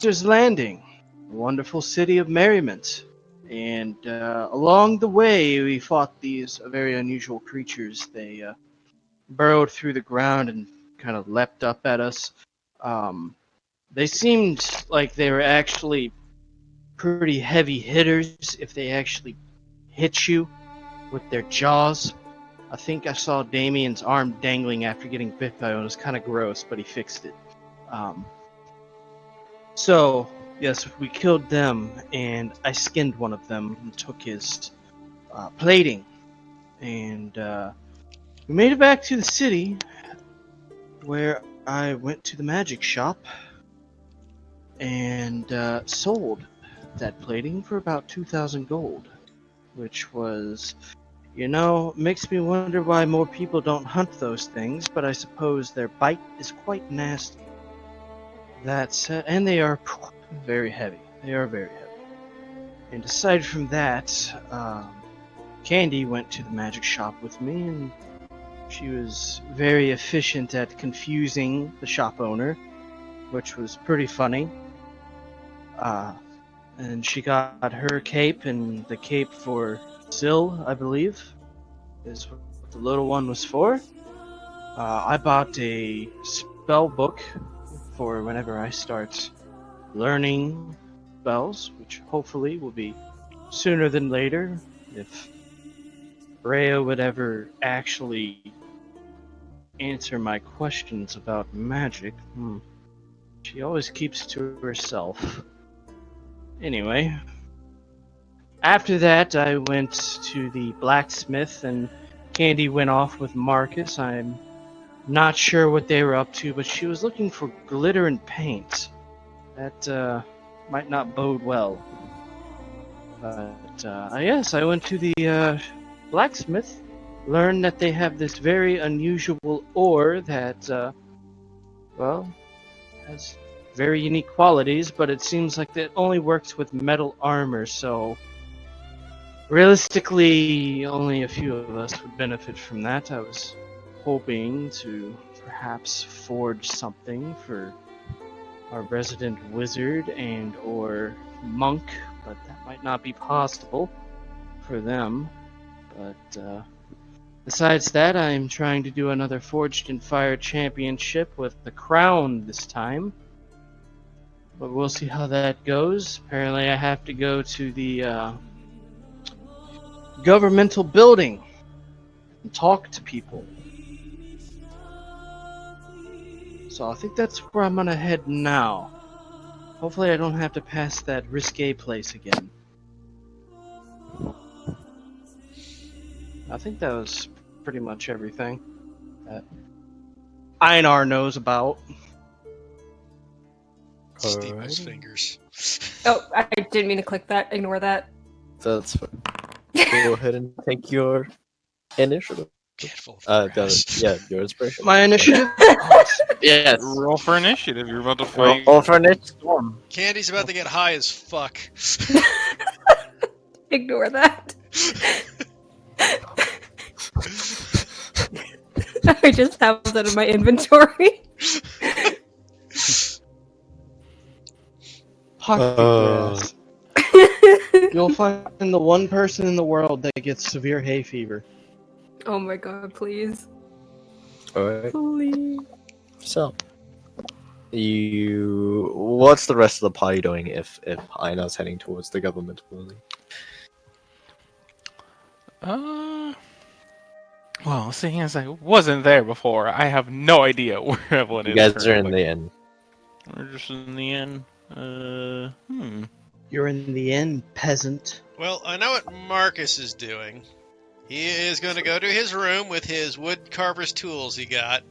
Master's Landing, a wonderful city of merriment. And along the way, we fought these very unusual creatures. They burrowed through the ground and kind of leapt up at us. Um, they seemed like they were actually pretty heavy hitters if they actually hit you with their jaws. I think I saw Damien's arm dangling after getting bit by one. It was kind of gross, but he fixed it. Um, so, yes, we killed them, and I skinned one of them and took his plating. And we made it back to the city, where I went to the magic shop and sold that plating for about 2,000 gold, which was, makes me wonder why more people don't hunt those things, but I suppose their bite is quite nasty. That said, and they are very heavy. They are very heavy. And aside from that, Candy went to the magic shop with me, and she was very efficient at confusing the shop owner, which was pretty funny. And she got her cape, and the cape for Zill, I believe, is what the little one was for. I bought a spell book for whenever I start learning spells, which hopefully will be sooner than later, if Rhea would ever actually answer my questions about magic. She always keeps to herself. Anyway, after that I went to the blacksmith, and Candy went off with Marcus. I'm not sure what they were up to, but she was looking for glitter and paint. That might not bode well. But yes, I went to the blacksmith, learned that they have this very unusual ore that, has very unique qualities, but it seems like it only works with metal armor, so realistically, only a few of us would benefit from that. I was hoping to perhaps forge something for our resident wizard and or monk, but that might not be possible for them. But besides that, I'm trying to do another Forged in Fire championship with the crown this time. But we'll see how that goes. Apparently I have to go to the governmental building and talk to people. So I think that's where I'm gonna head now. Hopefully I don't have to pass that risque place again. I think that was pretty much everything that Einar knows about. Steam's fingers. Oh, I didn't mean to click that. Ignore that. That's fine. Go ahead and take your initiative. Your inspiration. My initiative? Yes. Roll for initiative. You're about to fight. Roll for initiative. Storm. Candy's about to get high as fuck. Ignore that. I just have that in my inventory. Pocket You'll find the one person in the world that gets severe hay fever. Oh my god, please. Alright. Please. So, what's the rest of the party doing if Einar's heading towards the government building? Well, seeing as I wasn't there before, I have no idea where Evelyn is. You guys are in the inn. We're just in the inn. You're in the inn, peasant. Well, I know what Marcus is doing. He is going to go to his room with his wood carver's tools he got.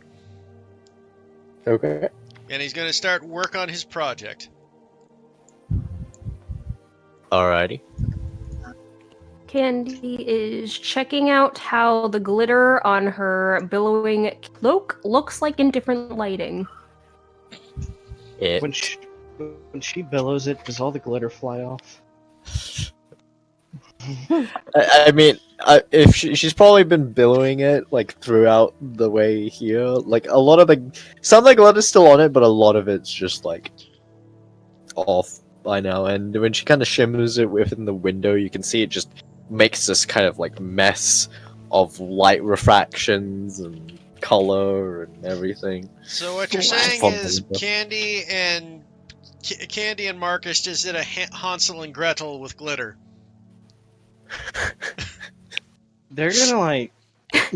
Okay. And he's going to start work on his project. Alrighty. Candy is checking out how the glitter on her billowing cloak looks like in different lighting. When she billows it, does all the glitter fly off? I mean, if she's probably been billowing it like throughout the way here. Like a lot of some of the glitter's still on it, but a lot of it's just like off by now, and when she kind of shimmers it within the window, you can see it just makes this kind of like mess of light refractions and color and everything. So what you're Bless. saying From the is window. Candy and Marcus just did a Hansel and Gretel with glitter. They're gonna like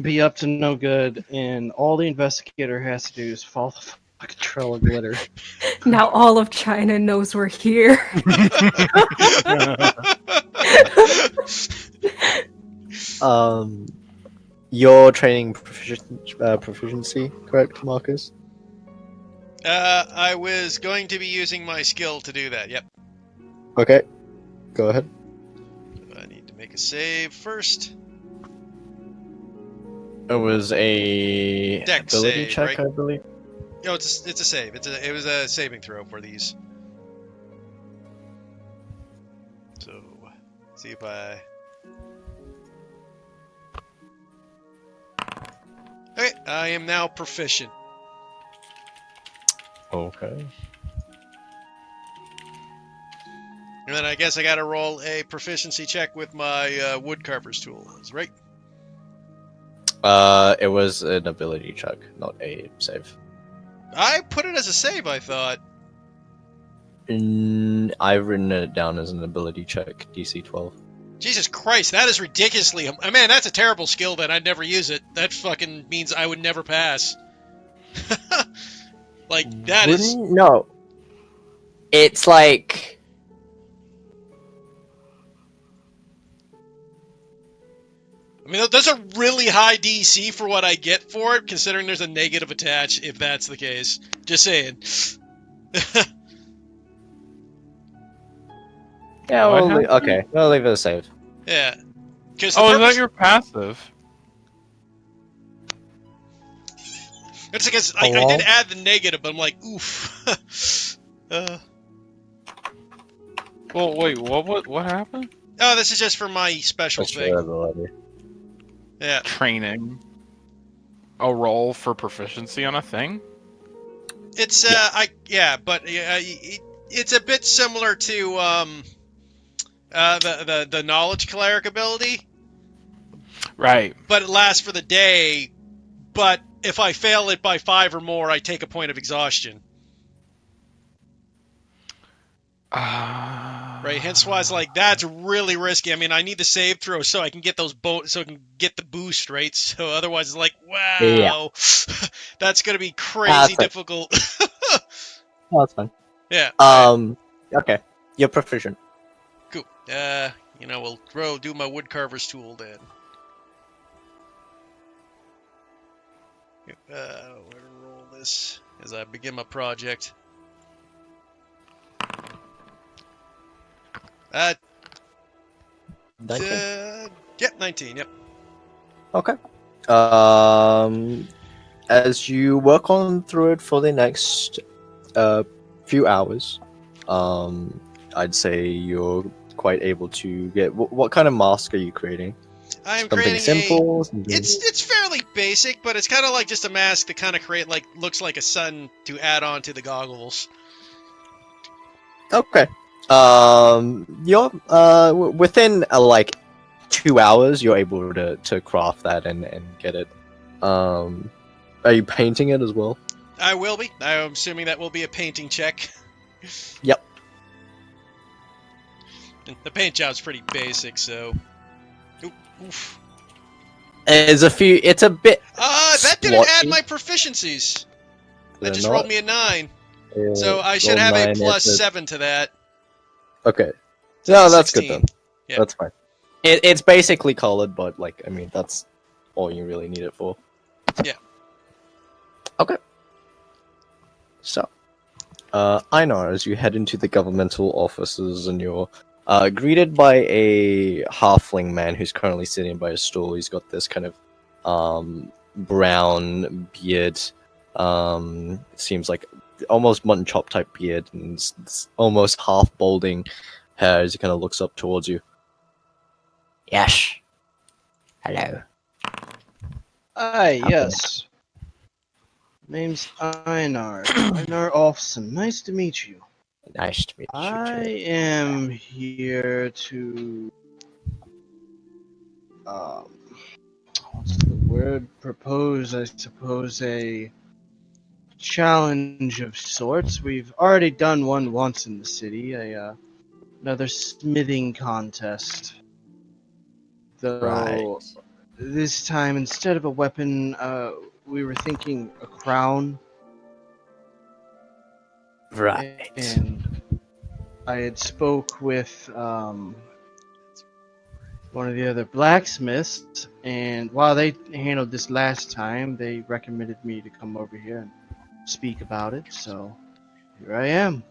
be up to no good, and all the investigator has to do is follow the fucking trail of glitter. Now all of China knows we're here. Your training proficiency, correct, Marcus? I was going to be using my skill to do that. Yep. Okay, go ahead. I need to make a save first. It was a Dex ability save, check, right? I believe. No, it's a save. It was a saving throw for these. So, see if I. Okay, I am now proficient. Okay. And then I guess I gotta roll a proficiency check with my woodcarver's tools, right? It was an ability check, not a save. I put it as a save, I thought. I've written it down as an ability check, DC 12. Jesus Christ, that is ridiculously. Man, that's a terrible skill. Then I'd never use it. That fucking means I would never pass. Like that is. No. It's like. I mean, that's a really high DC for what I get for it, considering there's a negative attached. If that's the case, just saying. Yeah, What we'll happened? okay, we'll leave it a save. Yeah. Because Oh, is that your passive? It's because I did add the negative, but I'm like, oof. Well, wait, what happened? Oh, this is just for my special That's thing. your ability. Yeah. Training. A roll for proficiency on a thing? It's but it's a bit similar to the knowledge cleric ability, Right. but it lasts for the day. But if I fail it by 5 or more, I take a point of exhaustion. Right. Hence why it's like that's really risky. I mean, I need the save throw so I can get those so I can get the boost, right? So otherwise, it's like, wow, Yeah. that's gonna be crazy difficult. Oh, that's fine. Yeah. Okay. You're proficient. Cool. We'll do my woodcarver's tool then. We'll roll this as I begin my project. 19. Yep, 19. Yep. Okay. As you work on through it for the next few hours, I'd say you're quite able to get. What kind of mask are you creating? I am Something creating simple. It's fairly basic, but it's kind of like just a mask to kind of create looks like a sun to add on to the goggles. Okay. You're within like 2 hours, you're able to craft that and get it. Are you painting it as well? I will be. I'm assuming that will be a painting check. Yep. The paint job's pretty basic, so. Oof. It's a bit. That didn't add splotchy. my proficiencies. Did That it just not? rolled me a 9. So I should have a plus 7 to that. Okay. So No, that's 16. good then. Yeah. That's fine. It's basically colored, but I mean, that's all you really need it for. Yeah. Okay. So, Einar, as you head into the governmental offices, and you're greeted by a halfling man who's currently sitting by a stool. He's got this kind of brown beard. It seems like almost mutton chop type beard, and it's almost half balding hair as he kind of looks up towards you. Yes. Hello. Hi, yes. Name's Einar. Einar Olfson. Nice to meet you. Nice to meet you I too. am here to what's the word? Propose, I suppose, a challenge of sorts. We've already done one once in the city, another smithing contest. Right. Though this time, instead of a weapon, we were thinking a crown, Right. and I had spoke with one of the other blacksmiths, and while they handled this last time, they recommended me to come over here and speak about it, so here I am.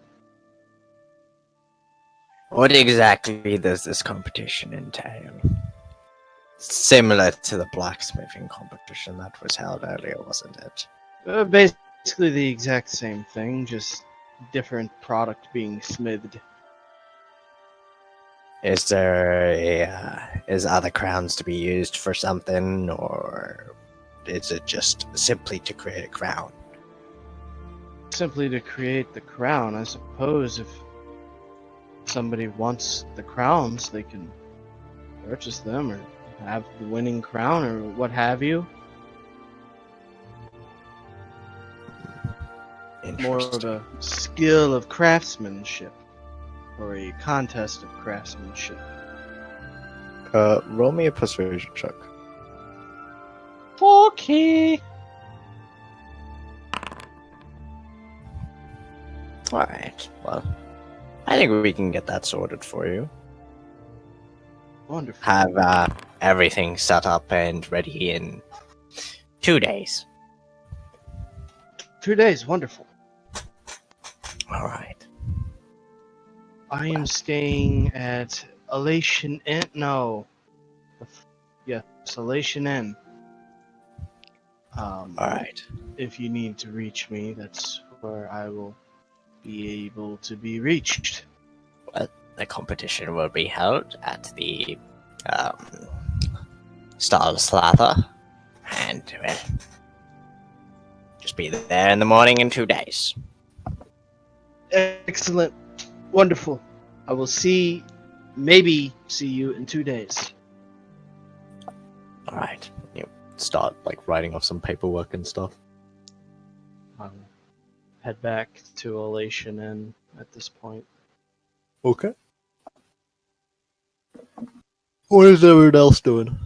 What exactly does this competition entail? Similar to the blacksmithing competition that was held earlier, wasn't it? Basically the exact same thing, just different product being smithed. Is there is other crowns to be used for something, or is it just simply to create a crown? Simply to create the crown, I suppose. If somebody wants the crowns, they can purchase them or have the winning crown or what have you. More of Interesting. a skill of craftsmanship or a contest of craftsmanship. Roll me a persuasion check. Okay. Alright, well, I think we can get that sorted for you. Wonderful. Have everything set up and ready in 2 days. 2 days, wonderful. Alright. I am staying at Elation Inn. No. Yes, Elation Inn. Alright. If you need to reach me, that's where I will be able to be reached. The competition will be held at the Star Slather, and just be there in the morning in 2 days. Excellent. Wonderful. I will maybe see you in 2 days. Alright. You start like writing off some paperwork and stuff. I'll head back to Elation Inn at this point. Okay. What is everyone else doing?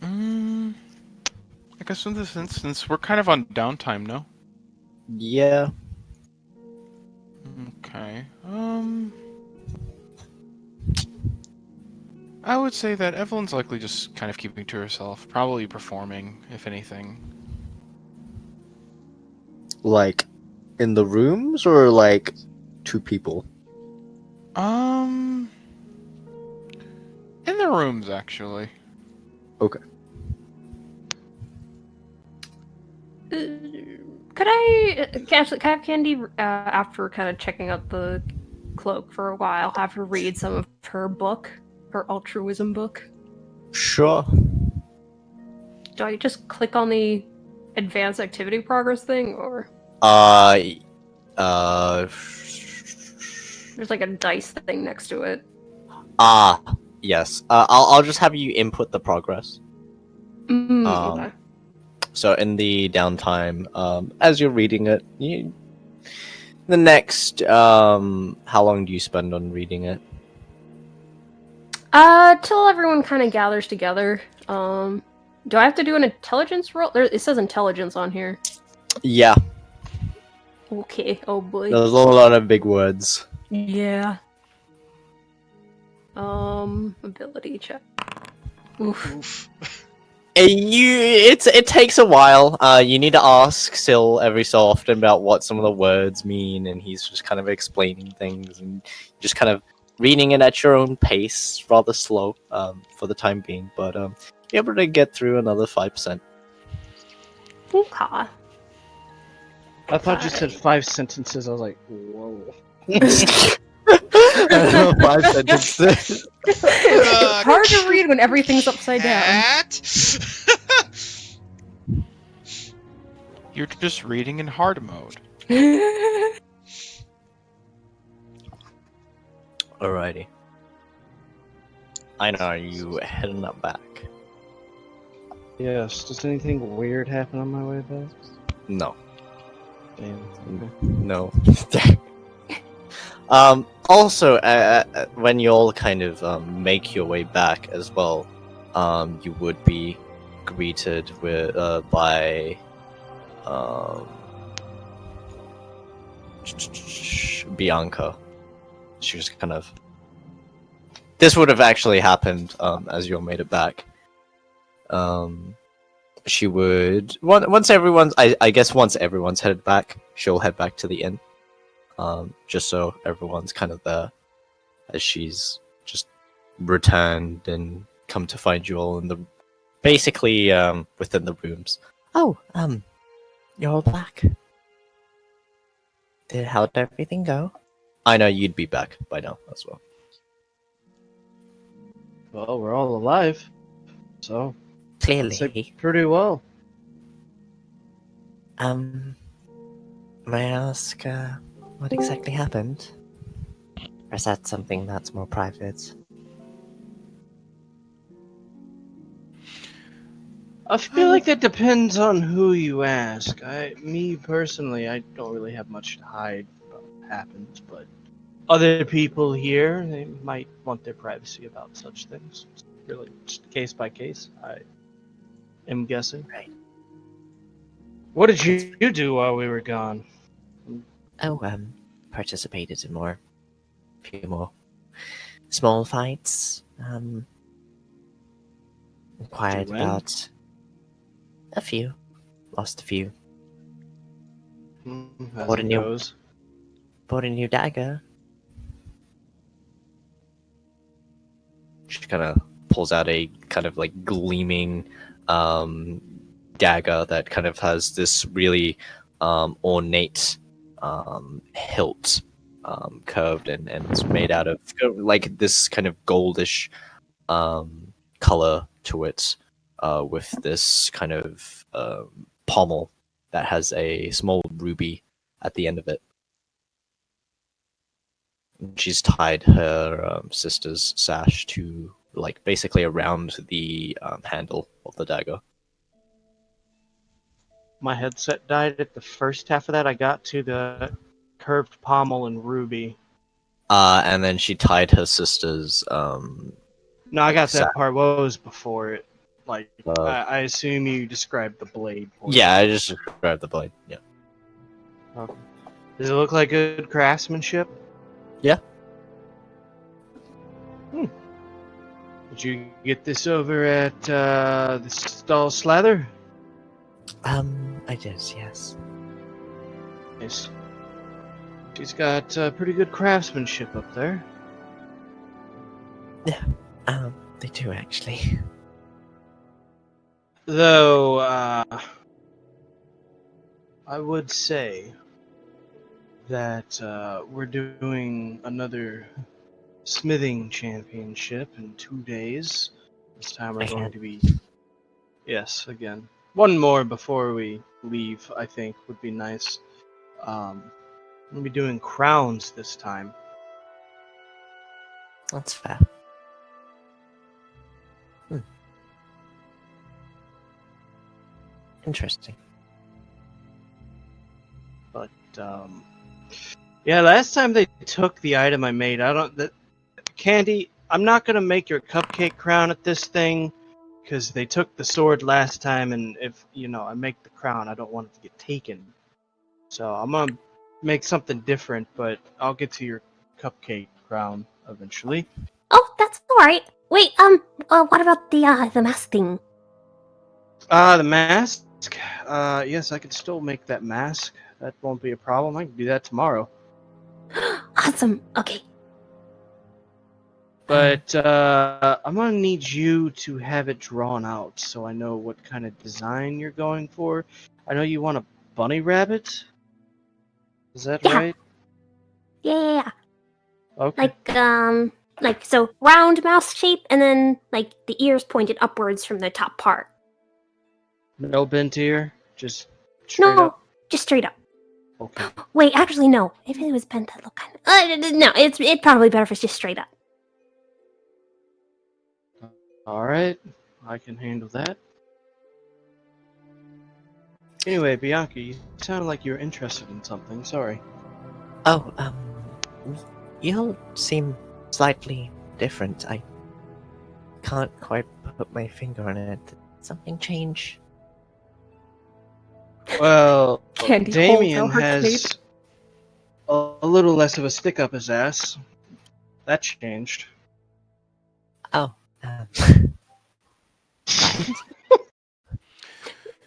I guess in this instance, we're kind of on downtime, no? Yeah. Okay. I would say that Evelyn's likely just kind of keeping to herself, probably performing, if anything. Like, in the rooms, or like 2 people? In the rooms, actually. Okay. Could I actually can I have Candy after kind of checking out the cloak for a while, have her read some of her book, her altruism book? Sure. Do I just click on the advanced activity progress thing, or there's like a dice thing next to it? Yes. I'll just have you input the progress. Okay. So in the downtime, as you're reading it, the next, how long do you spend on reading it? Till everyone kind of gathers together. Do I have to do an intelligence roll? It says intelligence on here. Yeah, Okay. Oh boy. there's a lot of big words. Yeah. Ability check. Oof. Oof. It takes a while. You need to ask Syl every so often about what some of the words mean, and he's just kind of explaining things and just kind of reading it at your own pace, rather slow, for the time being. But you're able to get through another 5%. Okay. I thought you said 5 sentences. I was like, whoa. 5 sentences. Hard to read when everything's upside down. Cat? You're just reading in hard mode. Alrighty. I know, are you heading up back? Yes. Does anything weird happen on my way back? No. Damn. No. Also, when you all kind of make your way back as well, you would be greeted with by Bianca. She was kind of. This would have actually happened as you all made it back. She would once everyone's. I guess once everyone's headed back, she'll head back to the inn. Just so everyone's kind of there, as she's just returned and come to find you all in the basically within the rooms. Oh, you're all back. How'd everything go? I know you'd be back by now as well. Well, we're all alive, so I'd say Clearly. pretty well. May I ask, what exactly happened? Or is that something that's more private? I feel like that depends on who you ask. Me personally, I don't really have much to hide about what happens, but other people here, they might want their privacy about such things. It's really just case by case, I am guessing. Right. What did you do while we were gone? Oh, participated in a few more small fights. Inquired win? about a few. Lost a few. As What it a new- goes. Bought a new dagger. She kind of pulls out a kind of like gleaming dagger that kind of has this really ornate hilt, curved and it's made out of like this kind of goldish color to it, with this kind of pommel that has a small ruby at the end of it. She's tied her sister's sash to like basically around the handle of the dagger. My headset died at the first half of that. I got to the curved pommel and ruby. And then she tied her sister's. No, I got that Sa- part. What was before it? Like, Uh, I assume you described the blade. portion. Yeah, I just grabbed the blade. Yeah. Okay. Does it look like good craftsmanship? Yeah. Did you get this over at the Stall Slather? I did, yes. Nice. She's got pretty good craftsmanship up there. They do actually. Though, I would say that we're doing another smithing championship in 2 days. This time we're going Again? to be... Yes, again. One more before we leave, I think, would be nice. We'll be doing crowns this time. That's fair. Interesting. But, yeah, last time they took the item I made, Candy, I'm not gonna make your cupcake crown at this thing, because they took the sword last time, and if, I make the crown, I don't want it to get taken. So I'm gonna make something different, but I'll get to your cupcake crown eventually. Oh, that's alright. Wait, what about the mask thing? The mask? Yes, I can still make that mask. That won't be a problem. I can do that tomorrow. Awesome. Okay. But I'm gonna need you to have it drawn out so I know what kind of design you're going for. I know you want a bunny rabbit. Is that Yeah. right? Yeah. Okay. Like so round mouse shape and then like the ears pointed upwards from the top part. No bent ear, just Straight no, up. just straight up. Okay. Wait, actually, no. If it was bent, that look kind of. No, it's probably better if it's just straight up. All right, I can handle that. Anyway, Bianca, you sounded like you were interested in something. Sorry. Oh, you all seem slightly different. I can't quite put my finger on it. Did something change? Well, Candy holds Damien out her has a little less of a stick up his ass. That changed. Oh, right.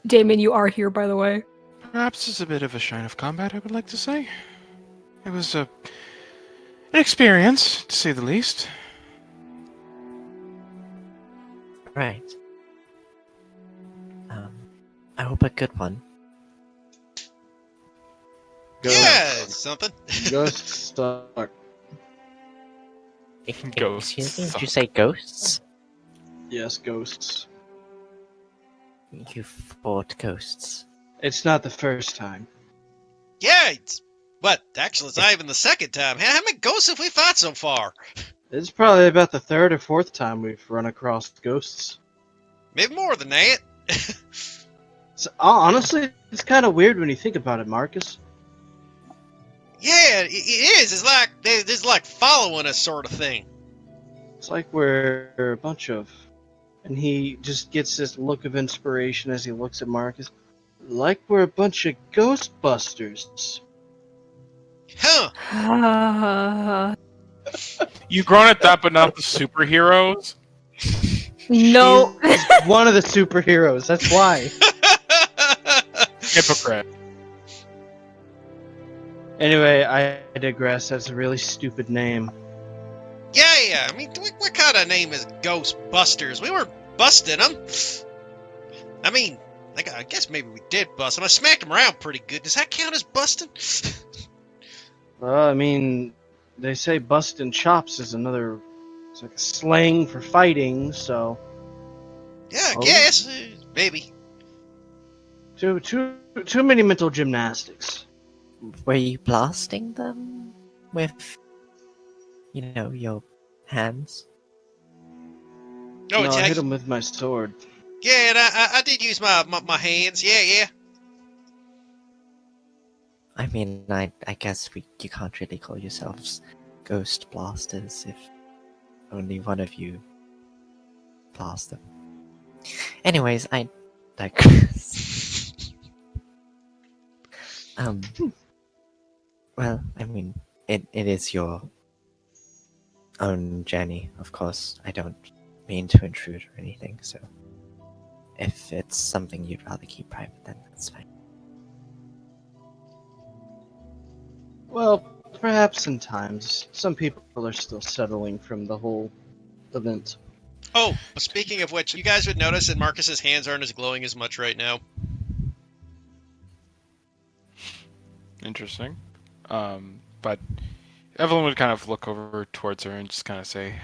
Damon, you are here, by the way. Perhaps it's a bit of a shine of combat, I would like to say. It was an experience, to say the least. Right. I hope a good one. Yeah, something. Ghosts suck. Ghosts Excuse me, did you suck. say ghosts? Yes, ghosts. You fought ghosts. It's not the first time. Yeah, actually, it's not even the second time. How many ghosts have we fought so far? It's probably about the third or fourth time we've run across ghosts. Maybe more than that. So, honestly, it's kind of weird when you think about it, Marcus. Yeah, it is. It's like there's like following us sort of thing. It's like we're a bunch of... And he just gets this look of inspiration as he looks at Marcus. Like we're a bunch of Ghostbusters. Huh. You've grown at that, but not the superheroes? No. She's one of the superheroes, that's why. Hypocrite. Anyway, I digress. That's a really stupid name. Yeah. I mean, what kind of name is Ghostbusters? We weren't busting them. I mean, I guess maybe we did bust them. I smacked them around pretty good. Does that count as busting? Well, I mean, they say busting chops is another... It's like a slang for fighting, so... Yeah, I Oh. guess. Maybe. Too many mental gymnastics. Were you blasting them with, your hands? Oh, No, I yeah, hit him with my sword. yeah, and I did use my hands. Yeah. I mean, I guess you can't really call yourselves ghost blasters if only one of you blast them. Anyways, I digress. Well, I mean, it is your own journey, of course. I don't mean to intrude or anything, so if it's something you'd rather keep private, then that's fine. Well, perhaps in times. Some people are still settling from the whole event. Oh, speaking of which, you guys would notice that Marcus's hands aren't as glowing as much right now. Interesting. But Evelyn would kind of look over towards her and just kind of say,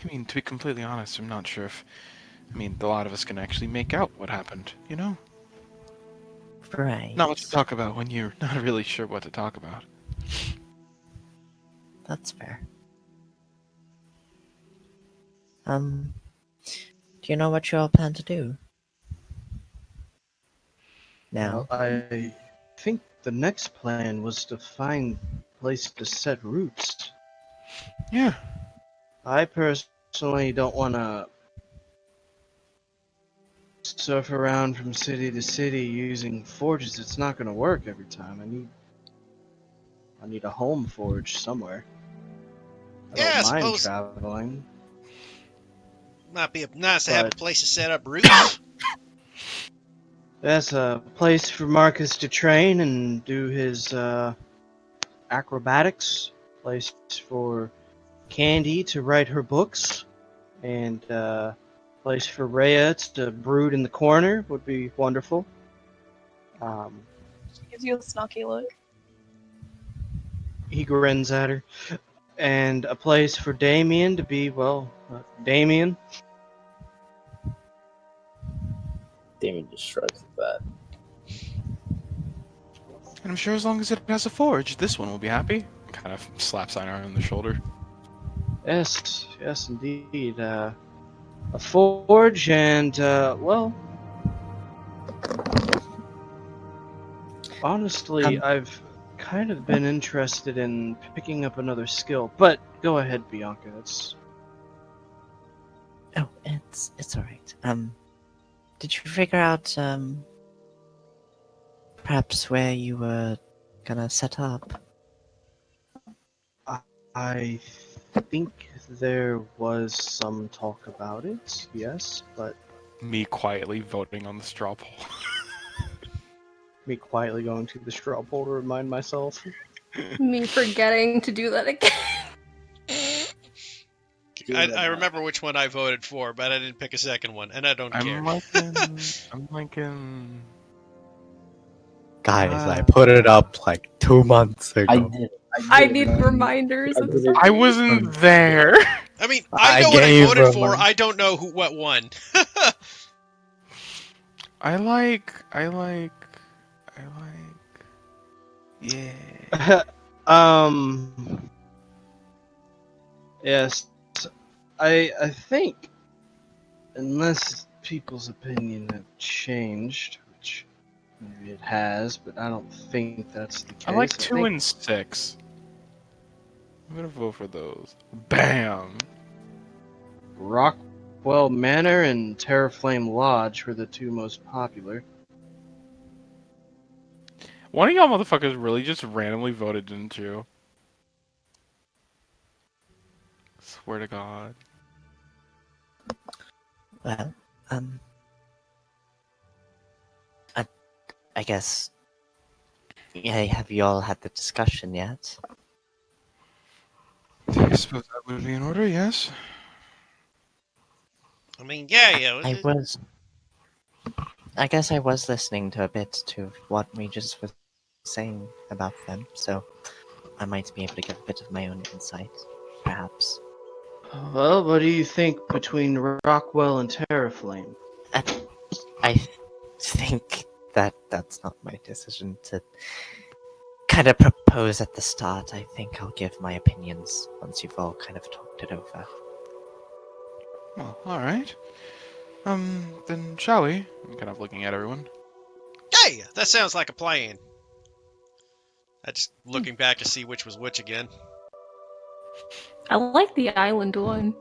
I mean, to be completely honest, I'm not sure if... I mean, a lot of us can actually make out what happened, you know? Right. Not much to talk about when you're not really sure what to talk about. That's fair. Do you know what you all plan to do? Now? Well, I think the next plan was to find a place to set roots. Yeah. I personally don't want to surf around from city to city using forges. It's not going to work every time. I need a home forge somewhere. I Yeah, don't I mind suppose- traveling. Might be nice to have a But- place to set up roots. That's a place for Marcus to train and do his acrobatics. Place for Candy to write her books. And place for Rhea to brood in the corner would be wonderful. She gives you a snarky look. He grins at her. And a place for Damien to be, Damien. Damien just shrugs at that. And I'm sure as long as it has a forge, this one will be happy. Kind of slaps Einar on the shoulder. Yes, yes, indeed. A forge and, well, honestly, I've kind of been interested in picking up another skill. But go ahead, Bianca. Oh, it's all right. Did you figure out perhaps where you were gonna set up? I think there was some talk about it, yes, but Me quietly voting on the straw poll. me quietly going to the straw poll to remind myself. Me forgetting to do that again. I remember which one I voted for, but I didn't pick a second one, and I don't care. I'm liking. Guys, I put it up like 2 months I ago. did. I need reminders. I'm sorry. I wasn't there. I mean, I I know what I gave voted him for. a- I don't know what won. I like. Yeah. Yes, I think, unless people's opinion have changed, which maybe it has, but I don't think that's the case. I like 2 think and 6. I'm gonna vote for those. Bam. Rockwell Manor and Terraflame Lodge were the two most popular. One of y'all motherfuckers really just randomly voted, didn't you? Swear to God. Well, I guess. Yeah, have you all had the discussion yet? I suppose that would be in order, yes. I mean, yeah. I guess I was listening to a bit to what Regis was saying about them, so I might be able to give a bit of my own insight, perhaps. Well, what do you think between Rockwell and Terraflame? I think that that's not my decision to kind of propose at the start. I think I'll give my opinions once you've all kind of talked it over. Well, alright. Then shall we? I'm kind of looking at everyone. Yeah, that sounds like a plan. I just looking back to see which was which again. I like the island one.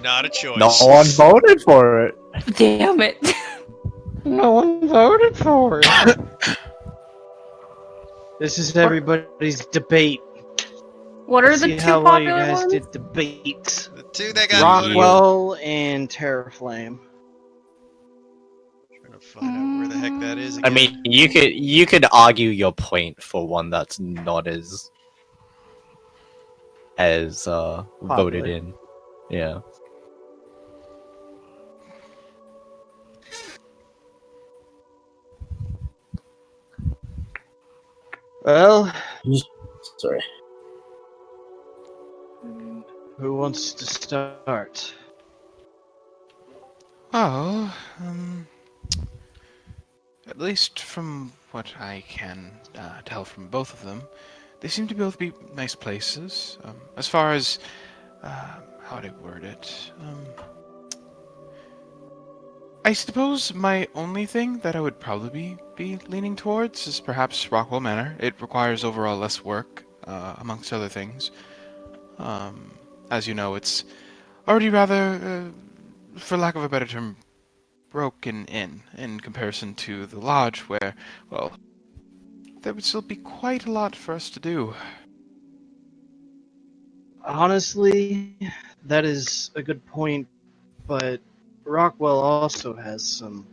Not a choice. No one voted for it. Damn it. No one voted for it. This is everybody's debate. What are Let's the see two how well you popular guys ones? did debate. The two that got voted. Rockwell and Terraflame. Trying to find out where the heck that is I again. mean, you could argue your point for one that's not as voted in. Yeah. Well, Sorry. who wants to start? Well, at least from what I can tell from both of them, they seem to both be nice places. As far as how would I word it? I suppose my only thing that I would probably be leaning towards is perhaps Rockwell Manor. It requires overall less work, amongst other things. As you know, it's already rather, for lack of a better term, broken in comparison to the lodge, where, well, there would still be quite a lot for us to do. Honestly, that is a good point, but Rockwell also has some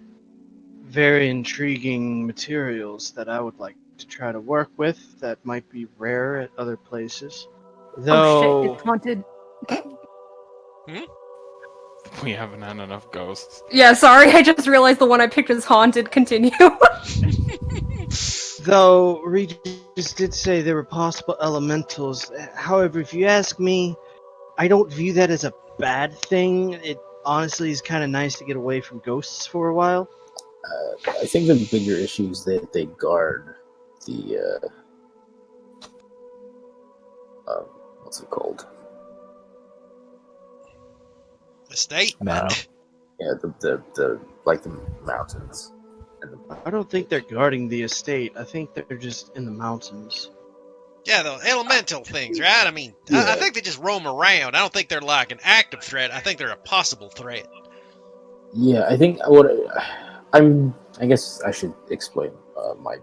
very intriguing materials that I would like to try to work with that might be rare at other places. Oh Though, shit, it's haunted. We haven't had enough ghosts. Yeah, sorry, I just realized the one I picked is haunted. Continue. though Regis did say there were possible elementals. However, if you ask me, I don't view that as a bad thing. It honestly is kind of nice to get away from ghosts for a while. I think the bigger issue is that they guard the what's it called? The state? Manor. Yeah, the like the mountains. And I don't think they're guarding the estate. I think they're just in the mountains. Yeah, the elemental things, right? I mean, I Yeah. think they just roam around. I don't think they're like an active threat. I think they're a possible threat. Yeah, I think I guess I should explain my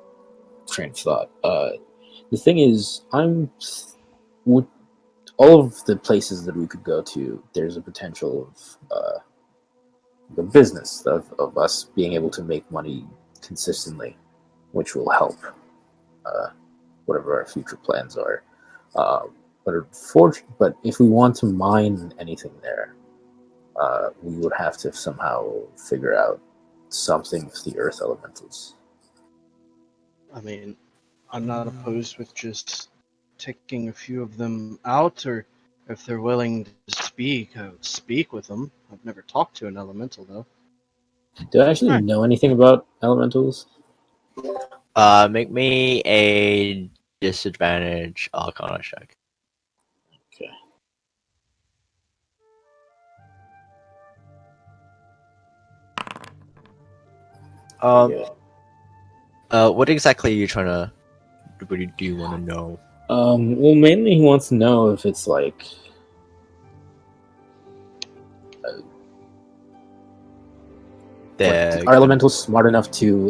train of thought. The thing is, with all of the places that we could go to, there's a potential of the business of us being able to make money consistently, which will help whatever our future plans are. But if we want to mine anything there, we would have to somehow figure out something with the earth elementals. I mean, I'm not opposed with just taking a few of them out, or if they're willing to speak, I would speak with them. I've never talked to an elemental, though. Do I actually know anything about elementals? Make me a disadvantage Arcana check. Okay. Yeah. What exactly are you trying to? What do you want to know? Well, mainly he wants to know if it's like are elementals smart enough to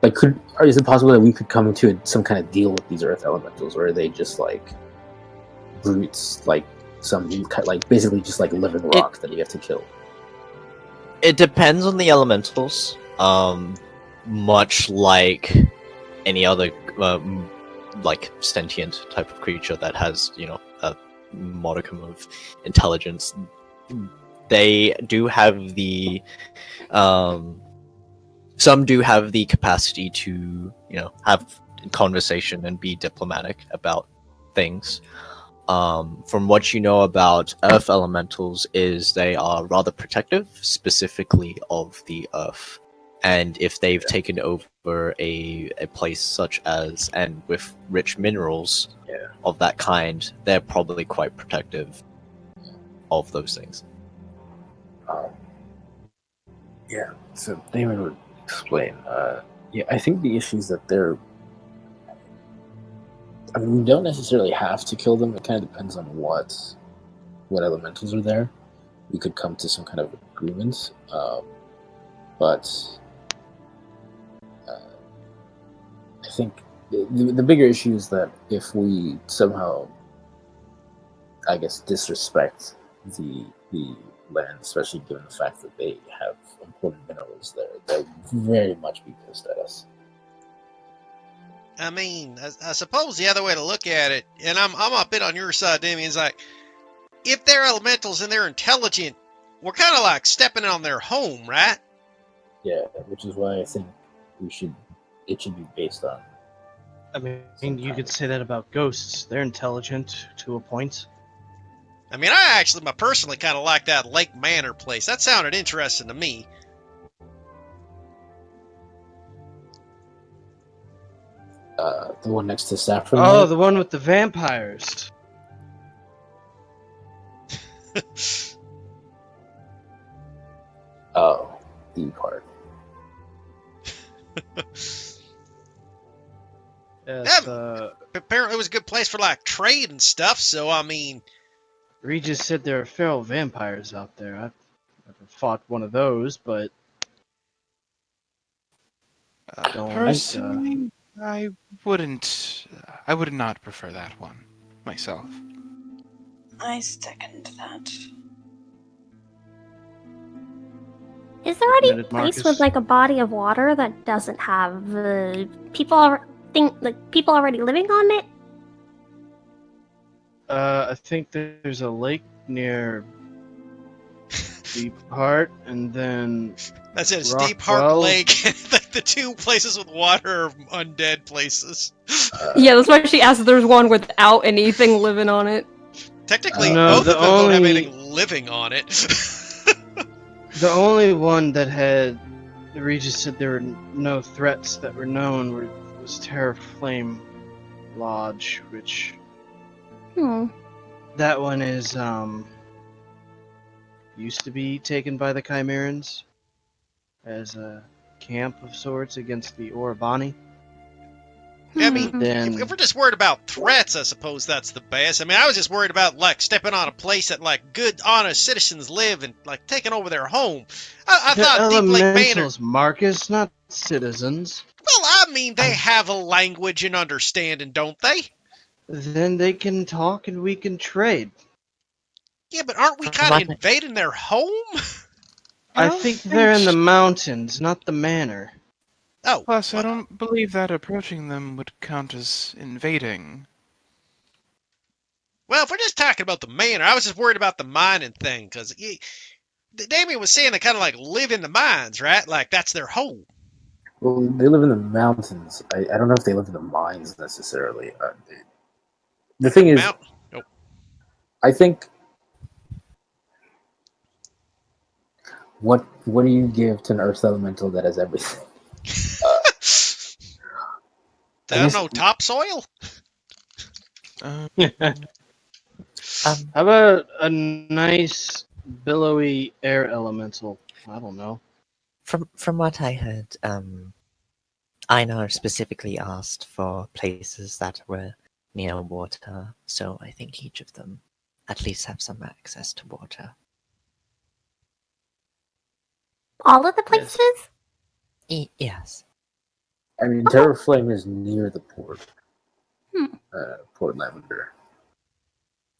is it possible that we could come into some kind of deal with these earth elementals, or are they just like brutes, like basically just like living rock that you have to kill? It depends on the elementals. Much like any other like sentient type of creature that has, a modicum of intelligence, they do have the some do have the capacity to, have conversation and be diplomatic about things. From what you know about earth elementals is they are rather protective, specifically of the earth. And if they've taken over a place such as, and with rich minerals of that kind, they're probably quite protective of those things. Yeah, so David would explain. I think the issue is that we don't necessarily have to kill them. It kind of depends on what elementals are there. We could come to some kind of agreement, but I think the bigger issue is that if we somehow, I guess, disrespect the land, especially given the fact that they have important minerals there, they'll very much be pissed at us. I mean, I suppose the other way to look at it, and I'm a bit on your side, Damien, is like, if they're elementals and they're intelligent, we're kind of like stepping on their home, right? Yeah, which is why I think it should be based on. I mean, you could say that about ghosts. They're intelligent to a point. I mean, I personally kind of like that Lake Manor place. That sounded interesting to me. The one next to Saffron. Oh, the one with the vampires. Oh, the part. Yes, Apparently it was a good place for like trade and stuff, so I mean, Regis said there are feral vampires out there. I've never fought one of those, but Personally, I would not prefer that one myself. I second that. Is there any Admitted place Marcus. with like a body of water that doesn't have people already living on it? I think there's a lake near Deep Heart, and then that's it. It's Rockwell. Deep Heart Lake. The two places with water are undead places. Yeah, that's why she asked if there's one without anything living on it. Technically, No, both the of them don't have only- anything living on it. the only one that had the Regis said there were no threats that were known. Was Terror Flame Lodge, which that one is used to be taken by the Chimerans as a camp of sorts against the Orobani. Yeah, I mean, Then if we're just worried about threats, I suppose that's the best. I mean, I was just worried about, like, stepping on a place that, like, good, honest citizens live and, like, taking over their home. I they're thought Deep Lake Manor... elementals, Marcus, not citizens. Well, I mean, they have a language and understanding, don't they? Then they can talk and we can trade. Yeah, but aren't we kind of invading their home? I think they're in the mountains, not the manor. Oh. Plus, I don't believe that approaching them would count as invading. Well, if we're just talking about the manor, I was just worried about the mining thing, because Damien was saying they kind of, like, live in the mines, right? Like, that's their home. Well, they live in the mountains. I don't know if they live in the mines necessarily. The thing is, Nope. I think... What do you give to an Earth Elemental that has everything? I don't know, topsoil? How about a nice, billowy air elemental? I don't know. From what I heard, Einar specifically asked for places that were near water, so I think each of them at least have some access to water. All of the places? Yes. I mean, Terror Flame is near the port. Hmm. Port Lavender.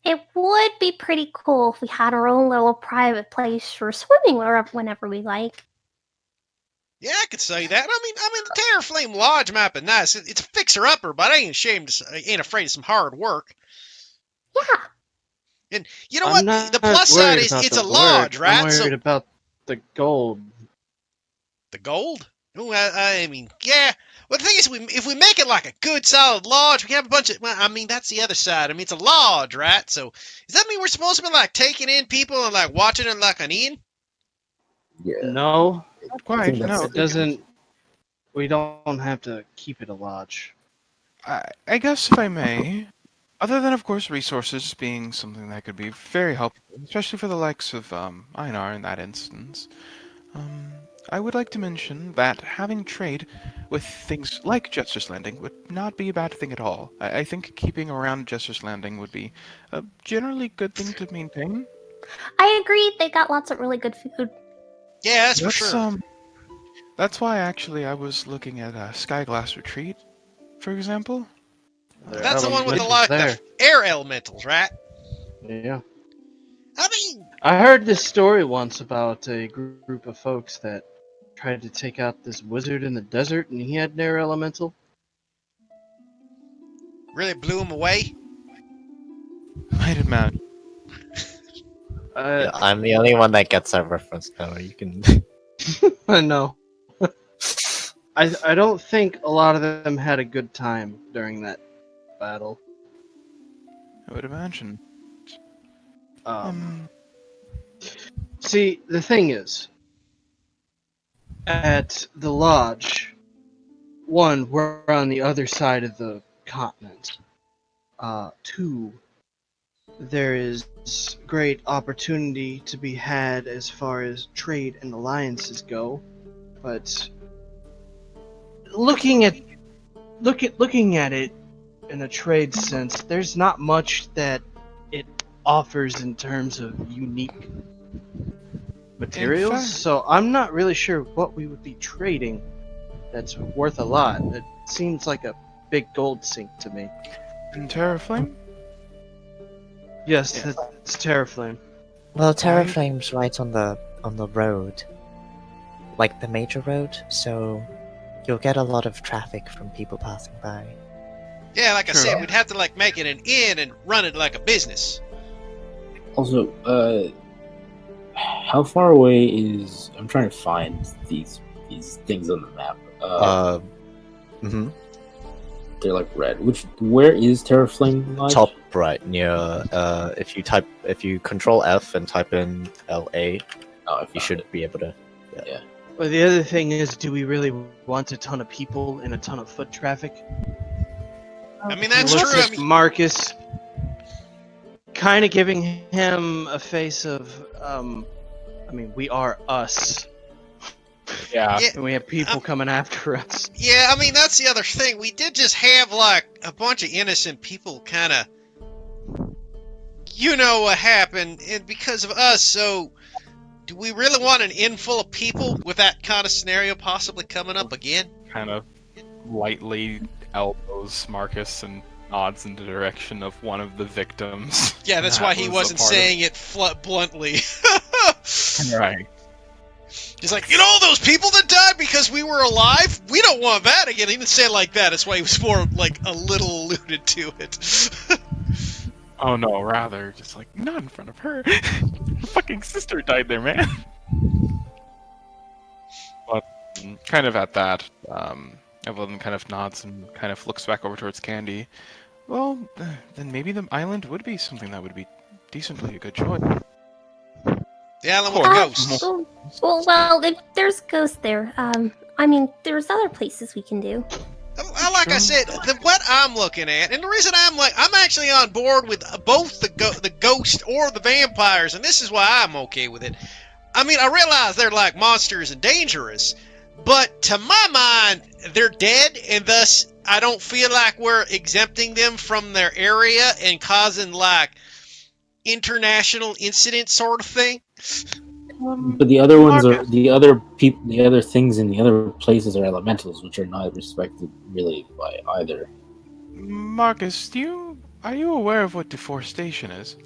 It would be pretty cool if we had our own little private place for swimming whenever we like. Yeah, I could say that. I mean, the Terror Flame Lodge might be nice. It's a fixer-upper, but I ain't afraid of some hard work. Yeah. And you know what? The plus side is it's a lodge, right? I'm worried about the gold. The gold? Oh, I mean, yeah. Well, the thing is, if we make it like a good, solid lodge, we can have a bunch of... Well, I mean, that's the other side. I mean, it's a lodge, right? So, does that mean we're supposed to be, like, taking in people and, like, watching it like an inn? Yeah. No. Not quite, no. It doesn't... We don't have to keep it a lodge. I guess if I may, other than, of course, resources being something that could be very helpful, especially for the likes of Einar in that instance, I would like to mention that having trade with things like Jester's Landing would not be a bad thing at all. I think keeping around Jester's Landing would be a generally good thing to maintain. I agree, they got lots of really good food. Yeah, that's for sure. That's why, actually, I was looking at Skyglass Retreat, for example. That's the one with the air elementals, right? Yeah. I mean... I heard this story once about a group of folks that tried to take out this wizard in the desert, and he had an air elemental. Really blew him away? I'd imagine. Yeah, I'm the only one that gets that reference now. You can... I know. I don't think a lot of them had a good time during that battle. I would imagine. See, the thing is, at the lodge, one, we're on the other side of the continent. Two, there is great opportunity to be had as far as trade and alliances go, but looking at it in a trade sense, there's not much that it offers in terms of unique materials, so I'm not really sure what we would be trading that's worth a lot. It seems like a big gold sink to me. And Terraflame? Yes, it's Terraflame. Well, Terraflame's right on the road, like the major road, so you'll get a lot of traffic from people passing by. Yeah, like I said, we'd have to like make it an inn and run it like a business. Also, how far away is... I'm trying to find these things on the map. They're like red. Where is Terraflame Lodge? Top right, near, if you control F and type in LA, you should be able to... Yeah. But the other thing is, do we really want a ton of people and a ton of foot traffic? I mean, that's Look true. at I mean, Marcus, kind of giving him a face of, I mean, we are us, Yeah. yeah, and we have people coming after us. yeah, I mean, that's the other thing. We did just have, like, a bunch of innocent people kind of... You know what happened, and because of us, so... Do we really want an inn full of people with that kind of scenario possibly coming up again? Kind of lightly elbows Marcus and nods in the direction of one of the victims. Yeah, that's That why he was a wasn't part of- saying it bluntly. Right. He's like, you know those people that died because we were alive? We don't want that again. He didn't say it like that. That's why he was more, like, a little alluded to it. Oh no, rather just like not in front of her. Her fucking sister died there, man. But kind of at that, Evelyn kind of nods and kind of looks back over towards Candy. Well, then maybe the island would be something that would be decently a good choice. The island with Poor ghosts. Well, if there's ghosts there, I mean, there's other places we can do. Like I said, what I'm looking at, and the reason I'm actually on board with both the ghost or the vampires, and this is why I'm okay with it. I mean, I realize they're like monsters and dangerous, but to my mind, they're dead, and thus I don't feel like we're exempting them from their area and causing like international incident sort of thing. But the other ones are the other people, the other things in the other places are elementals, which are not respected really by either. Marcus, are you aware of what deforestation is?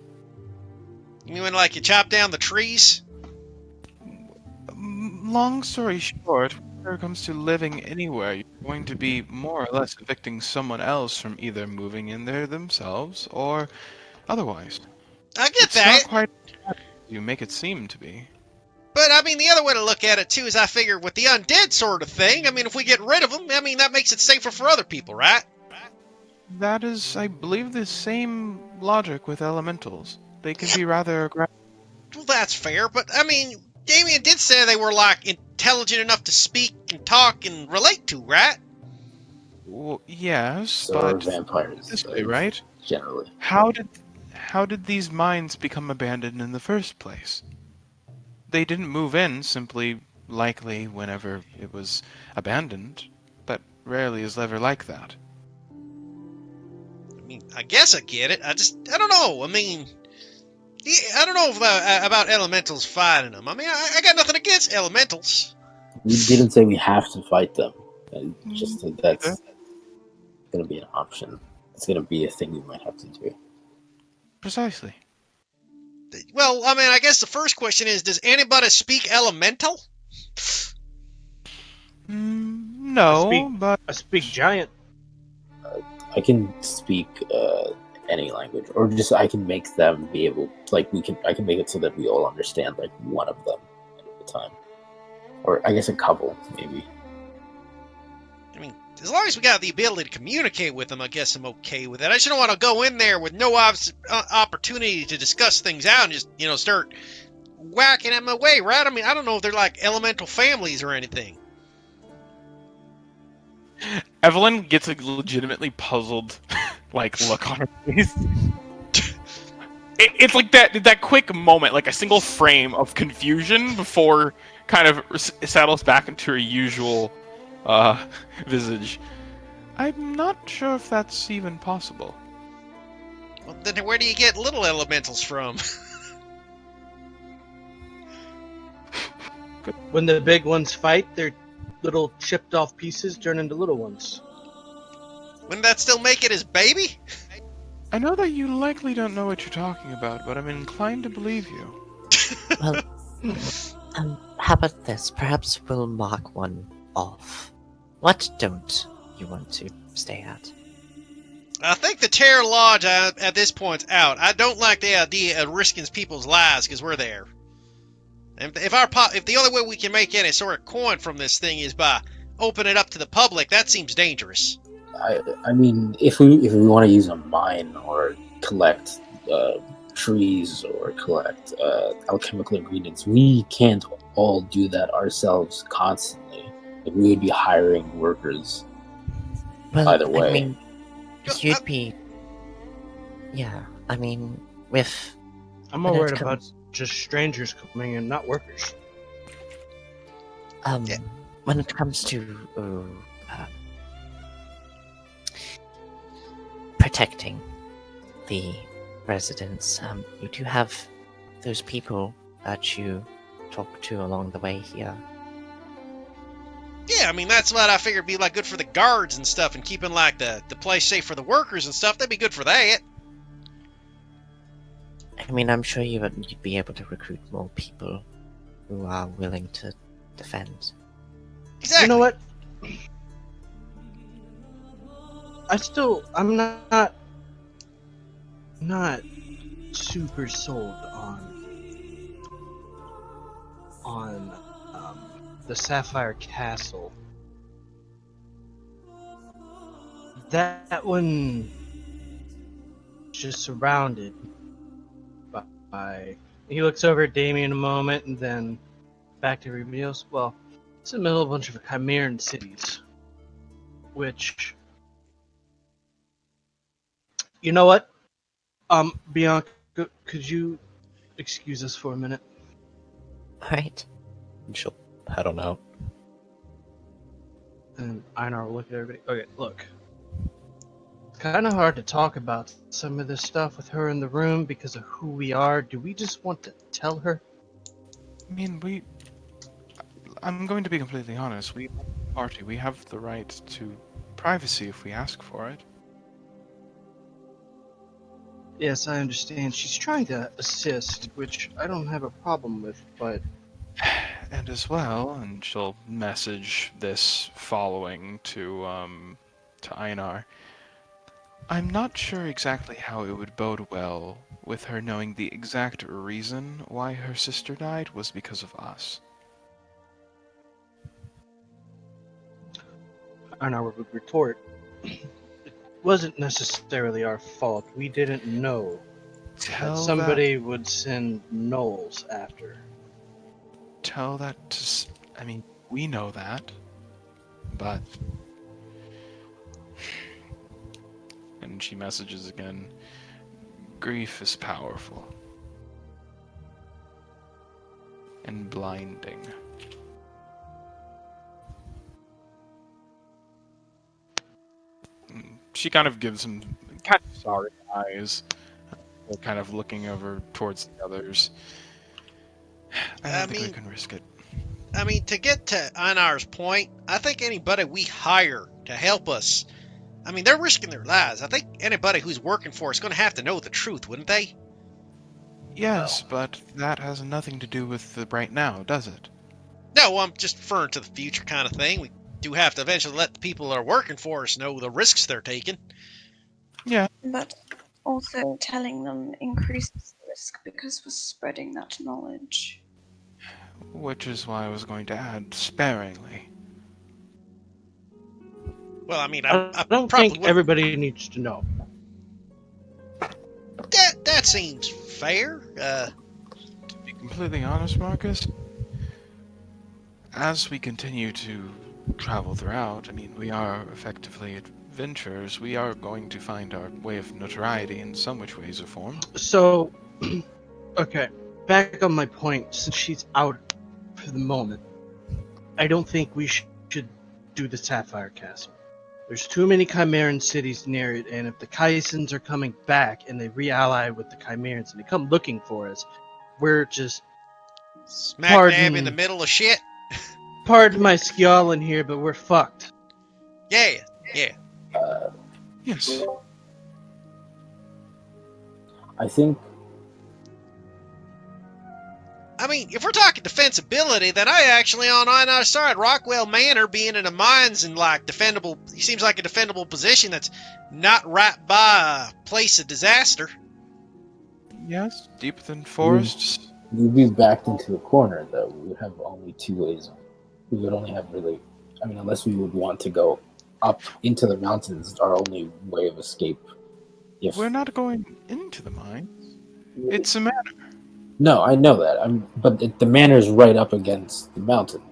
You mean like you chop down the trees? Long story short, when it comes to living anywhere, you're going to be more or less evicting someone else from either moving in there themselves or otherwise. I get It's that. not quite as you make it seem to be. But, I mean, the other way to look at it, too, is I figure with the undead sort of thing, I mean, if we get rid of them, I mean, that makes it safer for other people, right? That is, I believe, the same logic with elementals. They can be rather aggressive. Well, that's fair, but, I mean, Damien did say they were, like, intelligent enough to speak and talk and relate to, right? Well, yes, So are but vampires, this way, right? generally. How did these mines become abandoned in the first place? They didn't move in simply, likely, whenever it was abandoned. That rarely is ever like that. I mean, I guess I get it. I don't know. I mean, I don't know about elementals fighting them. I mean, I got nothing against elementals. We didn't say we have to fight them. Just that that's going to be an option. It's going to be a thing we might have to do. Precisely. Well, I mean, I guess the first question is, does anybody speak elemental? No, but I speak giant. I can speak any language, or just I can make them be able, like I can make it so that we all understand like one of them at a time, or I guess a couple maybe. I mean, as long as we got the ability to communicate with them, I guess I'm okay with it. I just don't want to go in there with no opportunity to discuss things out and just, start whacking at my way, right? I mean, I don't know if they're like elemental families or anything. Evelyn gets a legitimately puzzled, look on her face. It's like that quick moment, like a single frame of confusion before kind of settles back into her usual visage. I'm not sure if that's even possible. Well, then where do you get little elementals from? When the big ones fight, their little chipped off pieces turn into little ones. Wouldn't that still make it his baby? I know that you likely don't know what you're talking about, but I'm inclined to believe you. Well, how about this? Perhaps we'll mark one off. What don't you want to stay at? I think the Terror Lodge at this point's out. I don't like the idea of risking people's lives because we're there. And if the only way we can make any sort of coin from this thing is by opening it up to the public, that seems dangerous. I mean, if we want to use a mine or collect trees or collect alchemical ingredients, we can't all do that ourselves constantly. Like, we would be hiring workers Well, either way. I mean, Well, you'd be. Yeah, I mean, with. I'm when more it worried about comes- just strangers coming in, not workers. Yeah. When it comes to protecting the residents, you do have those people that you talk to along the way here. Yeah, I mean, that's what I figured would be, like, good for the guards and stuff, and keeping, like, the place safe for the workers and stuff. That'd be good for that. I mean, I'm sure you'd be able to recruit more people who are willing to defend. Exactly. You know what? I'm not super sold on the Sapphire Castle. That one just surrounded by. He looks over at Damien a moment and then back to reveals. Well, it's in the middle of a bunch of Chimeran cities, which, you know what? Bianca, could you excuse us for a minute? Alright. She'll head on out. And Einar will look at everybody. Okay, look. It's kind of hard to talk about some of this stuff with her in the room because of who we are. Do we just want to tell her? I mean, I'm going to be completely honest. We party. We have the right to privacy if we ask for it. Yes, I understand. She's trying to assist, which I don't have a problem with, but And as well, and she'll message this following to Einar. I'm not sure exactly how it would bode well with her knowing the exact reason why her sister died was because of us. Einar would retort, it wasn't necessarily our fault. We didn't know that somebody would send gnolls after. Tell that to. I mean, we know that, but. And she messages again. Grief is powerful. And blinding. She kind of gives him kind of sorry eyes. Kind of looking over towards the others. I don't think we can risk it. I mean, to get to Einar's point, I think anybody we hire to help us, I mean, they're risking their lives. I think anybody who's working for us is going to have to know the truth, wouldn't they? Yes, but that has nothing to do with the right now, does it? No, I'm just referring to the future kind of thing. We do have to eventually let the people that are working for us know the risks they're taking. Yeah. But also telling them increases the risk because we're spreading that knowledge. Which is why I was going to add sparingly. Well, I mean, I don't probably think everybody needs to know. That seems fair. To be completely honest, Marcus, as we continue to travel throughout, I mean, we are effectively adventurers. We are going to find our way of notoriety in some which ways or form. So, okay, back on my point, since she's out for the moment, I don't think we should do the Sapphire Castle. There's too many Chimeran cities near it, and if the Kaisans are coming back and they re-ally with the Chimerans and they come looking for us, we're just... Smack dab in the middle of shit. Pardon my skjolin here, but we're fucked. Yeah. Yes. I think I mean, if we're talking defensibility, then I actually on our side, Rockwell Manor being in the mines and like defendable, he seems like a defendable position that's not right by a place of disaster. Yes, deeper than forests. we'd be backed into a corner, though. We would have only two ways. We would only have really, I mean, unless we would want to go up into the mountains, our only way of escape. If We're not going into the mines. It's a manor. No, I know that. The manor's right up against the mountain.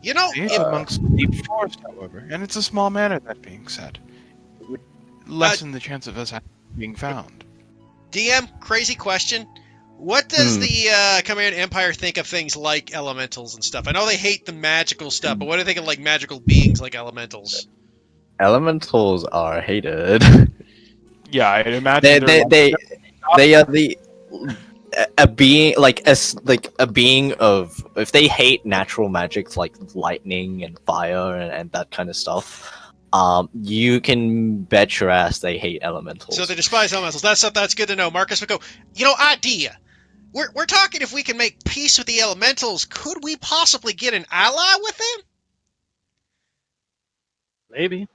You know, It's if, amongst the deep forest, however, and it's a small manor, that being said. It would lessen the chance of us being found. DM, crazy question. What does the Chimerian Empire think of things like elementals and stuff? I know they hate the magical stuff, but what do they think of like magical beings like elementals? Elementals are hated. Yeah, I imagine They are the a being like a being of, if they hate natural magic like lightning and fire and that kind of stuff, you can bet your ass they hate elementals. So they despise elementals. That's good to know. Marcus would go, idea. We're talking if we can make peace with the elementals, could we possibly get an ally with them? Maybe.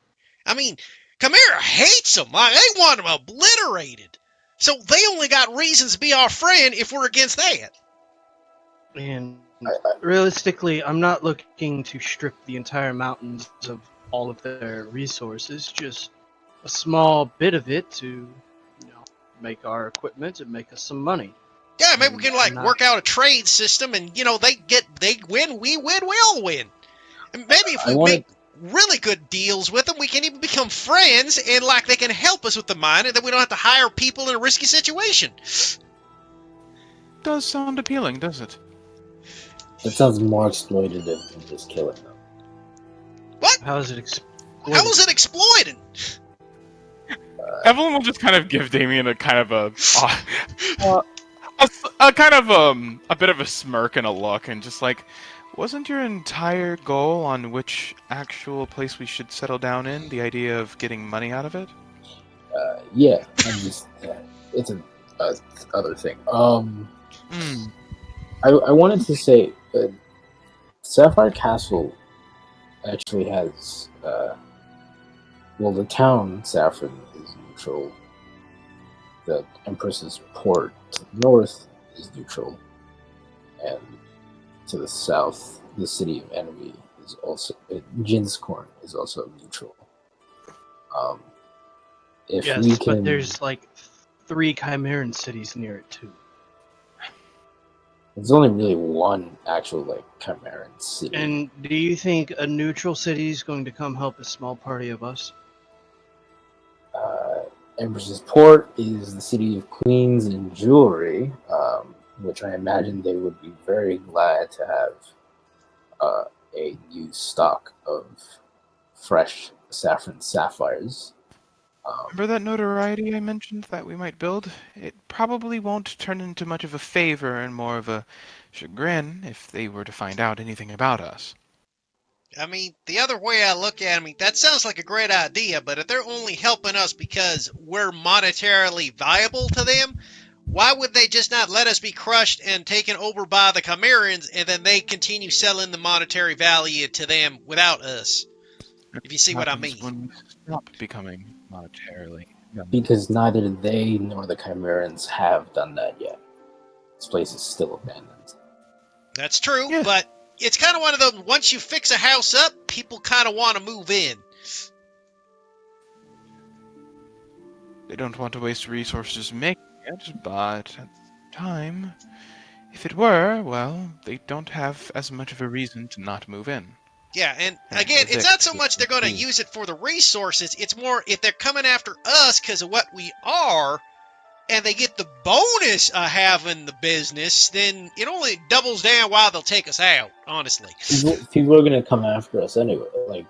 I mean, Chimera hates them. They want them obliterated. So they only got reasons to be our friend if we're against that. And realistically, I'm not looking to strip the entire mountains of all of their resources, just a small bit of it to, make our equipment and make us some money. Yeah, maybe we can work out a trade system, and they win, we win, we all win. And maybe if we make really good deals with them, we can even become friends, and they can help us with the mine, and then we don't have to hire people in a risky situation. Does sound appealing, does it? That sounds more exploitative than just killing them. What? How is it exploited? How is it exploited? Evelyn will just kind of give Damien a kind of a kind of a bit of a smirk and a look, and just like, wasn't your entire goal on which actual place we should settle down in the idea of getting money out of it? Yeah, it's an other thing. I wanted to say that Sapphire Castle actually has, the town Saffron is neutral. The Empress's port to the north is neutral, and to the south, the city of Enemy is also Jinscorn is also neutral. But there's 3 Chimeran cities near it too. There's only really one actual Chimeran city. And do you think a neutral city is going to come help a small party of us? Empress's Port is the city of Queens and Jewelry, which I imagine they would be very glad to have a new stock of fresh saffron sapphires. Remember that notoriety I mentioned that we might build? It probably won't turn into much of a favor and more of a chagrin if they were to find out anything about us. I mean, the other way I look at it, that sounds like a great idea, but if they're only helping us because we're monetarily valuable to them, why would they just not let us be crushed and taken over by the Chimerans, and then they continue selling the monetary value to them without us? If you see what I mean. When we stop becoming monetarily. Because neither they nor the Chimerans have done that yet. This place is still abandoned. That's true, but it's kind of one of those, once you fix a house up, people kind of want to move in. They don't want to waste resources making it, but at the time, if it were, well, they don't have as much of a reason to not move in. Yeah, and again, it's not so much they're going to use it for the resources, it's more if they're coming after us because of what we are, and they get the bonus of having the business, then it only doubles down why they'll take us out, honestly. People are going to come after us anyway.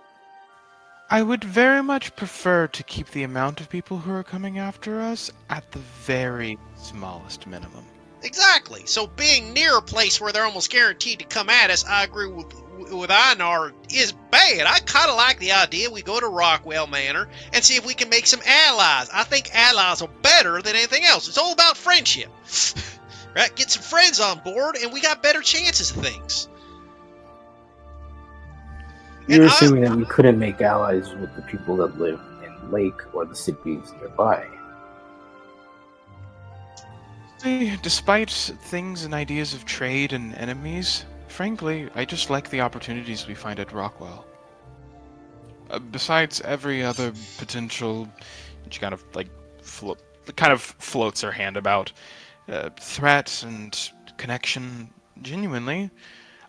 I would very much prefer to keep the amount of people who are coming after us at the very smallest minimum. Exactly. So being near a place where they're almost guaranteed to come at us, I agree with Einar, is bad. I kind of like the idea we go to Rockwell Manor and see if we can make some allies. I think allies are better than anything else. It's all about friendship. Right? Get some friends on board and we got better chances of things. You're assuming that we couldn't make allies with the people that live in Lake or the cities nearby. See, despite things and ideas of trade and enemies, frankly, I just like the opportunities we find at Rockwell. Besides every other potential, she kind of floats her hand about. threat and connection genuinely.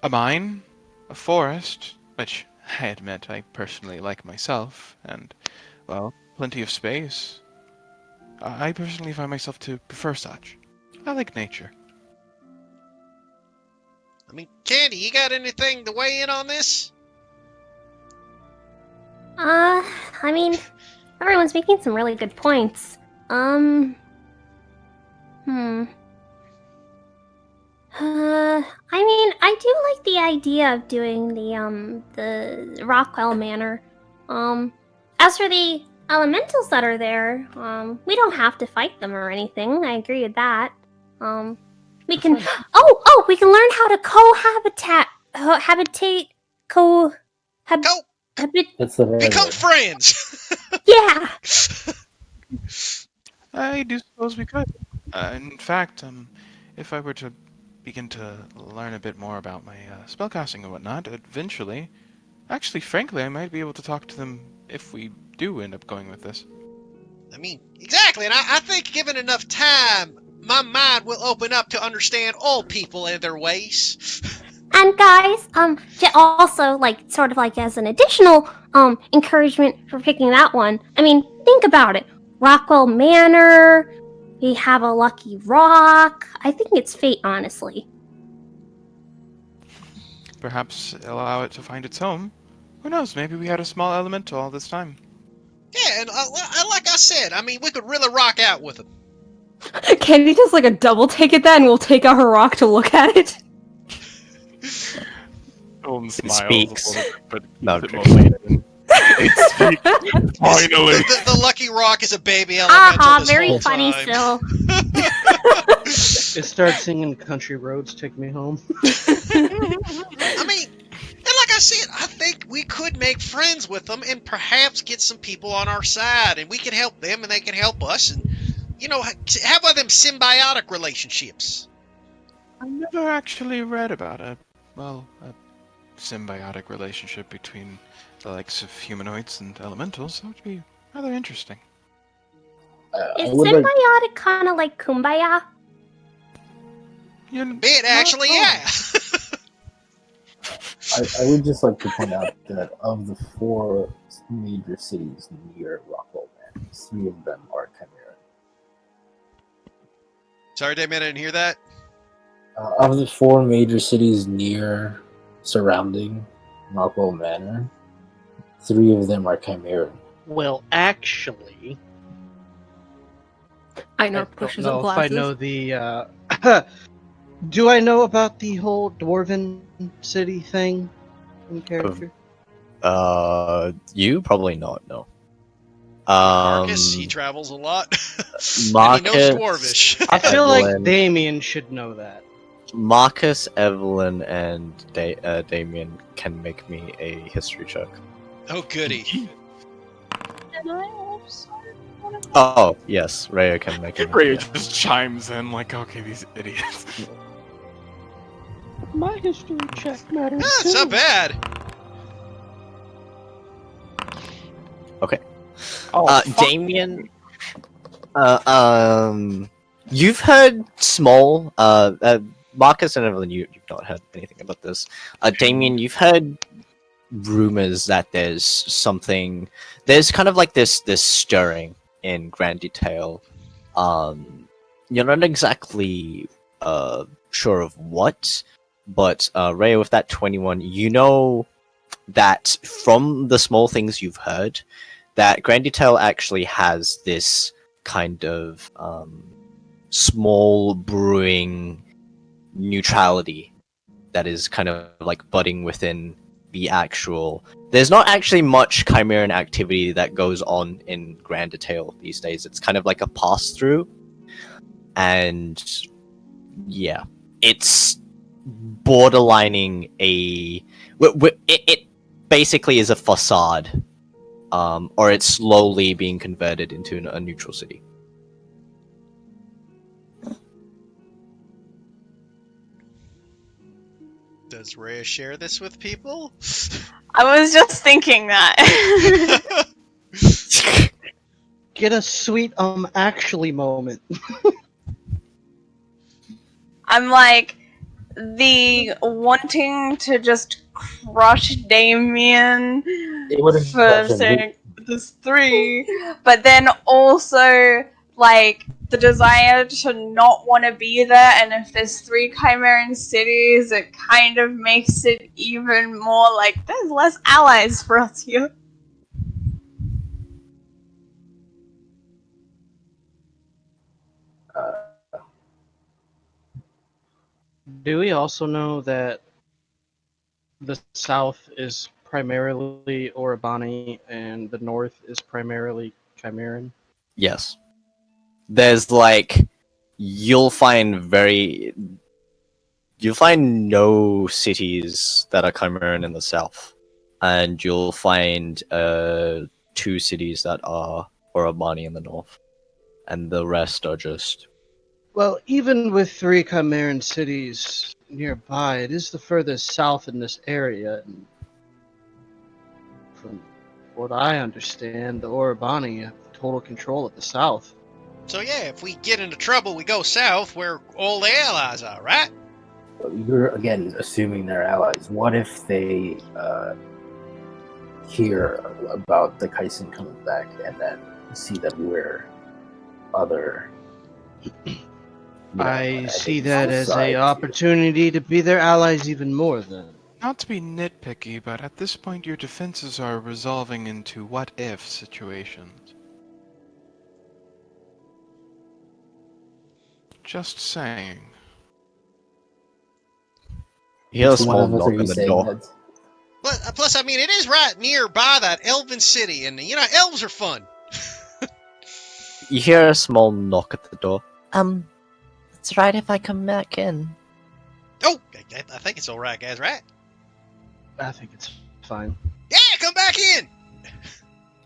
A mine, a forest, which I admit I personally like myself, and, well, plenty of space. I personally find myself to prefer such. I like nature. I mean, Candy, you got anything to weigh in on this? I mean, everyone's making some really good points. I mean, I do like the idea of doing the Rockwell Manor. As for the elementals that are there, we don't have to fight them or anything. I agree with that. We can. We can learn how to habitate, Go! That's the right Become word. friends! Yeah. I do suppose we could. In fact, if I were to begin to learn a bit more about my spellcasting and whatnot, eventually, actually, frankly, I might be able to talk to them if we do end up going with this. I mean, exactly, and I think given enough time, my mind will open up to understand all people and their ways. And guys, also sort of as an additional encouragement for picking that one. I mean, think about it. Rockwell Manor. We have a lucky rock. I think it's fate, honestly. Perhaps allow it to find its home. Who knows? Maybe we had a small elemental all this time. Yeah, and like I said, I mean, we could really rock out with them. Candy does a double take at that, and we'll take out her rock to look at it. Olin It speaks. but No, it speaks. Finally. The lucky rock is a baby elemental this very whole funny time. still. It starts singing "Country Roads Take Me Home." I mean, and like I said, I think we could make friends with them and perhaps get some people on our side, and we can help them and they can help us, and how about them symbiotic relationships? I never actually read about a symbiotic relationship between the likes of humanoids and elementals. That would be rather interesting. Is symbiotic kind of like Kumbaya? Bit actually, yeah. I would just like to point out that of the 4 major cities near Rockwell Manor, 3 of them are Chimera. Sorry, Damien, I didn't hear that. Of the 4 major cities surrounding Rockwell Manor, 3 of them are Chimera. Well, actually, I know pushes know up if I glasses. know the. Do I know about the whole Dwarven city thing in character? You probably not, no. Marcus, he travels a lot. Marcus, and he knows Dwarvish. I feel like Evelyn. Damien should know that. Marcus, Evelyn, and Damien can make me a history check. Oh, goody. And I also want to. Oh, yes, Rhea can make it. Ray just chimes in like, okay, these idiots. my history check matters It's not bad. Okay. Oh, Damien. You've heard small. Marcus and Evelyn, you've not heard anything about this. Damien, you've heard rumors that there's something. There's kind of this stirring in Grand Detail. You're not exactly sure of what, but Rhea, with that 21, you know that from the small things you've heard, that Grand Detail actually has this kind of small brewing neutrality that is kind of budding within the actual. There's not actually much Chimeran activity that goes on in Grand Detail these days. It's kind of like a pass through, and yeah, it's borderlining a. It basically is a facade, or it's slowly being converted into a neutral city. Does Rhea share this with people? I was just thinking that. Get a sweet actually moment. I'm like, the wanting to just crush Damien It wouldn't for crush him. saying this 3, but then also like the desire to not want to be there, and if there's 3 Chimeran cities, it kind of makes it even more like there's less allies for us here. Do we also know that the south is primarily Orobani and the north is primarily Chimeran? Yes. There's like you'll find no cities that are Chimeran in the south, and you'll find 2 cities that are Orobani in the north, and the rest are just Well, even with 3 Chimeran cities nearby, it is the furthest south in this area. And from what I understand, the Orobani have total control of the south. So yeah, if we get into trouble, we go south where all the allies are, right? You're again assuming they're allies. What if they hear about the Kaisen coming back and then see that we're other? I see that as decide a to- opportunity to be their allies even more then. Not to be nitpicky, but at this point your defenses are resolving into what-if situations. Just saying. you hear a Which one small of us knock are you on the saying door. that? Plus, I mean, it is right nearby that elven city, and you know, elves are fun. You hear a small knock at the door. It's right if I come back in. Oh, I think it's all right, guys, right? I think it's fine. Yeah, come back in.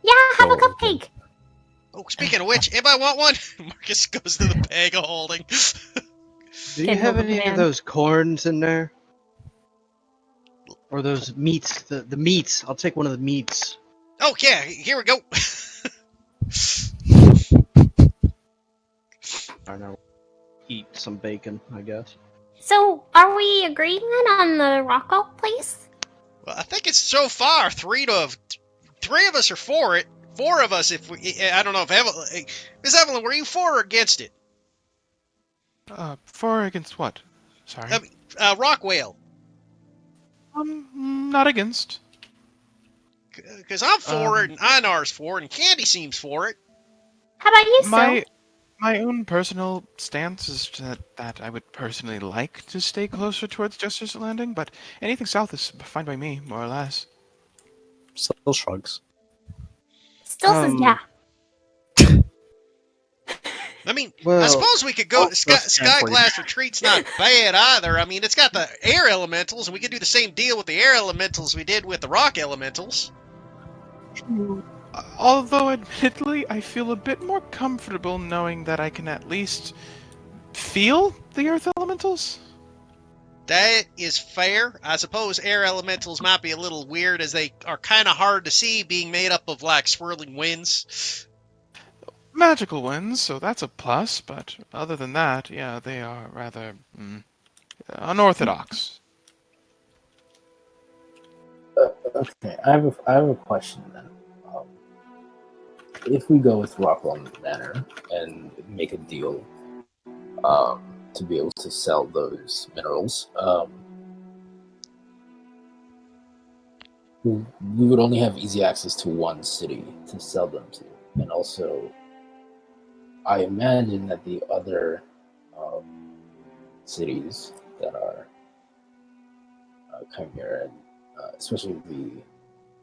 Yeah, have a Go on, cupcake. Oh, speaking of which, anybody want one? Marcus goes to the bag of holding. Do you Can't have hold the any of man. those corns in there? Or those meats? The meats. I'll take one of the meats. Oh yeah, here we go. I don't know. Eat some bacon, I guess. So, are we agreeing then on the Rockwell place? Well, I think it's so far 3 of us are for it. 4 of us, if we, I don't know if Evelyn, Miss Evelyn, were you for or against it? For or against what? Sorry. Rockwell. Not against. Because I'm for it, and Einar's for it, and Candy seems for it. How about you, Sil? My own personal stance is that I would personally like to stay closer towards Justice Landing, but anything south is fine by me, more or less. Still shrugs. Still says yeah. I mean, I Well, suppose we could go. I'll stand for you. Skyglass Retreat's not bad either. I mean, it's got the air elementals, and we could do the same deal with the air elementals we did with the rock elementals. Although, admittedly, I feel a bit more comfortable knowing that I can at least feel the earth elementals. That is fair. I suppose air elementals might be a little weird, as they are kind of hard to see, being made up of like swirling winds. Magical winds, so that's a plus, but other than that, yeah, they are rather unorthodox. Okay, I have a question then. If we go with Rockwell Manor and make a deal to be able to sell those minerals, we would only have easy access to one city to sell them to, and also I imagine that the other cities that are Chimera, and especially the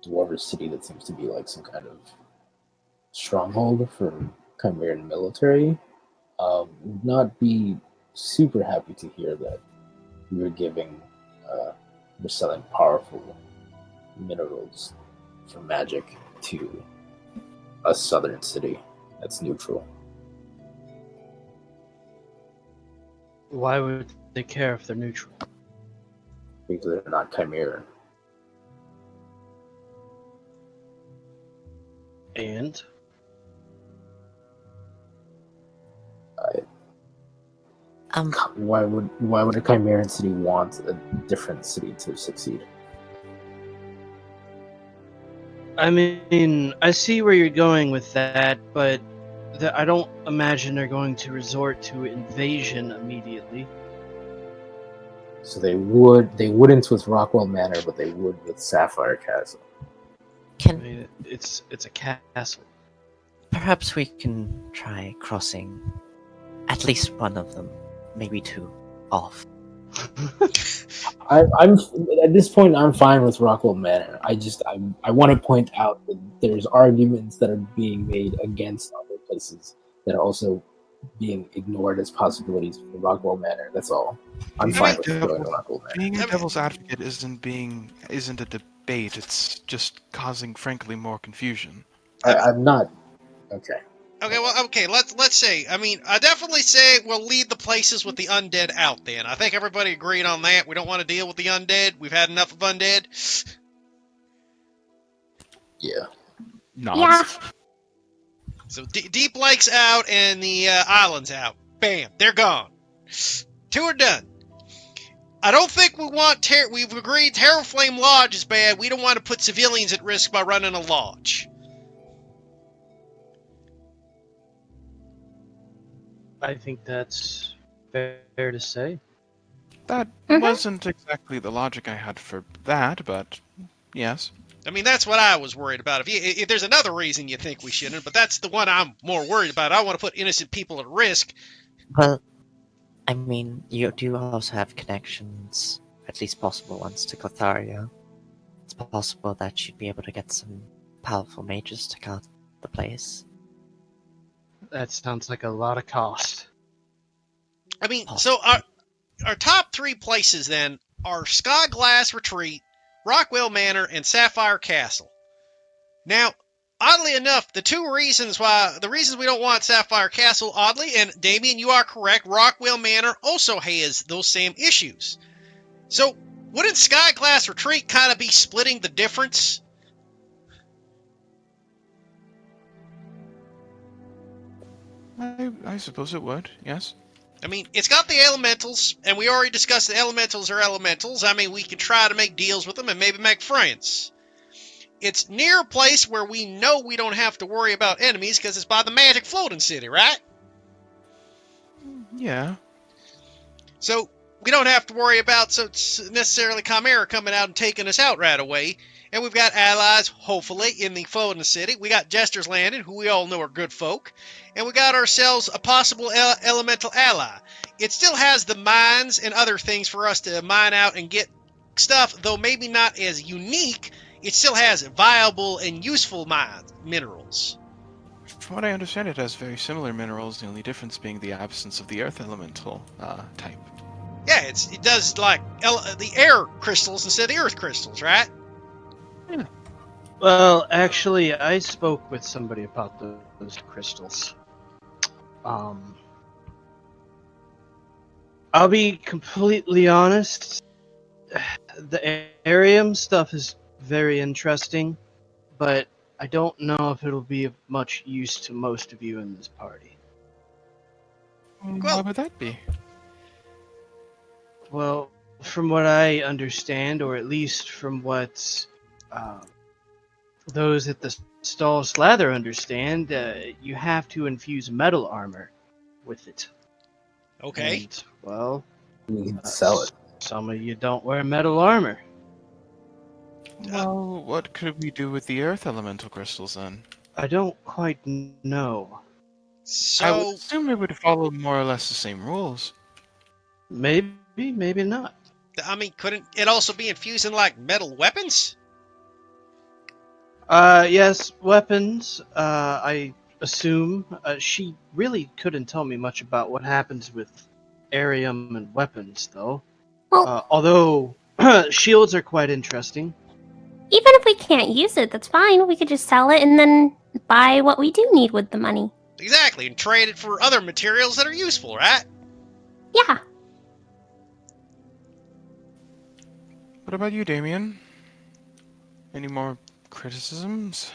Dwarven city that seems to be like some kind of stronghold for Chimeran military, would not be super happy to hear that we're selling powerful minerals for magic to a southern city that's neutral. Why would they care if they're neutral? Because they're not Chimeran. And Why would a Chimerian city want a different city to succeed? I mean, I see where you're going with that, but I don't imagine they're going to resort to invasion immediately. So they wouldn't with Rockwell Manor, but they would with Sapphire Castle. I mean, it's a castle. Perhaps we can try crossing at least one of them, maybe two, off. I'm at this point. I'm fine with Rockwell Manor. I want to point out that there's arguments that are being made against other places that are also being ignored as possibilities for Rockwell Manor. That's all. I'm fine with going to Rockwell Manor. Being a devil's advocate isn't a debate. It's just causing, frankly, more confusion. I'm not. Okay. Okay, well, okay, let's say. I mean, I definitely say we'll leave the places with the undead out then. I think everybody agreed on that. We don't want to deal with the undead. We've had enough of undead. Yeah. Nods. Yeah. So Deep Lake's out and the island's out. Bam, they're gone. Two are done. I don't think we want we've agreed Terraflame Lodge is bad. We don't want to put civilians at risk by running a lodge. I think that's fair to say. That wasn't exactly the logic I had for that, but yes. I mean, that's what I was worried about. If there's another reason you think we shouldn't, but that's the one I'm more worried about. I don't want to put innocent people at risk. Well, I mean, you do also have connections, at least possible ones, to Clotharia. It's possible that you'd be able to get some powerful mages to guard the place. That sounds like a lot of cost. I mean, so our top three places then are Sky Glass Retreat, Rockwell Manor, and Sapphire Castle. Now, oddly enough, the reasons we don't want Sapphire Castle, oddly, and Damien, you are correct, Rockwell Manor also has those same issues. So, wouldn't Sky Glass Retreat kind of be splitting the difference? I suppose it would, yes. I mean, it's got the elementals, and we already discussed the elementals are elementals. I mean, we can try to make deals with them and maybe make friends. It's near a place where we know we don't have to worry about enemies because it's by the magic floating city, right? Yeah. So, we don't have to worry about necessarily Chimera coming out and taking us out right away. And we've got allies, hopefully, in the floating city. We got Jester's Landing, who we all know are good folk. And we got ourselves a possible elemental ally. It still has the mines and other things for us to mine out and get stuff, though maybe not as unique. It still has viable and useful minerals. From what I understand, it has very similar minerals, the only difference being the absence of the earth elemental type. Yeah, it does like the air crystals instead of the earth crystals, right? Yeah. Well, actually, I spoke with somebody about those crystals. I'll be completely honest. The Arium stuff is very interesting, but I don't know if it'll be of much use to most of you in this party. Why would that be? Well, from what I understand, or at least from what those at the Stall Slather understand, you have to infuse metal armor with it. Okay. And, well, We can sell it. Some of you don't wear metal armor. Well, what could we do with the earth elemental crystals then? I don't quite know. So, I would assume it would follow more or less the same rules. Maybe, maybe not. I mean, couldn't it also be infused in, like, metal weapons? Yes, weapons, I assume. She really couldn't tell me much about what happens with Arium and weapons, though. Well, Although, shields are quite interesting. even if we can't use it, that's fine. We could just sell it and then buy what we do need with the money. Exactly, and trade it for other materials that are useful, right? Yeah. What about you, Damien? Any more criticisms?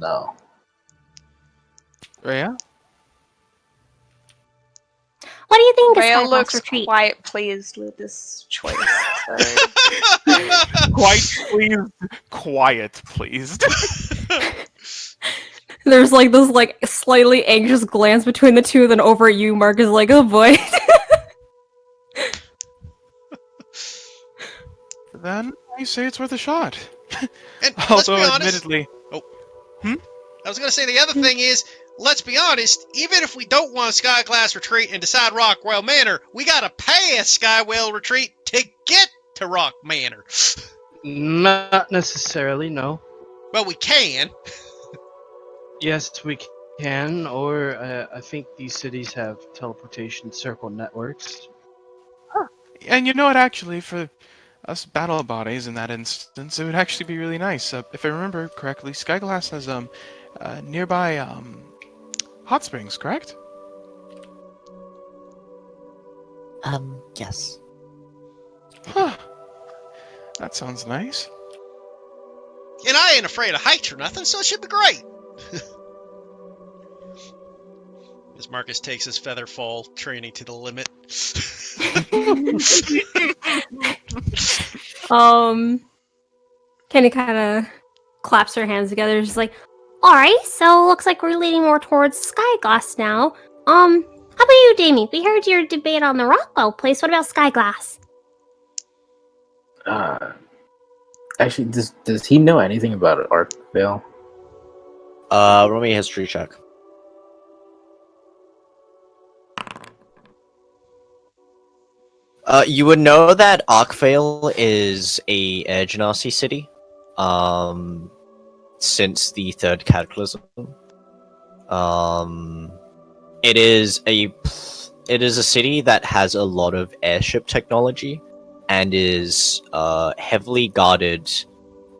No. Rhea? What do you think of Rail Skyglass looks Retreat? quite pleased with this choice. So. Quite pleased. Quiet, pleased. There's like this like slightly anxious glance between the two, then over at you, Mark is like, oh boy. Then I say it's worth a shot. And let's be Although, honest. admittedly, I was gonna say the other thing is, let's be honest. Even if we don't want a Skyglass Retreat and decide Rockwell Manor, we gotta pay a Skywell Retreat to get to Rock Manor. Not necessarily, no. Well, we can. Yes, we can, or I think these cities have teleportation circle networks. and you know what? Actually, for us battle bodies in that instance, it would actually be really nice. If I remember correctly, Skyglass has nearby hot springs, correct? Yes. Huh. That sounds nice. And I ain't afraid of heights or nothing, so it should be great. As Marcus takes his feather fall training to the limit. Kenny kind of claps her hands together. She's like, Alright, so looks like we're leaning more towards Skyglass now. How about you, Jamie? We heard your debate on the Rockwell place. What about Skyglass? Actually, does he know anything about Arkvale? Roll me a history check. You would know that Arkvale is a Air Genasi city, since the third cataclysm. It is a city that has a lot of airship technology and is heavily guarded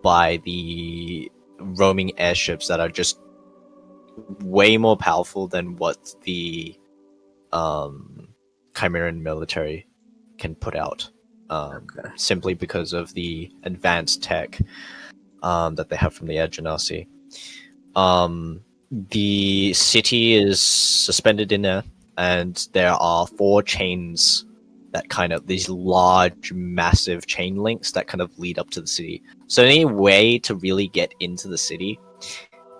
by the roaming airships that are just way more powerful than what the Chimeran military can put out, simply because of the advanced tech that they have from the Air Genasi. The city is suspended in air, and there are 4 chains that kind of, these large, massive chain links that kind of lead up to the city. So any way to really get into the city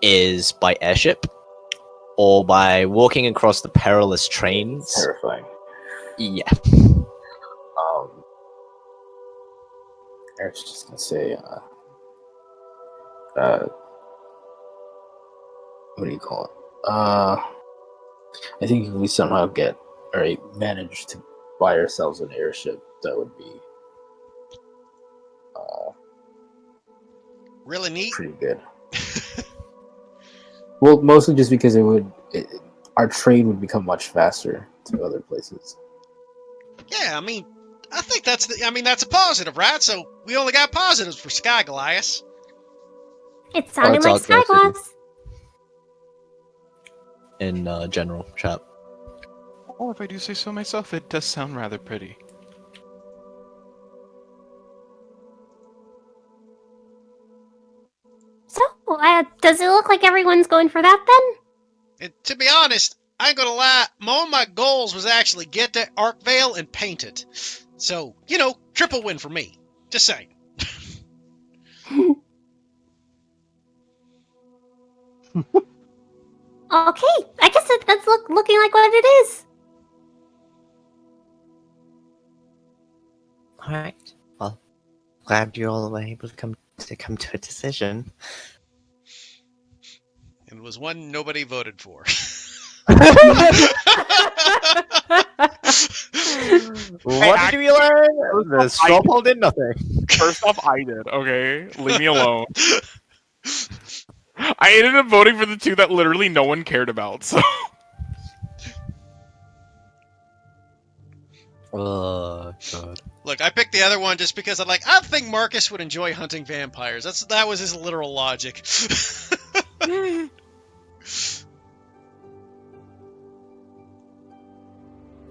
is by airship or by walking across the perilous trains. Terrifying. Yeah. I was just gonna say, what do you call it? I think if we somehow manage to buy ourselves an airship, that would be Really neat. pretty good. Well, mostly just because our trade would become much faster to other places. Yeah, I mean, I think that's a positive, right? So we only got positives for Skyglass. It sounded it's like Arkvale City. Skyglass. In general chat. Oh, if I do say so myself, it does sound rather pretty. So, does it look like everyone's going for that then? And to be honest, I ain't gonna lie, one of my goals was actually get to Arkvale and paint it. So, triple win for me. Just saying. Okay, I guess that's looking like what it is. Alright. Well, glad you all were able to come to a decision. And it was one nobody voted for. What did we learn? The straw poll did nothing. First off, I did, okay? Leave me alone. I ended up voting for the 2 that literally no one cared about, so... Oh, God. Look, I picked the other one just because I think Marcus would enjoy hunting vampires. That was his literal logic.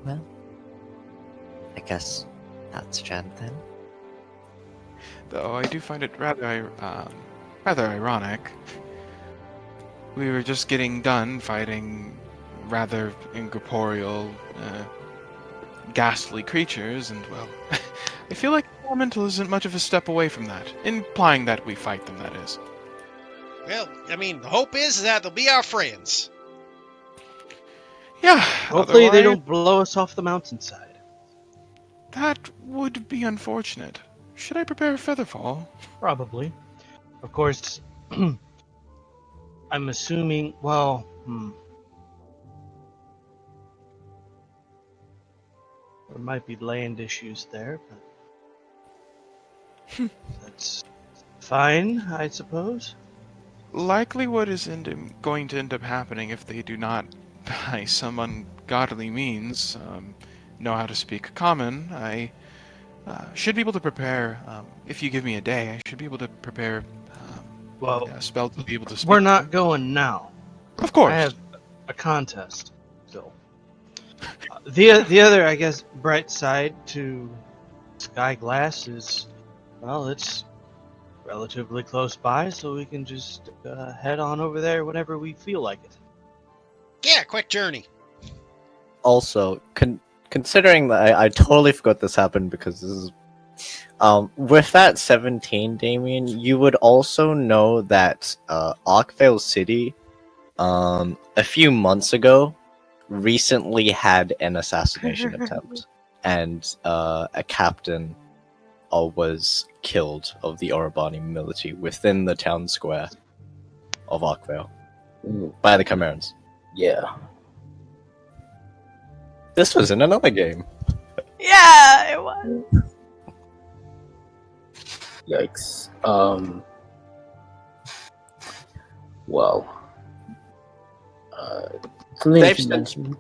Well, I guess that's Jen then. Though I do find it rather ironic. We were just getting done fighting rather incorporeal ghastly creatures, and, well, I feel like elemental isn't much of a step away from that. Implying that we fight them, that is. Well, I mean, the hope is that they'll be our friends. Yeah, Hopefully they otherwise, don't blow us off the mountainside. that would be unfortunate. Should I prepare a featherfall? Probably. Of course, I'm assuming, well, there might be land issues there, but that's fine, I suppose. Likely what is going to end up happening if they do not, by some ungodly means, know how to speak common, I should be able to prepare, if you give me a day, I should be able to prepare Well, a spell to be able to speak. we're not going now. Of course. I have a contest still. The other, I guess, bright side to Sky Glass is, well, it's relatively close by, so we can just head on over there whenever we feel like it. Yeah, quick journey. Also, considering that I totally forgot this happened because this is with that 17, Damien, you would also know that Arkvale City a few months ago recently had an assassination attempt, and a captain was killed of the Orobani military within the town square of Arkvale by the Chimerans. Yeah. This was in another game. Yeah, it was. Yikes. Well. Something I They've should since- mention.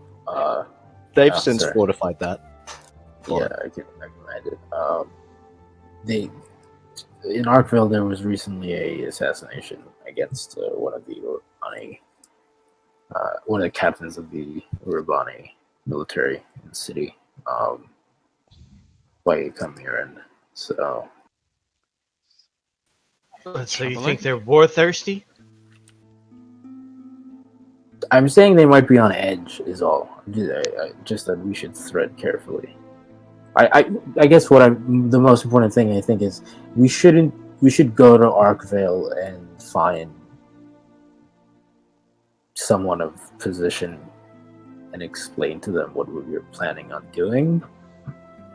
They've Oh, since sorry. fortified that. Yeah, I can imagine. They in Arkville there was recently a assassination against one of the Urbani, one of the captains of the Urbani military in the city, by a Chimeran. So So you think they're war thirsty? I'm saying they might be on edge. Is all. Just that we should thread carefully. I guess the most important thing I think is we should go to Arkvale and find someone of position and explain to them what we were planning on doing,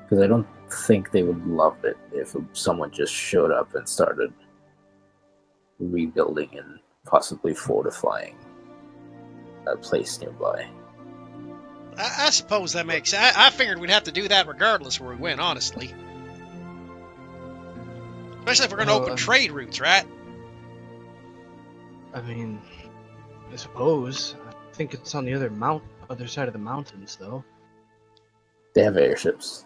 because I don't think they would love it if someone just showed up and started rebuilding and possibly fortifying a place nearby. I suppose that makes sense. I figured we'd have to do that regardless where we went, honestly. Especially if we're going to open trade routes, right? I mean, I suppose. I think it's on the other side of the mountains, though. They have airships.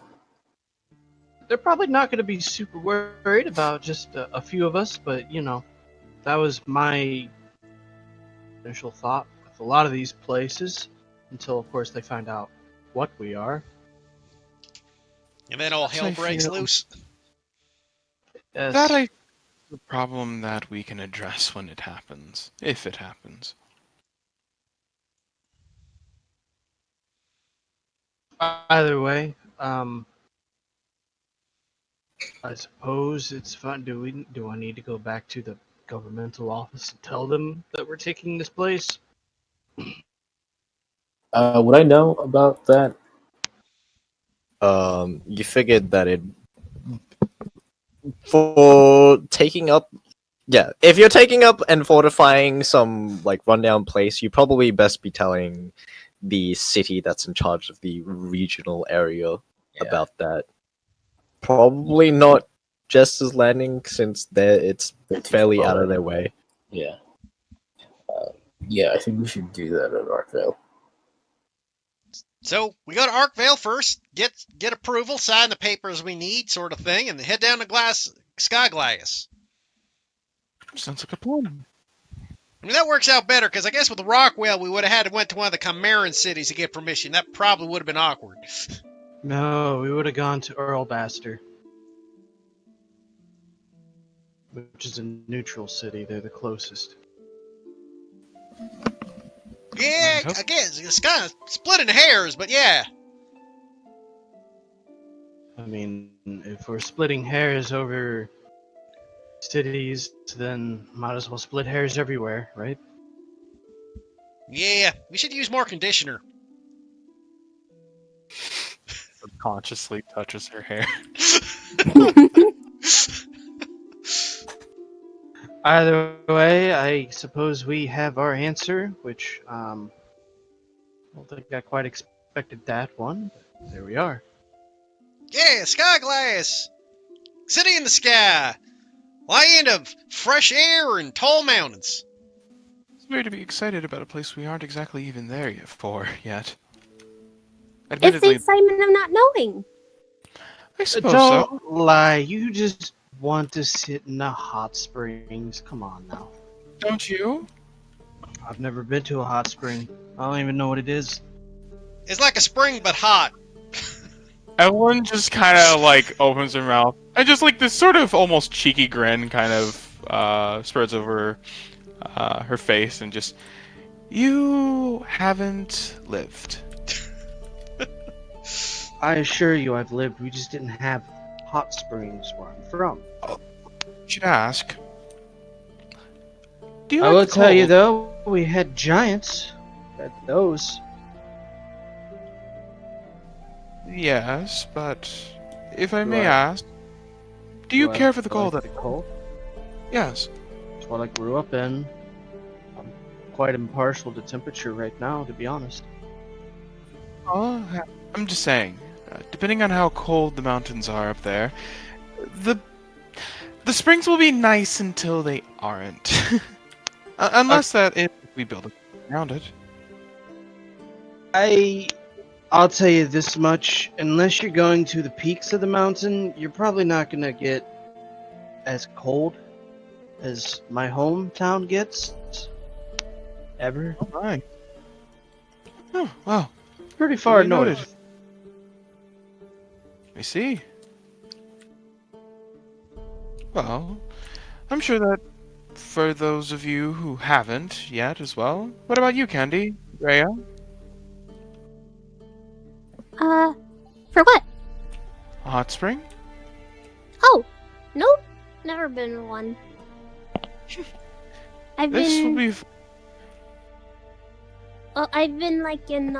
They're probably not going to be super worried about just a few of us, but, that was my initial thought with a lot of these places, until, of course, they find out what we are. And then all hell breaks loose. Yes. That I the problem that we can address when it happens, if it happens. Either way, I suppose it's fun. Do I need to go back to the governmental office and tell them that we're taking this place? Would I know about that? You figured that for taking up, yeah, if you're taking up and fortifying some rundown place, you probably best be telling the city that's in charge of the regional area about that. Probably not Jester's Landing, since it's fairly out of their way. Yeah. Yeah, I think we should do that at Arkvale. So we go to Arkvale first, get approval, sign the papers we need, sort of thing, and then head down to Sky Glass. Sounds like a plan. I mean, that works out better, because I guess with the Rockwell, we would have had to went to one of the Chimeran cities to get permission. That probably would have been awkward. No, we would have gone to Earlbaster, which is a neutral city. They're the closest. Yeah, I guess it's kind of split into hairs, but yeah. I mean, if we're splitting hairs over cities, then might as well split hairs everywhere, right? Yeah, we should use more conditioner. Subconsciously touches her hair. Either way, I suppose we have our answer, which I don't think I quite expected that one. But there we are. Yeah, sky glass! City in the sky! Land of fresh air and tall mountains. It's weird to be excited about a place we aren't exactly even there yet. It's the Admittedly, excitement of not knowing. I suppose so. Don't lie, you just want to sit in the hot springs. Come on now. Don't you? I've never been to a hot spring. I don't even know what it is. It's like a spring but hot. Evelyn just kind of like opens her mouth and just like this sort of almost cheeky grin kind of spreads over her face and just, you haven't lived. I assure you I've lived, we just didn't have hot springs where I'm from. You should ask. Do you I like will the tell you cold? though, we had giants. Had those. Yes, but if I Do may I- ask, do you Do I care for the like cold? the cold? Yes. It's what I grew up in. I'm quite impartial to temperature right now, to be honest. Oh, I'm just saying, depending on how cold the mountains are up there, the springs will be nice until they aren't. Unless we build around it. I'll tell you this much, unless you're going to the peaks of the mountain, you're probably not gonna get as cold as my hometown gets. Ever. Oh my. Oh, wow. Pretty far Duly noted. north. I see. Well, I'm sure that for those of you who haven't yet as well. What about you, Candy? Rhea? For what? A hot spring? Oh, nope, never been to one. I've This been, will be. I've been like in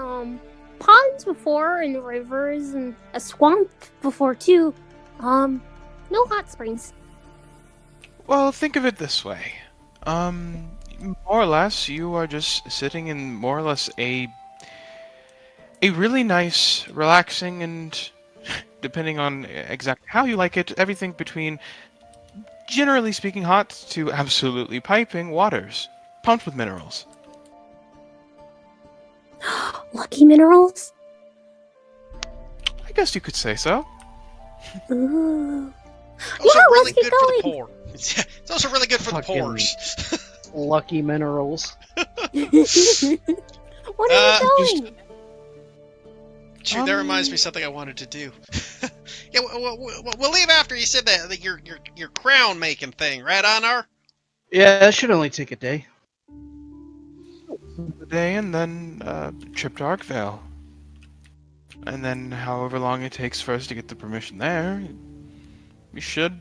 ponds before, and rivers, and a swamp before too. No hot springs. Well, think of it this way. More or less, you are just sitting in more or less a really nice, relaxing, and depending on exactly how you like it, everything between, generally speaking, hot to absolutely piping waters, pumped with minerals. Lucky minerals. I guess you could say so. Ooh. Also Yeah, really let's get good for the going. poor. It's also really good for the Fucking- pores. Lucky minerals. What are we just- doing? Shoot, that reminds me of something I wanted to do. Yeah, we'll leave after you said that your crown making thing, right, Anar? Yeah, that should only take a day. A day and then trip to Arkvale. And then however long it takes for us to get the permission there, we should,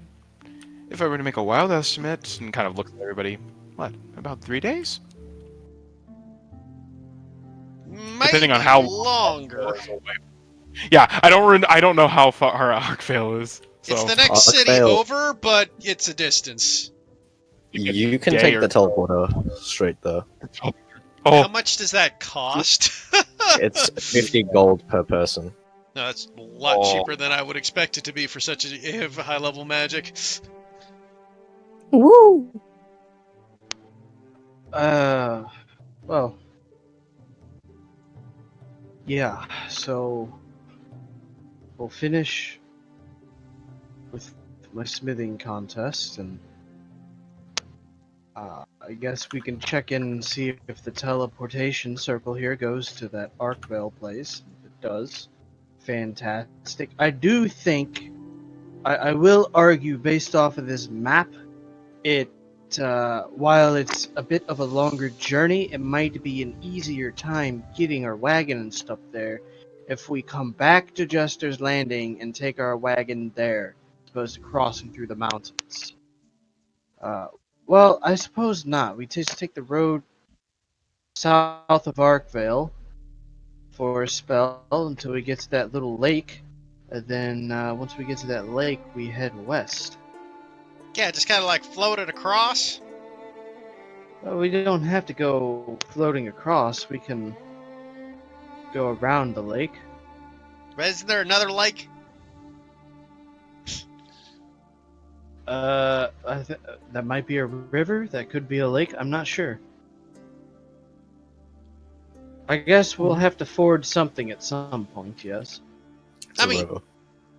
if I were to make a wild estimate and kind of look at everybody, what, about 3 days? Depending on how longer. Yeah, I don't know how far Arkvale is. So. It's the next city Arkvale. over, but it's a distance. You can Day take or the teleporter straight there. How Oh, much does that cost? It's 50 gold per person. No, that's a lot Oh. cheaper than I would expect it to be for such a high level magic. Woo! Well. Yeah, so we'll finish with my smithing contest, and I guess we can check in and see if the teleportation circle here goes to that Arkvale place. If it does, fantastic. I do think, I will argue based off of this map, while it's a bit of a longer journey, it might be an easier time getting our wagon and stuff there if we come back to Jester's Landing and take our wagon there, as opposed to crossing through the mountains. Well, I suppose not. We just take the road south of Arkvale for a spell until we get to that little lake. And then once we get to that lake, we head west. Yeah, just kind of like float it across. Well, we don't have to go floating across. We can go around the lake. But isn't there another lake? That might be a river. That could be a lake. I'm not sure. I guess we'll have to ford something at some point. Yes. It's I a mean, river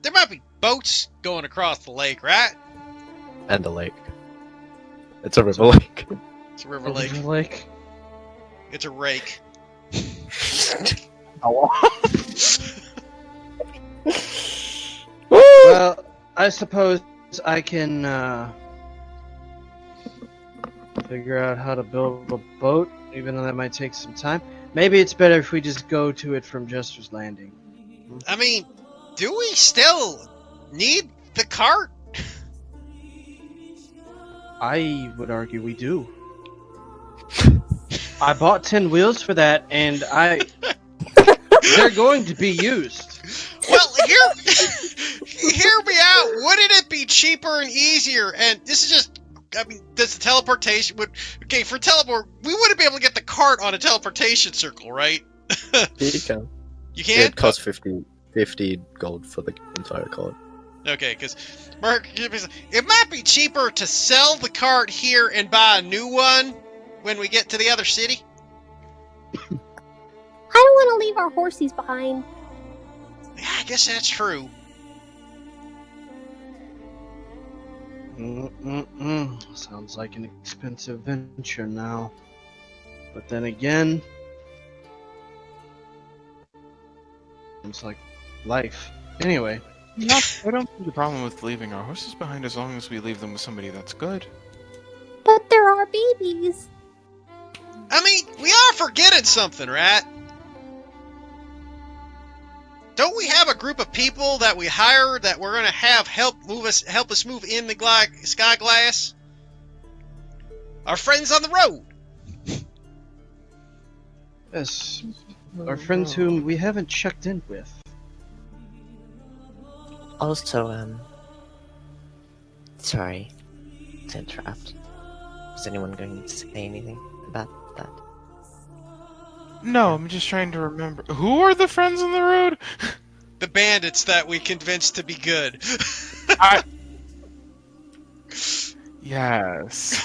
there might be boats going across the lake, right? and a lake. It's a river lake. It's a river lake. Lake. It's a rake. Well, I suppose I can figure out how to build a boat, even though that might take some time. Maybe it's better if we just go to it from Jester's Landing. I mean, do we still need the cart? I would argue we do. I bought 10 wheels for that, and they're going to be used. Well, hear me out. Wouldn't it be cheaper and easier? And this is just, I mean, this teleportation would, okay, for teleport, we wouldn't be able to get the cart on a teleportation circle, right? You can. You can? It costs 50 gold for the entire card. Okay, because Mark, it might be cheaper to sell the cart here and buy a new one when we get to the other city. I don't want to leave our horsies behind. Yeah, I guess that's true. Sounds like an expensive venture now. But then again, it's like life. Anyway. No, I don't see the problem with leaving our horses behind as long as we leave them with somebody that's good. But there are babies. I mean, we are forgetting something, right? Don't we have a group of people that we hired that we're gonna have help us move in the sky glass? Our friends on the road. Yes, our friends whom we haven't checked in with. Also, sorry to interrupt. Was anyone going to say anything about that? No, I'm just trying to remember. Who are the friends on the road? The bandits that we convinced to be good. Yes.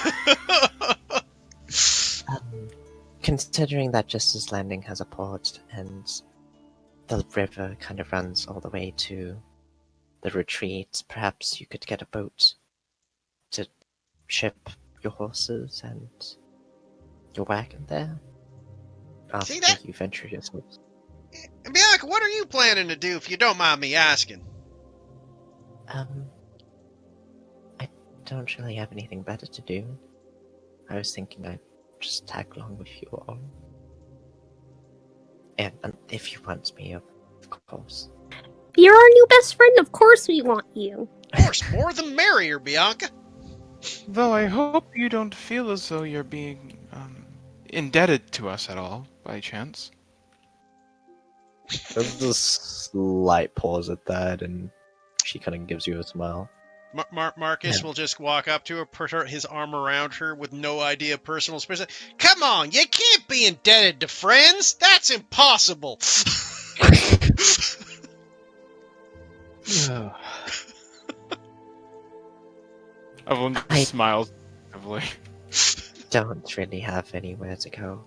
Considering that Justice Landing has a port and the river kind of runs all the way to the retreat, perhaps you could get a boat to ship your horses and your wagon there after you venture yourselves. And Bianca, what are you planning to do, if you don't mind me asking? I don't really have anything better to do. I was thinking I'd just tag along with you all. And if you want me, of course. You're our new best friend, of course we want you. Of course, more the merrier, Bianca. Though I hope you don't feel as though you're being indebted to us at all, by chance. There's a slight pause at that, and she kind of gives you a smile. Marcus will just walk up to her, put his arm around her with no idea of personal space. Come on, you can't be indebted to friends. That's impossible. Everyone smiles heavily. Don't really have anywhere to go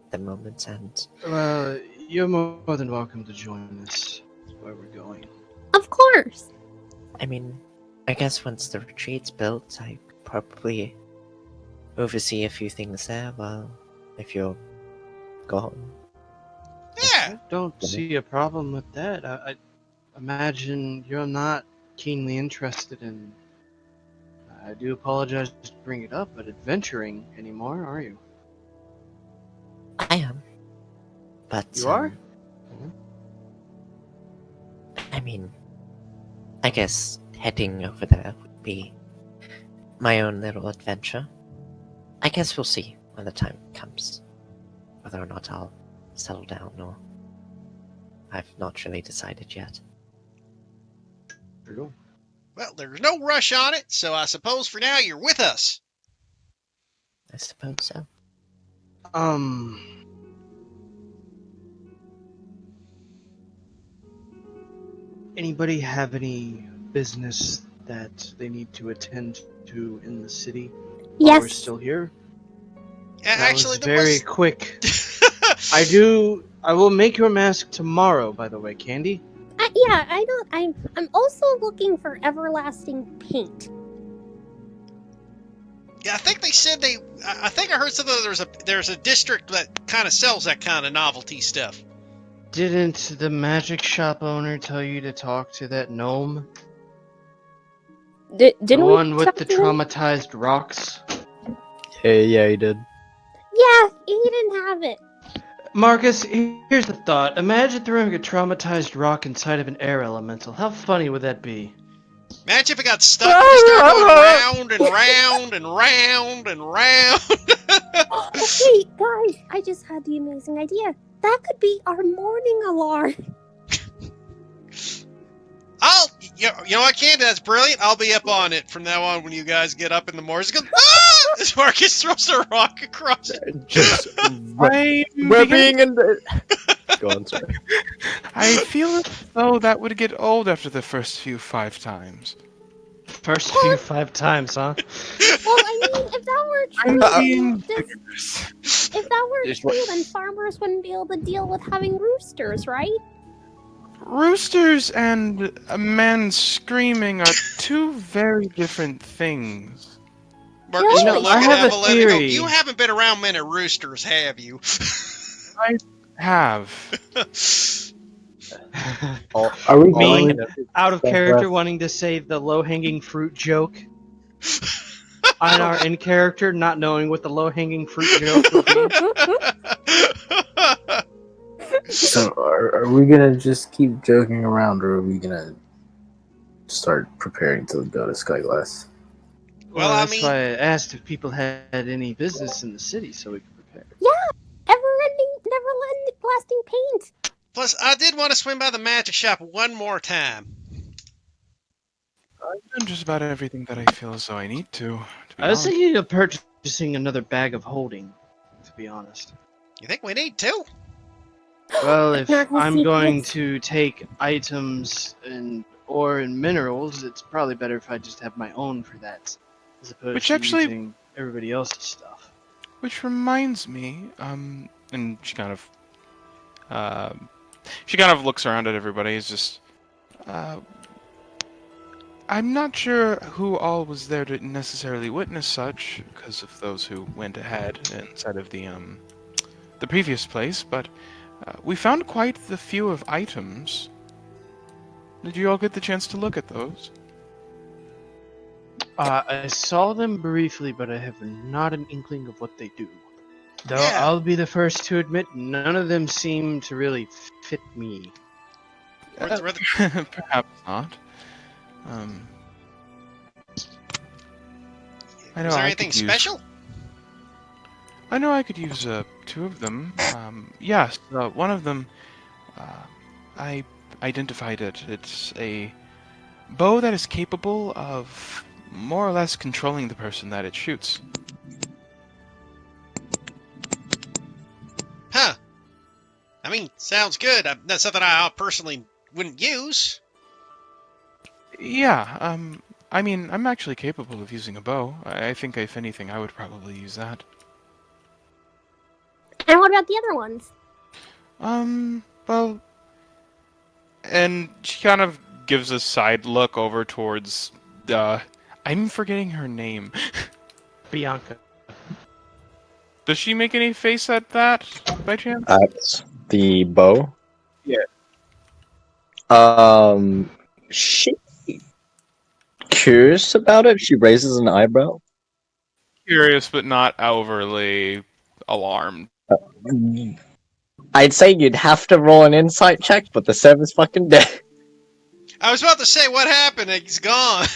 at the moment, and Well, you're more than welcome to join us where we're going. Of course. I mean, I guess once the retreat's built, I could probably oversee a few things there while if you're gone. Yeah. I don't see a problem with that. I imagine you're not keenly interested in. I do apologize to bring it up, but adventuring anymore, are you? I am. But You are? I mean, I guess heading over there would be my own little adventure. I guess we'll see when the time comes whether or not I'll settle down or I've not really decided yet. Well, there's no rush on it, so I suppose for now you're with us. I suppose so. Anybody have any business that they need to attend to in the city while we're Yes. still here? Yeah, That actually, was there very was... quick. I will make your mask tomorrow, by the way, Candy. Yeah, I don't. I'm also looking for everlasting paint. Yeah, I think they said I think I heard something. There's a district that kind of sells that kind of novelty stuff. Didn't the magic shop owner tell you to talk to that gnome? Didn't the we one with talk the to him? traumatized rocks? Yeah, he did. Yeah, he didn't have it. Marcus, here's the thought. Imagine throwing a traumatized rock inside of an air elemental. How funny would that be? Imagine if it got stuck and it started going round and round and round and round. Okay, guys, I just had the amazing idea. That could be our morning alarm. You know what, Candy? That's brilliant. I'll be up on it from now on when you guys get up in the morning. Go, ah! As Marcus throws a rock across it. Just I we're being in the. Go on, sorry. I feel as though that would get old after the first few 5 times. First few 5 times, huh? Well, I mean, if that were true, if that were true, then farmers wouldn't be able to deal with having roosters, right? Roosters and a man screaming are 2 very different things. Marcus will look I at have a Evelyn and go, theory. you haven't been around many roosters, have you? I have. Are we Me, going? out of character, wanting to say the low-hanging fruit joke. Einar in character, not knowing what the low-hanging fruit joke would be. So are we gonna just keep joking around, or are we gonna start preparing to go to Skyglass? Well, Well, I that's mean- why I asked if people had any business in the city so we could prepare. Yeah, never-lasting paint. Plus, I did want to swing by the magic shop one more time. I've done just about everything that I feel as though I need to be I was honest. thinking of purchasing another bag of holding, to be honest. You think we need to? Well, if Narco I'm going secrets. to take items and ore and minerals, it's probably better if I just have my own for that, as opposed Which to actually- using everybody else's stuff. Which reminds me, and she kind of looks around at everybody. Is just, I'm not sure who all was there to necessarily witness such, because of those who went ahead inside of the previous place. But we found quite the few of items. Did you all get the chance to look at those? I saw them briefly, but I have not an inkling of what they do. Though Yeah. I'll be the first to admit, none of them seem to really fit me. Perhaps not. I know Was there I anything could use- special? I know I could use 2 of them. Yes, one of them, I identified it. It's a bow that is capable of more or less controlling the person that it shoots. Huh. I mean, sounds good. That's something I personally wouldn't use. Yeah, I mean, I'm actually capable of using a bow. I think, if anything, I would probably use that. And what about the other ones? Well... And she kind of gives a side look over towards, I'm forgetting her name. Bianca. Does she make any face at that, by chance? At the bow? Yeah. She curious about it? She raises an eyebrow. Curious, but not overly alarmed. I'd say you'd have to roll an insight check, but the 7's fucking dead. I was about to say, what happened? He's gone.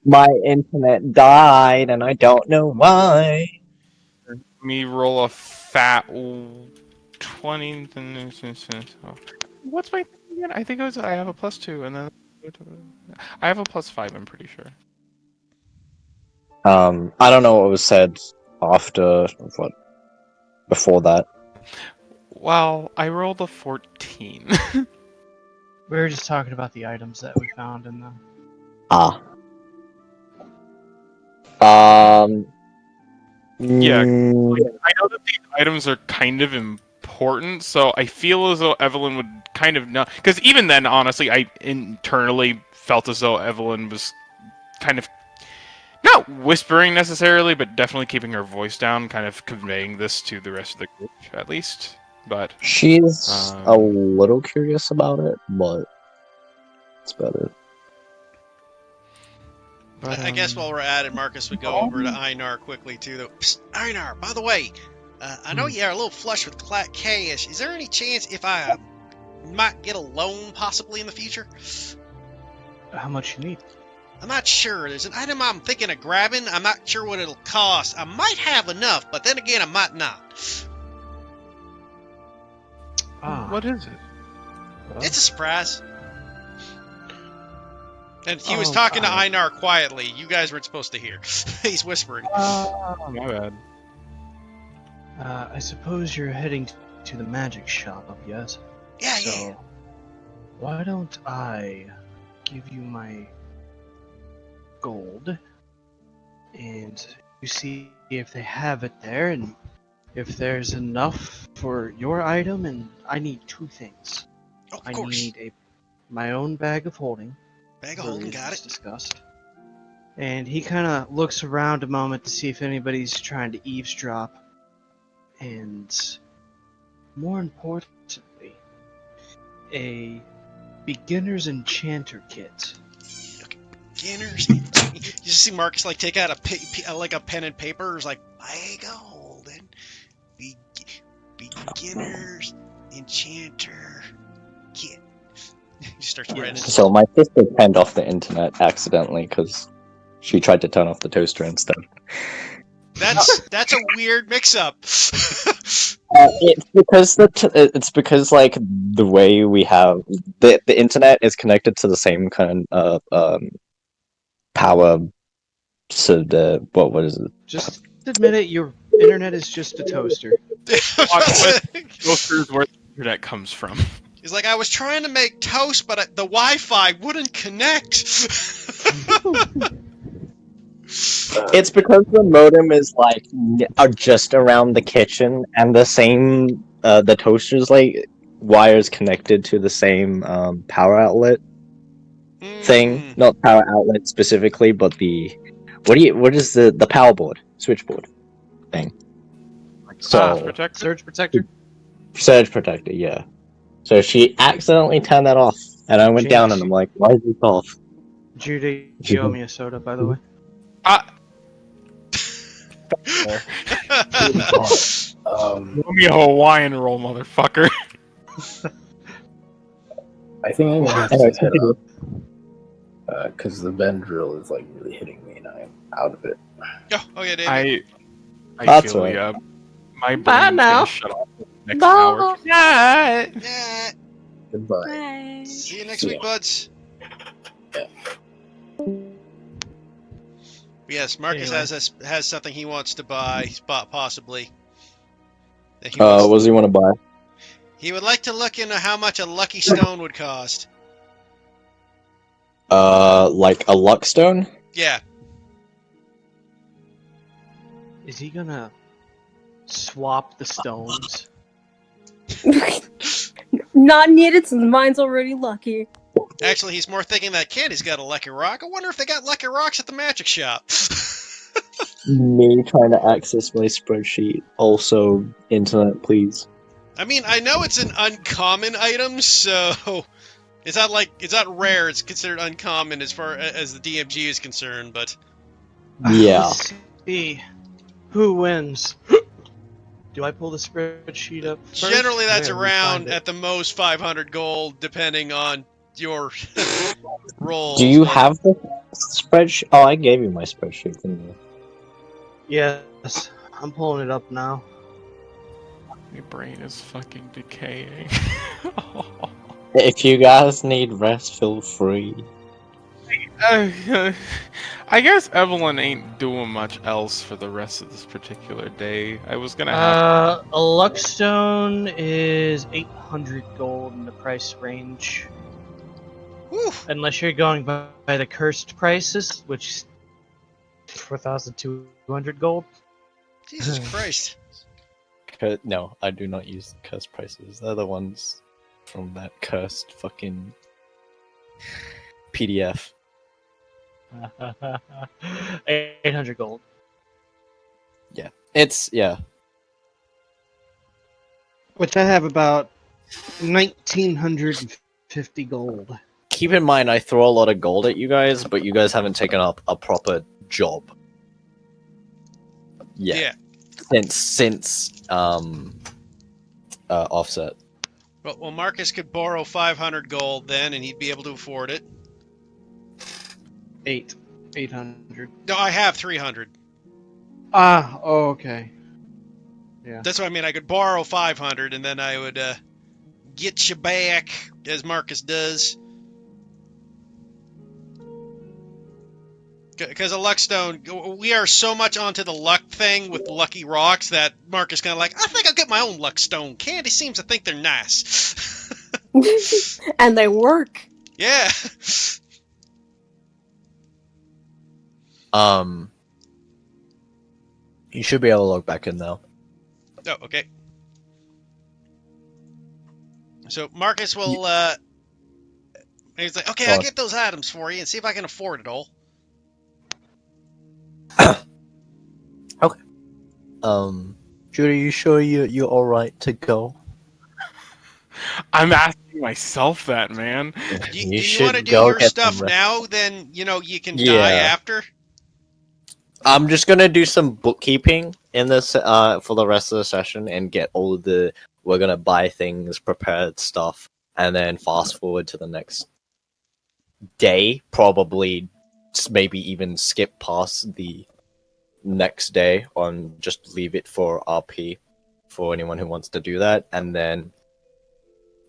My internet died, and I don't know why. Me roll a fat 20. What's my thing again? I think it was I have a +2, and then I have a +5. I'm pretty sure. I don't know what was said after what before that. Well, I rolled a 14. We were just talking about the items that we found in the. Ah. Yeah, mm, I know that these items are kind of important, so I feel as though Evelyn would kind of know. Because even then, honestly, I internally felt as though Evelyn was kind of not whispering necessarily, but definitely keeping her voice down, kind of conveying this to the rest of the group, at least. But she's a little curious about it, but it's better. But, I guess while we're at it, Marcus would go over to Einar quickly too. Though, Psst, Einar, by the way, I know you are a little flush with cash. Is there any chance if I might get a loan possibly in the future? How much you need? I'm not sure. There's an item I'm thinking of grabbing. I'm not sure what it'll cost. I might have enough, but then again, I might not. what is it? Well, It's a surprise. And he was talking to Einar quietly. You guys weren't supposed to hear. He's whispering. My bad. I suppose you're heading to the magic shop, yes? Yeah, So, yeah. why don't I give you my gold, and you see if they have it there, and if there's enough for your item, and I need 2 things. Oh, of I course. need my own bag of holding. Bag of for holding, got reasons it. Discussed. And he kind of looks around a moment to see if anybody's trying to eavesdrop. And more importantly, a beginner's enchanter kit. Beginners. You just see Marcus like take out a pen and paper. It's like bag of holding. Beginners enchanter kit. He starts writing. So my sister turned off the internet accidentally because she tried to turn off the toaster instead. That's a weird mix-up. It's because like the way we have the internet is connected to the same kind of power. So what is it? Just admit it, your internet is just a toaster. Toaster's where the internet comes from. He's like, I was trying to make toast, but the Wi-Fi wouldn't connect. It's because the modem is like just around the kitchen, and the same the toaster's like wires connected to the same power outlet thing. Not power outlet specifically, but the what is the power board switchboard thing. So surge protector. Surge protector, yeah. So she accidentally turned that off, and I went down and I'm like, why is this off? Judy, you owe me a soda, by the way. Give me a Hawaiian roll, motherfucker. I think I'm gonna have to head up. Because the bend drill is like really hitting me and I'm out of it. Oh yeah, David. I That's feel right. ya. My Bye brain's now. gonna shut off next Bye. hour. Yeah. Yeah. Goodbye. See you next week, buds. Yes, Marcus has something he wants to buy, possibly. That he wants What does he want to buy? He would like to look into how much a lucky stone would cost. Like a luck stone? Yeah. Is he gonna swap the stones? Not needed since mine's already lucky. Actually, he's more thinking that Candy's got a lucky rock. I wonder if they got lucky rocks at the magic shop. Me trying to access my spreadsheet. Also, internet, please. I mean, I know it's an uncommon item, so it's not rare. It's considered uncommon as far as the DMG is concerned, but Yeah. Let's see who wins. Do I pull the spreadsheet up first? generally that's Where we around find it? at the most 500 gold, depending on your rolls. Do you but- have the spreadsheet? Oh, I gave you my spreadsheet, didn't you? Yes, I'm pulling it up now. My brain is fucking decaying. If you guys need rest, feel free. I guess Evelyn ain't doing much else for the rest of this particular day. I was gonna have. A Luckstone is 800 gold in the price range. Whew. Unless you're going by the cursed prices, which is 4,200 gold. Jesus Christ. No, I do not use cursed prices. They're the ones from that cursed fucking PDF. 800 gold. It's Which I have about 1,950 gold. Keep in mind, I throw a lot of gold at you guys, but you guys haven't taken up a proper job. Yeah. Since offset. Well, Marcus could borrow 500 gold then, and he'd be able to afford it. 800. No, I have 300. Okay. Yeah. That's what I mean. I could borrow 500, and then I would get you back, as Marcus does. Because a Luckstone, we are so much onto the luck thing with lucky rocks that Marcus kind of like, I think I'll get my own Luckstone. Candy seems to think they're nice. And they work. Yeah. You should be able to log back in now. Oh, okay. So Marcus will, he's like, okay, I'll get those items for you and see if I can afford it all. Okay. Judy, you sure you're all right to go? I'm asking myself that, man. Do you want to do your stuff now? Then you can die after. I'm just gonna do some bookkeeping in this for the rest of the session and get all of the we're gonna buy things, prepared stuff, and then fast forward to the next day. Probably, maybe even skip past the next day on just leave it for RP for anyone who wants to do that, and then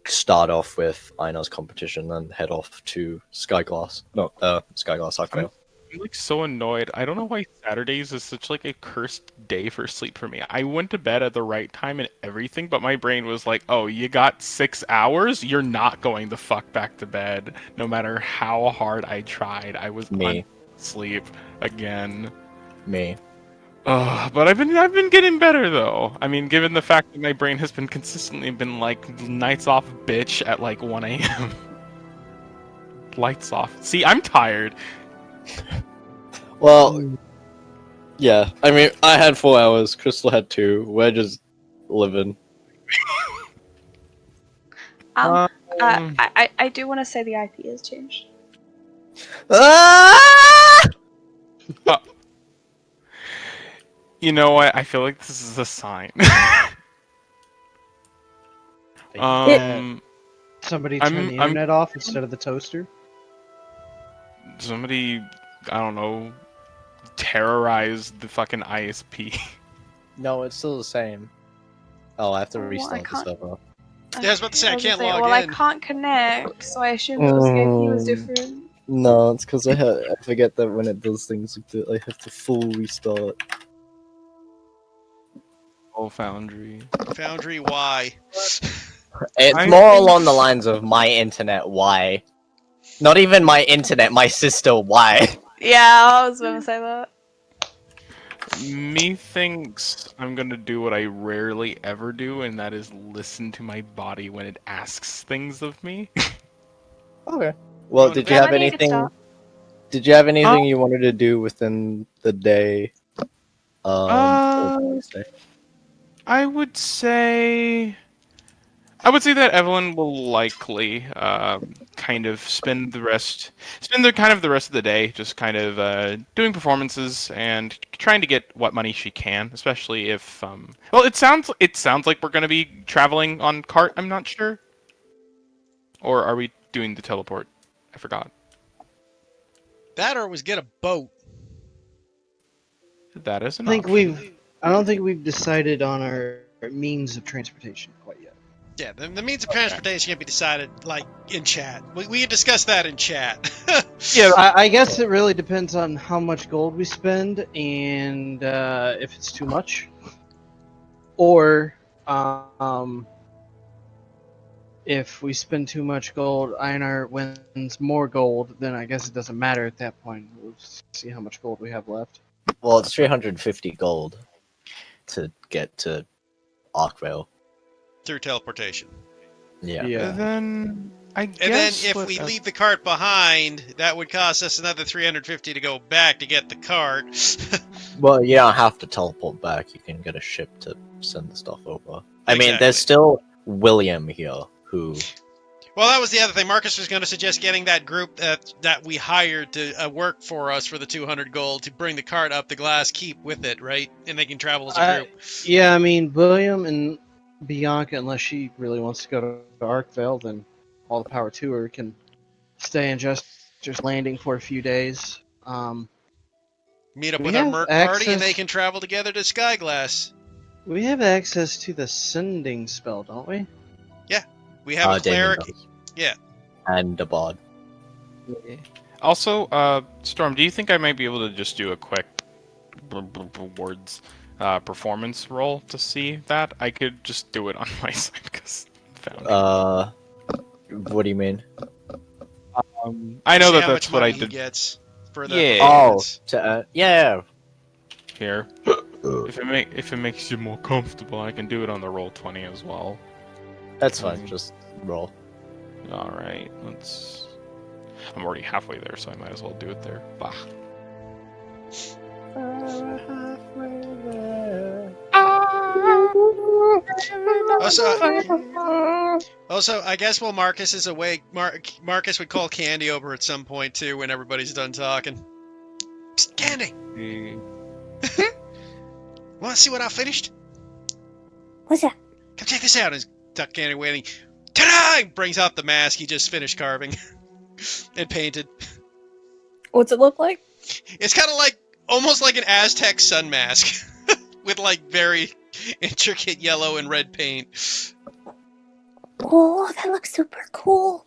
start off with Einar's competition and head off to Skyglass. No, Skyglass Arcvale. I'm like so annoyed. I don't know why Saturdays is such like a cursed day for sleep for me. I went to bed at the right time and everything, but my brain was like, "Oh, you got 6 hours? You're not going the fuck back to bed." No matter how hard I tried, I was sleep again. Me. But I've been getting better though. I mean, given the fact that my brain has been consistently been like nights off bitch at like 1 a.m. Lights off. See, I'm tired. Well, yeah. I mean, I had 4 hours. Crystal had 2. We're just living. I do want to say the IP has changed. You know what? I feel like this is a sign. Somebody turn the internet off instead of the toaster. Somebody, I don't know, terrorize the fucking ISP. No, it's still the same. Oh, I have to restart the server. Yeah, I was about to say I can't log well, in. I can't connect, so I assumed that the IP was different. No, it's because I forget that when it does things like that, I have to full restart. Oh, Foundry. Foundry, why? It's more along the lines of my internet, why? Not even my internet, my sister, why? Yeah, I was gonna say that. Me thinks I'm gonna do what I rarely ever do, and that is listen to my body when it asks things of me. Okay. Well, did you have anything? Did you have anything you wanted to do within the day? I would say that Evelyn will likely kind of spend the rest of the day just kind of doing performances and trying to get what money she can, especially if well, it sounds like we're going to be traveling on cart. I'm not sure, or are we doing the teleport. I forgot. That or was get a boat. That is an I option. don't think we've decided on our means of transportation quite yet. Yeah, the means of transportation can be decided, like, in chat. We discussed that in chat. Yeah, I guess it really depends on how much gold we spend and if it's too much. Or if we spend too much gold, Einar wins more gold, then I guess it doesn't matter at that point. We'll see how much gold we have left. Well, it's 350 gold to get to Arkvale. Through teleportation. Yeah. Then I guess. And then if we leave the cart behind, that would cost us another 350 to go back to get the cart. Well, you don't have to teleport back. You can get a ship to send the stuff over. I mean, Exactly. there's still William here who. Well, that was the other thing. Marcus was going to suggest getting that group that we hired to work for us for the 200 gold to bring the cart up the Glass Keep with it, right? And they can travel as a group. Yeah, I mean, William and Bianca, unless she really wants to go to Arkvale, then all the power to her, can stay in just landing for a few days. Meet up we with our have merc party and access- they can travel together to Skyglass. We have access to the sending spell, don't we? We have a Damon cleric. does. Yeah. And a bard. Also, Storm, do you think I might be able to just do a quick words performance roll to see that? I could just do it on my side because What do you mean? I know See that how that's much what I money he did. gets for the Yeah. performance. Yeah. Here. If it makes you more comfortable, I can do it on the roll 20 as well. That's fine. Just roll. All right, let's. I'm already halfway there, so I might as well do it there. Bah. Also, I guess while Marcus is awake, Marcus would call Candy over at some point too when everybody's done talking. Psst, Candy! Want to see what I finished? What's that? Come check this out. And Tuck Candy waiting. Ta-da! Brings out the mask he just finished carving and painted. What's it look like? It's kind of like almost like an Aztec sun mask with like very intricate yellow and red paint. Oh, that looks super cool.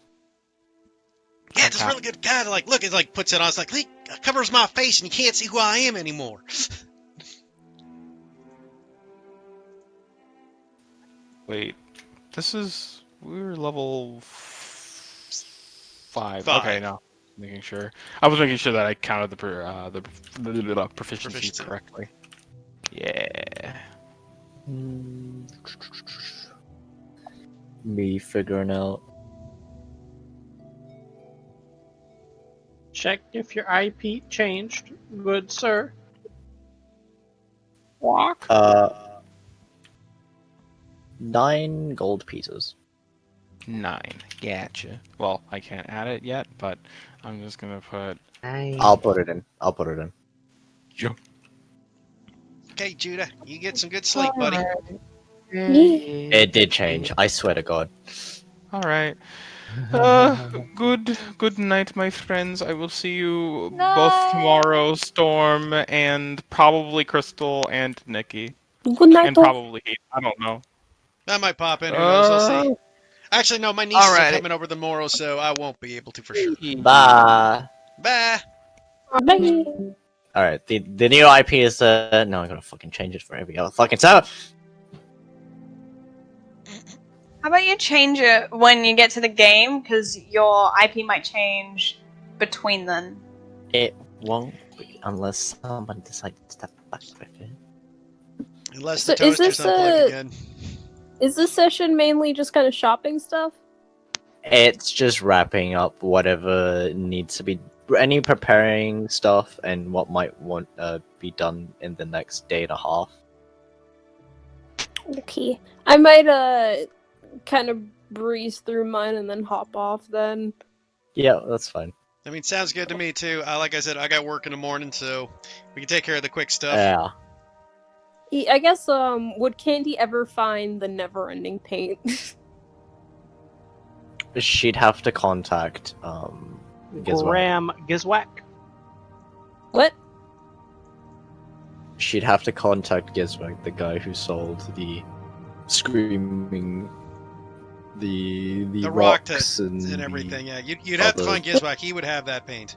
Yeah, it's really good. God, like, look, it like puts it on. It's like, it covers my face and you can't see who I am anymore. Wait, this is we're level 5. 5. Okay, no, making sure. I was making sure that I counted the proficiency correctly. Yeah. Me figuring out. Check if your IP changed, good sir. Walk. 9 gold pieces. 9. Gotcha. Well, I can't add it yet, but I'm just gonna put. I'll put it in. Okay, Judah, you get some good sleep, buddy. It did change. I swear to God. All right. Good night, my friends. I will see you both tomorrow, Storm, and probably Crystal and Nikki. Good night, and probably Heath. I don't know. That might pop in. Who knows? I'll see. Actually, no, my nieces are coming over tomorrow, so I won't be able to for sure. Bye. Bye. Bye. Alright, the new IP is no, I'm gonna fucking change it for every other fucking time. How about you change it when you get to the game? Because your IP might change between them. It won't be unless someone decides to step back with it. Unless So the is toaster's this unplugged again. Is this session mainly just kind of shopping stuff? It's just wrapping up whatever needs to be, any preparing stuff and what might want be done in the next day and a half. Okay. I might kind of breeze through mine and then hop off then. Yeah, that's fine. I mean, sounds good to me too. Like I said, I got work in the morning, so we can take care of the quick stuff. Yeah. I guess would Candy ever find the never-ending paint? she'd have to contact Gizmo. Graham Gizwack. What? She'd have to contact Gizmo, the guy who sold the screaming, the rock rocks and everything. Yeah, you'd have to find Gizwack. He would have that paint.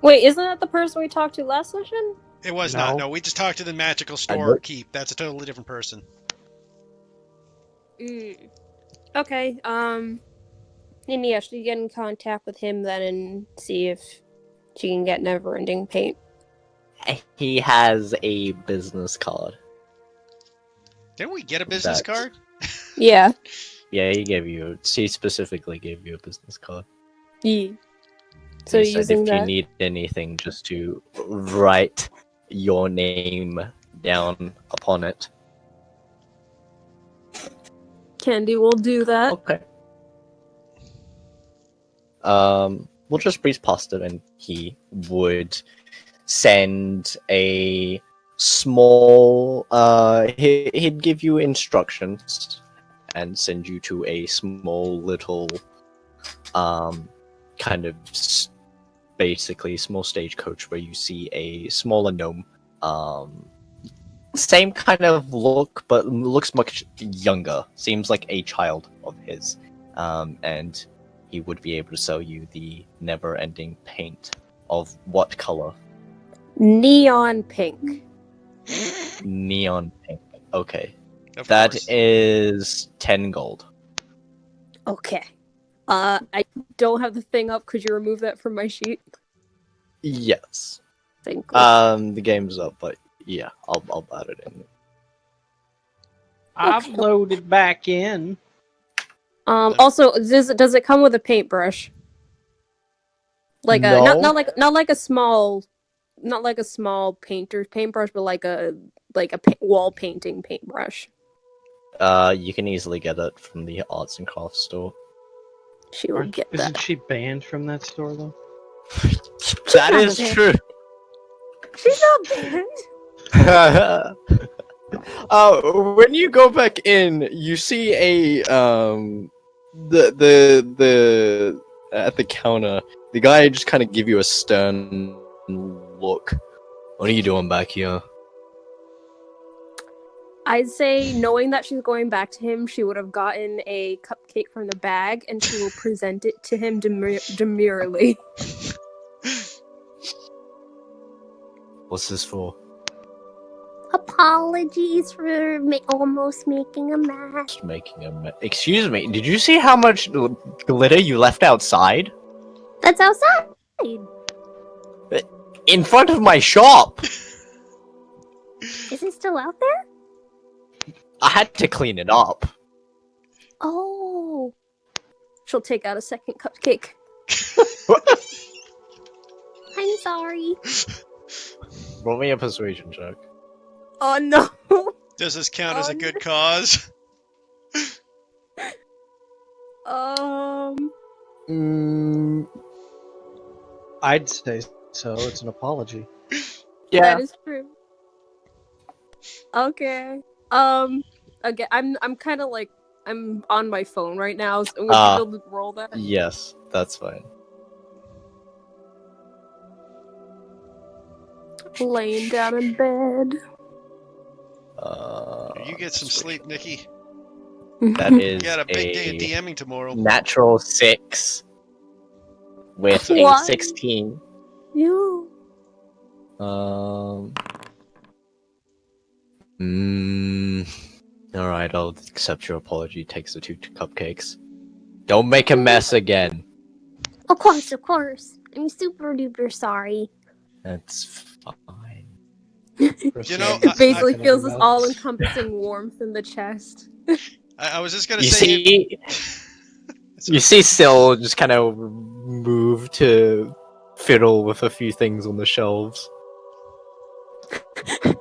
Wait, isn't that the person we talked to last session? It was No. not. No, we just talked to the magical I store know. keep. That's a totally different person. Okay, and yeah, she get in contact with him then and see if she can get never-ending paint. He has a business card. Didn't we get a business card? Yeah. Yeah, he specifically gave you a business card. Yeah. So He said using if that. you need anything, just to write your name down upon it. Candy will do that. Okay. We'll just breeze past it, and he would send a small. He'd give you instructions and send you to a small little, kind of basically small stagecoach where you see a smaller gnome. Same kind of look, but looks much younger. Seems like a child of his. And he would be able to sell you the never-ending paint. Of what color? Neon pink. Neon pink. Okay. Of That course. is 10 gold. Okay. I don't have the thing up. Could you remove that from my sheet? Yes. Thank you. The game's up, but yeah, I'll add it in. I've loaded back in. Also, does it come with a paintbrush? Like a No. not like a small painter's paintbrush, but like a wall painting paintbrush. You can easily get it from the arts and crafts store. She will get Isn't that. she banned from that store though? That not is banned. true. She's not banned. When you go back in, you see a the at the counter, the guy just kind of give you a stern look. What are you doing back here? I'd say, knowing that she's going back to him, she would have gotten a cupcake from the bag, and she will present it to him demurely. What's this for? Apologies for almost making a mess. Just making Excuse me, did you see how much glitter you left outside? That's outside. In front of my shop! Is it still out there? I had to clean it up. Oh. She'll take out a second cupcake. I'm sorry. Roll me a persuasion check. Oh no! Does this count as a Oh, good cause? I'd say so. It's an apology. That is true. Okay. Again, I'm kind of like, I'm on my phone right now, so would you be able to roll that? Yes, that's fine. Laying down in bed. You get some sleep, Nikki. That is You got a big day of DMing tomorrow. natural 6 with a What? 16. You. Alright, I'll accept your apology. Takes the 2 cupcakes. Don't make a mess again. Of course, of course. I'm super duper sorry. That's fine. You know, It basically I- feels this all-encompassing warmth in the chest. I was just gonna You say. see, you see Syl just kind of move to fiddle with a few things on the shelves.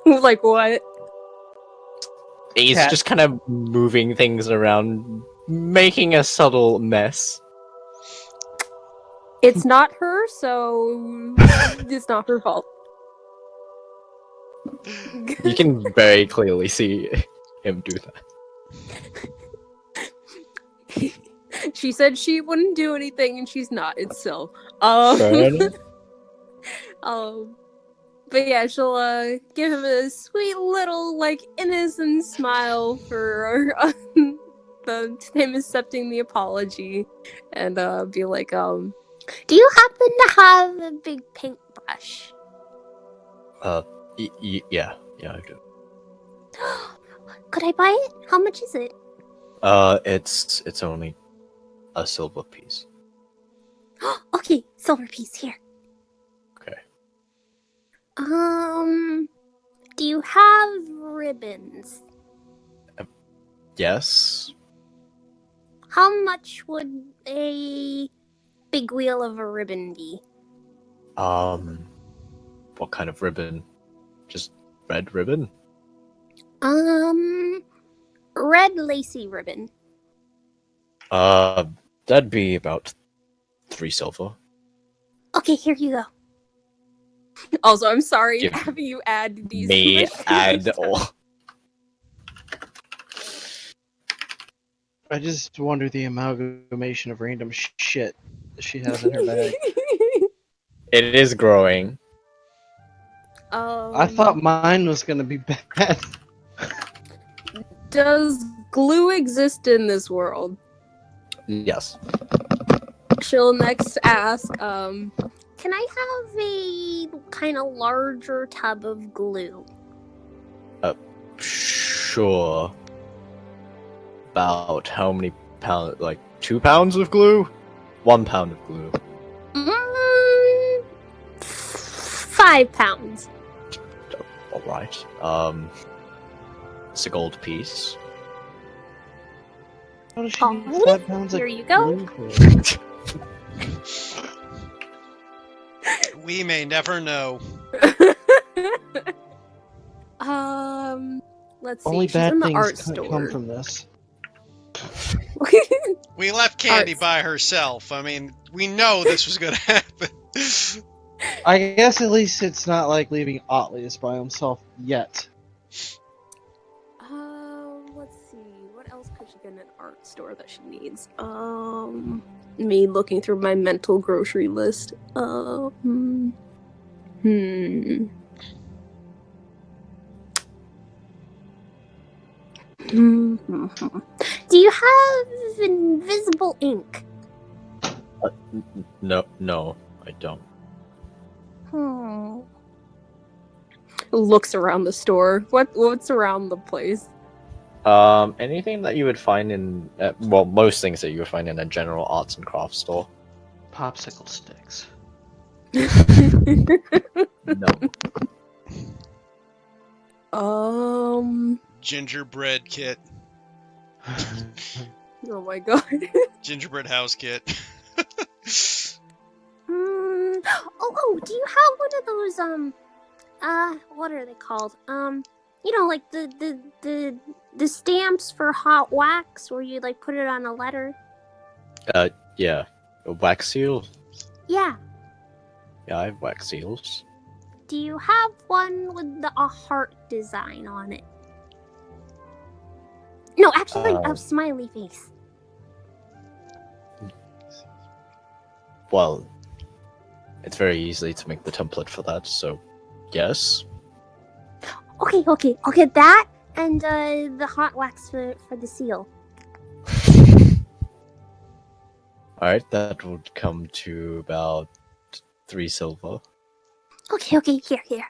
Like what? He's Cat. just kind of moving things around, making a subtle mess. It's not her, so it's not her fault. You can very clearly see him do that. She said she wouldn't do anything, and she's not. It's Sil. Fair enough. But yeah, she'll give him a sweet little, like, innocent smile for him accepting the apology, and be like, Do you happen to have a big paintbrush? Yeah, I do. Could I buy it? How much is it? It's only a silver piece. Okay, silver piece here. Okay. Do you have ribbons? Yes. How much would a big wheel of a ribbon be? What kind of ribbon? Just red ribbon? Red lacy ribbon. That'd be about 3 silver. Okay, here you go. Also, I'm sorry Give having you add these. Me add all. I just wonder the amalgamation of random shit that she has in her bag. It is growing. I thought mine was gonna be bad. Does glue exist in this world? Yes. She'll next ask, Can I have a kind of larger tub of glue? Sure. About how many pounds? Like 2 pounds of glue? 1 pound of glue. 5 pounds. Alright. It's a gold piece. How does she need Oh, 5 pounds here of you go. glue for? We may never know. let's see. Only She's bad in the things art come store. from this. We left Candy Arts. by herself. I mean, we know this was gonna happen. I guess at least it's not like leaving Otlius by himself yet. Let's see. What else could she get in an art store that she needs? Me looking through my mental grocery list. Do you have invisible ink? No, I don't. Looks around the store. What's around the place? Anything that you would find in, well, most things that you would find in a general arts and crafts store. Popsicle sticks. No. Gingerbread kit. Oh my god. Gingerbread house kit. Oh, do you have one of those, what are they called? You know, like the stamps for hot wax where you, like, put it on a letter? Yeah. A wax seal? Yeah. Yeah, I have wax seals. Do you have one with a heart design on it? No, actually, a smiley face. Well, it's very easy to make the template for that, so yes. Okay, I'll get that and the hot wax for the seal. Alright, that would come to about 3 silver. Okay, here.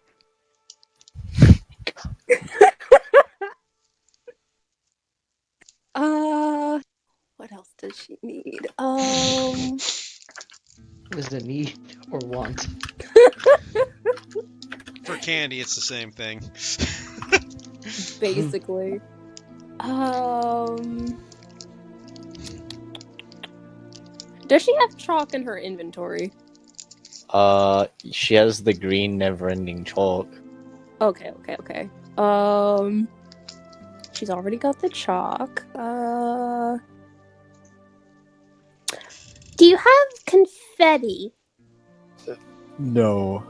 What else does she need? Is it need or want? For Candy, it's the same thing. Basically. Does she have chalk in her inventory? She has the green never-ending chalk. Okay. She's already got the chalk. Do you have confetti? No.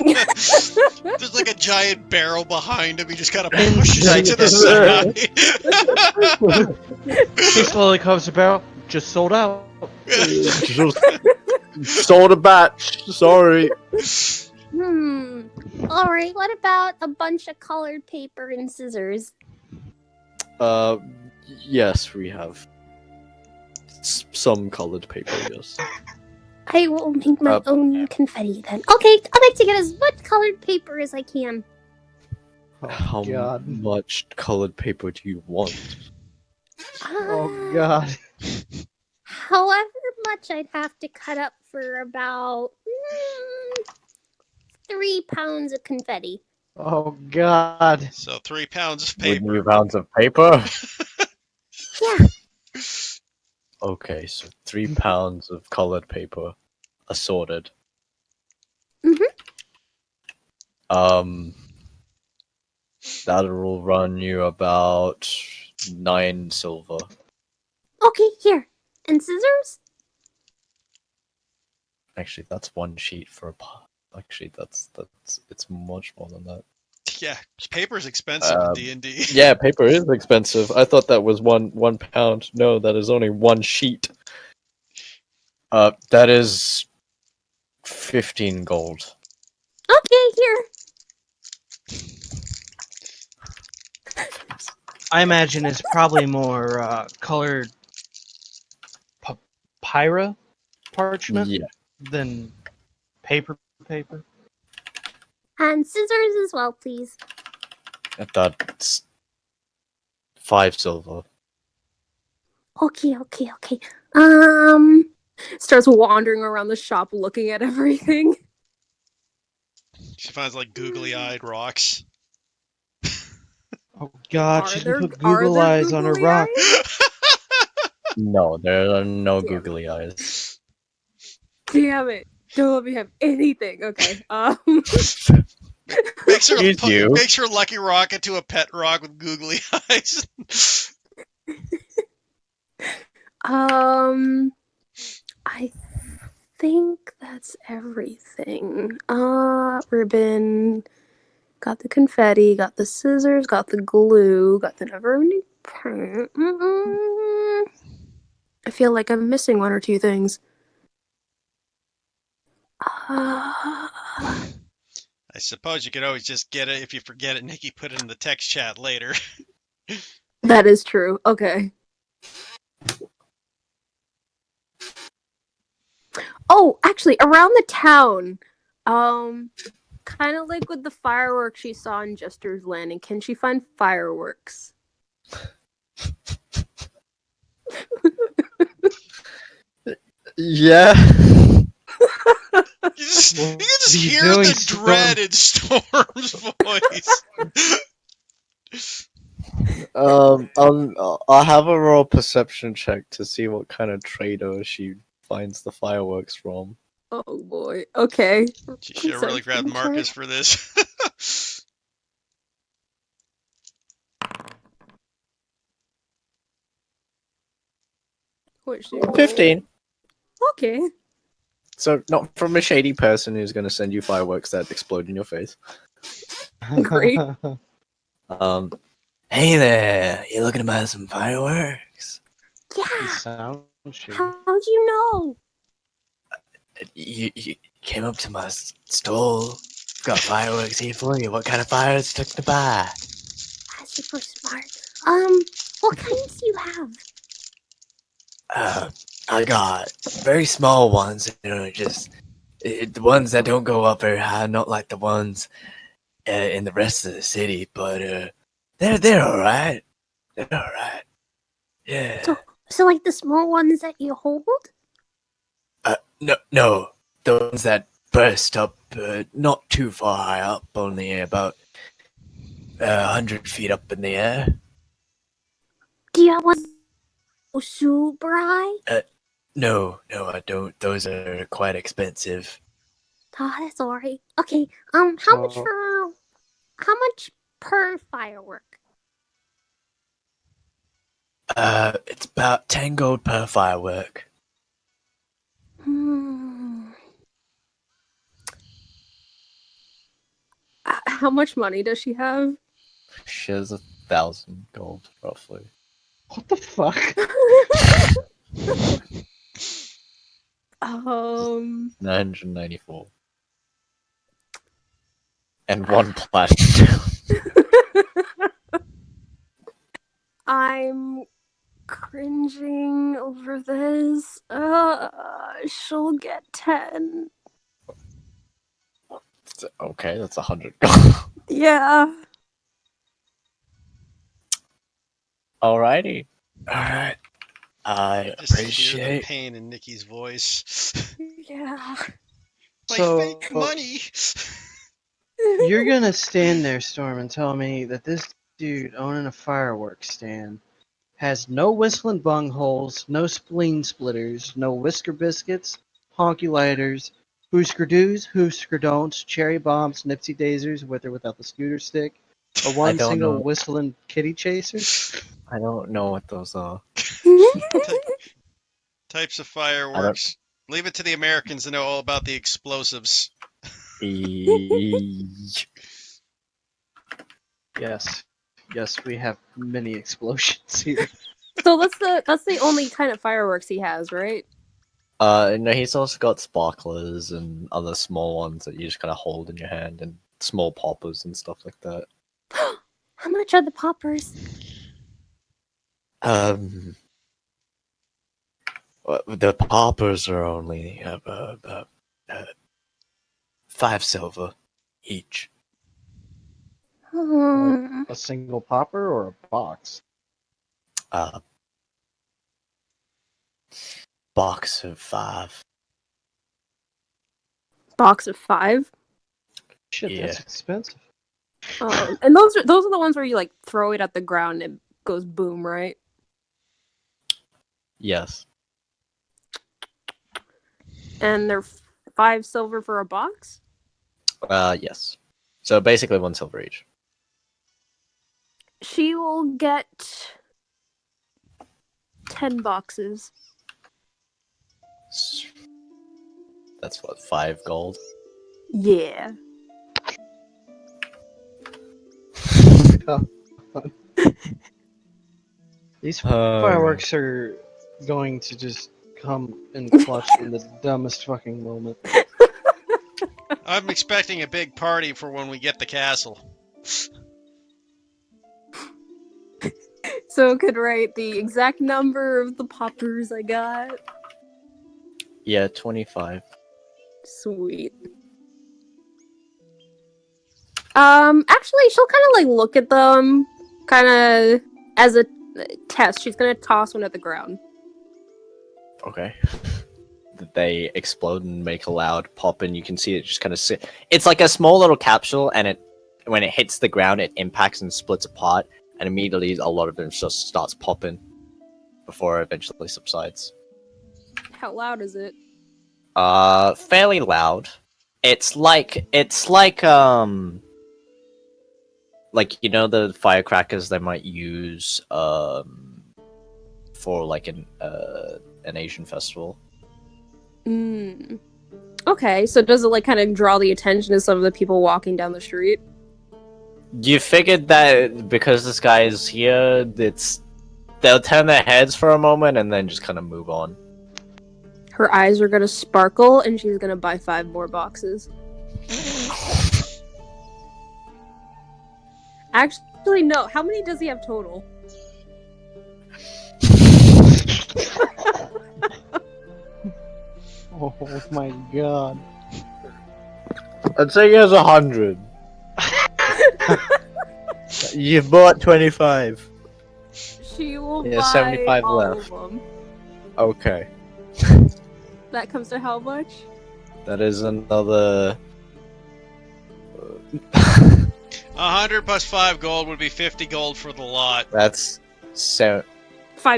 There's like a giant barrel behind him. He just kind of pushes it to the side. He slowly comes about. Just sold out. Just sold a batch. Sorry. Alright, what about a bunch of colored paper and scissors? Uh, yes, we have some colored paper. Yes. I will make my Uh, own confetti then. Okay, I'd like to get as much colored paper as I can. How God. much colored paper do you want? Oh God. However much I'd have to cut up for about 3 pounds of confetti. Oh God. So 3 pounds of Wouldn't paper. you pounds of paper? Yeah. Okay, so 3 pounds of colored paper, assorted. Mhm. That'll run you about 9 silver. Okay, here. And scissors? Actually, that's one sheet for a pot. Actually, that's it's much more than that. Yeah, paper's expensive in D&D. Yeah, paper is expensive. I thought that was one pound. No, that is only one sheet. That is 15 gold. Okay, here. I imagine it's probably more colored papyra parchment Yeah. than paper. And scissors as well, please. That's 5 silver. Okay. Starts wandering around the shop looking at everything. She finds like googly-eyed rocks. Oh God, Are she there- can put are Google there eyes on her googly rock. No, there are no Damn googly eyes. Damn it. Don't let me have anything. Okay. Makes her Excuse you. makes her lucky rock into a pet rock with googly eyes. I think that's everything. Ribbon, got the confetti, got the scissors, got the glue, got the never-ending paint. I feel like I'm missing one or two things. I suppose you could always just get it if you forget it, Nikki. Put it in the text chat later. That is true. Okay. Oh, actually, around the town, kind of like with the fireworks she saw in Jester's Landing, can she find fireworks? Yeah. You can just are you hear doing, the Storm? dread in Storm's voice. I'll have a roll perception check to see what kind of trader she finds the fireworks from. Oh boy. Okay. She should have really grabbed Marcus for this. 15. Okay. So not from a shady person who's going to send you fireworks that explode in your face. Great. Hey there, you looking to buy some fireworks? Yeah. Sound shady. How'd you know? You came up to my stall. Got fireworks here for you. What kind of fireworks took to buy? That's super smart. What kinds do you have? I got very small ones, just the ones that don't go up very high, not like the ones in the rest of the city, but they're all right. They're all right. Yeah. So like the small ones that you hold? No, the ones that burst up, not too far high up, only about 100 feet up in the air. Do you have one super high? No, I don't. Those are quite expensive. Oh, that's alright. Okay. How much per firework? It's about 10 gold per firework. How much money does she have? She has 1,000 gold, roughly. What the fuck? 994. And 1 platinum. I'm cringing over this. She'll get 10. Okay, that's 100 gold. Yeah. Alrighty. Alright. I Just hear the appreciate. pain in Nikki's voice. Yeah. My So- fake money. You're gonna stand there, Storm, and tell me that this dude owning a fireworks stand has no whistling bungholes, no spleen splitters, no whisker biscuits, honky lighters, hoosker doos, hoosker don'ts, cherry bombs, nipsey daisers with or without the scooter stick, or one don't single know. whistling kitty chaser. I don't know what those are. Types of fireworks. Leave it to the Americans to know all about the explosives. Yes, we have many explosions here. So that's the only kind of fireworks he has, right? No, he's also got sparklers and other small ones that you just kind of hold in your hand, and small poppers and stuff like that. How much are the poppers? The poppers are only 5 silver each. Hmm. A single popper or a box? Box of 5. Box of 5. Shit, Yeah. that's expensive. And those are the ones where you like throw it at the ground and it goes boom, right? Yes. And they're 5 silver for a box? Yes. So basically 1 silver each. She will get 10 boxes. That's what, 5 gold? Yeah. These fireworks are going to just come in clutch in the dumbest fucking moment. I'm expecting a big party for when we get the castle. So could write the exact number of the poppers I got. Yeah, 25. Sweet. Actually, she'll kind of like look at them, kind of as a test. She's gonna toss one at the ground. Okay. They explode and make a loud pop, and you can see it just kind of sit. It's like a small little capsule, and when it hits the ground, it impacts and splits apart, and immediately a lot of them just starts popping before it eventually subsides. How loud is it? Fairly loud. It's like you know the firecrackers they might use for like an Asian festival. Okay, so does it like kind of draw the attention of some of the people walking down the street? You figured that because this guy is here, they'll turn their heads for a moment and then just kind of move on. Her eyes are gonna sparkle, and she's gonna buy 5 more boxes. Actually, no. How many does he have total? Oh my god. I'd say he has 100. You've bought 25. She will Yeah, buy 75 all left. of them. Okay. That comes to how much? That is another... 100 plus 5 gold would be 50 gold for the lot. That's... 5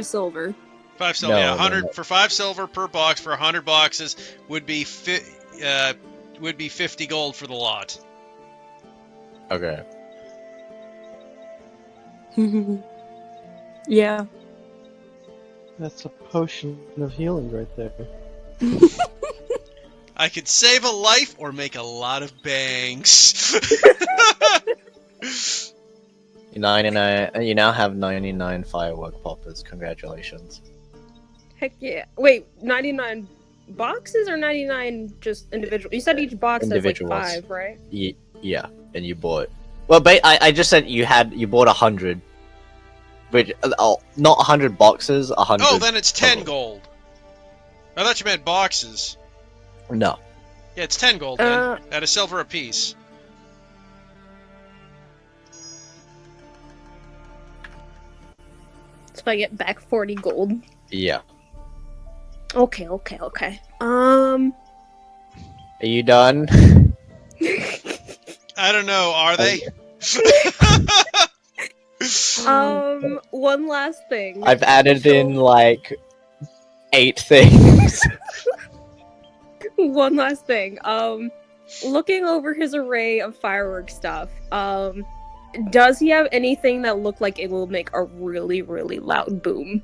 silver. 5 silver, No, yeah, no, 100 no. for 5 silver per box for 100 boxes would be 50 gold for the lot. Okay. Yeah. That's a potion of healing right there. I could save a life or make a lot of bangs. You now have 99 firework poppers. Congratulations. Heck yeah. Wait, 99 boxes or 99 just individual? You said each box has like Individuals. 5, right? Yeah, and you bought. Well, I just said you bought 100. Which, not 100 boxes, 100. Oh, then it's 10 total. gold. I thought you meant boxes. No. Yeah, it's 10 gold then. At a silver apiece. So I get back 40 gold. Yeah. Okay. Are you done? I don't know, are they? One last thing. I've added in like 8 things. One last thing. Looking over his array of fireworks stuff, does he have anything that look like it will make a really, really loud boom?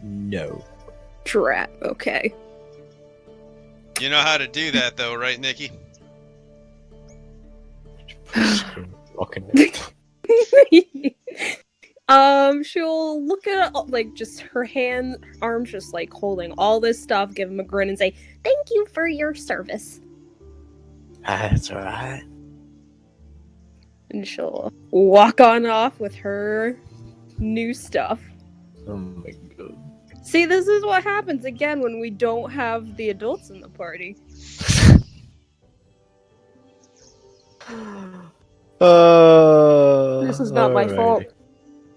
No. Drat. Okay. You know how to do that though, right, Nikki? She'll look at like just her arms just like holding all this stuff, give him a grin and say, "Thank you for your service." That's alright. And she'll walk on off with her new stuff. Oh my god. See, this is what happens again when we don't have the adults in the party. This is not my fault.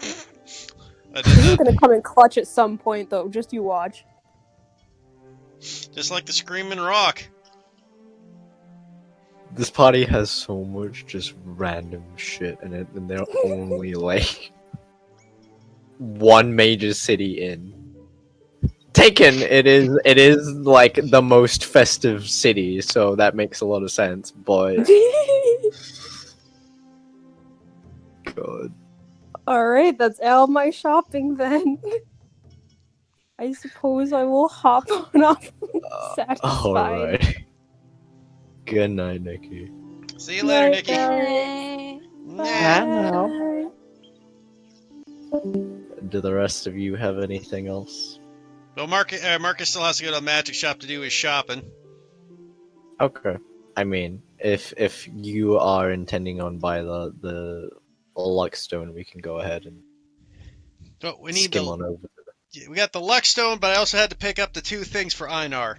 He's gonna come and clutch at some point, though. Just you watch. Just like the Screaming Rock. This party has so much just random shit in it, and they're only like one major city in. Taken, it is like the most festive city, so that makes a lot of sense, but God. Alright, that's all my shopping then. I suppose I will hop on off satisfied. Alright. Good night, Nikki. See you later, Nikki. Bye. Do the rest of you have anything else? Well, Marcus still has to go to the magic shop to do his shopping. Okay. I mean, if you are intending on buy the Luckstone, we can go ahead and But we need skim on over. We got the Luckstone, but I also had to pick up the 2 things for Einar.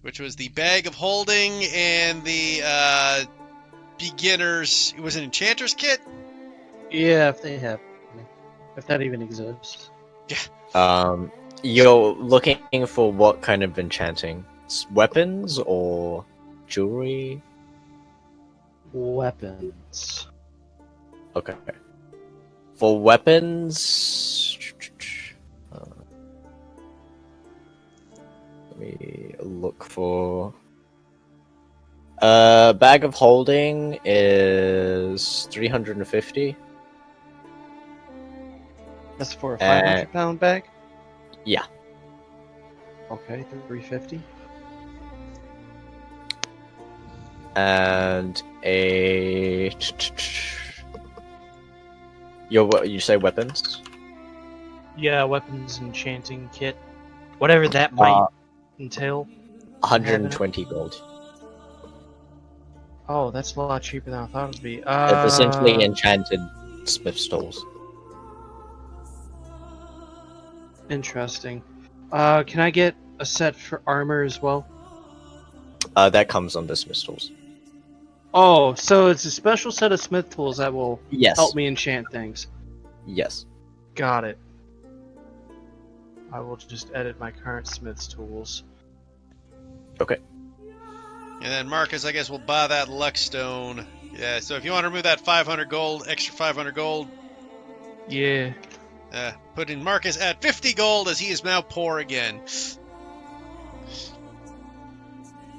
Which was the Bag of Holding and the beginner's... It was an Enchanter's Kit? Yeah, if they have. If that even exists. Yeah. You're looking for what kind of enchanting? Weapons or jewelry? Weapons. Okay. For weapons... let me look for... Bag of Holding is 350. That's for a 500-pound bag? Yeah. Okay, 350. And a... You say weapons? Yeah, weapons enchanting kit. Whatever that might entail. 120 gold. Oh, that's a lot cheaper than I thought it would be. It's essentially enchanted smith's tools. Interesting. Can I get a set for armor as well? That comes on the smith's tools. Oh, so it's a special set of smith tools that will Yes. help me enchant things. Yes. Got it. I will just edit my current smith's tools. Okay. And then Marcus, I guess, will buy that Luckstone. Yeah, so if you want to remove that 500 gold, extra 500 gold. Yeah. Put in Marcus at 50 gold as he is now poor again.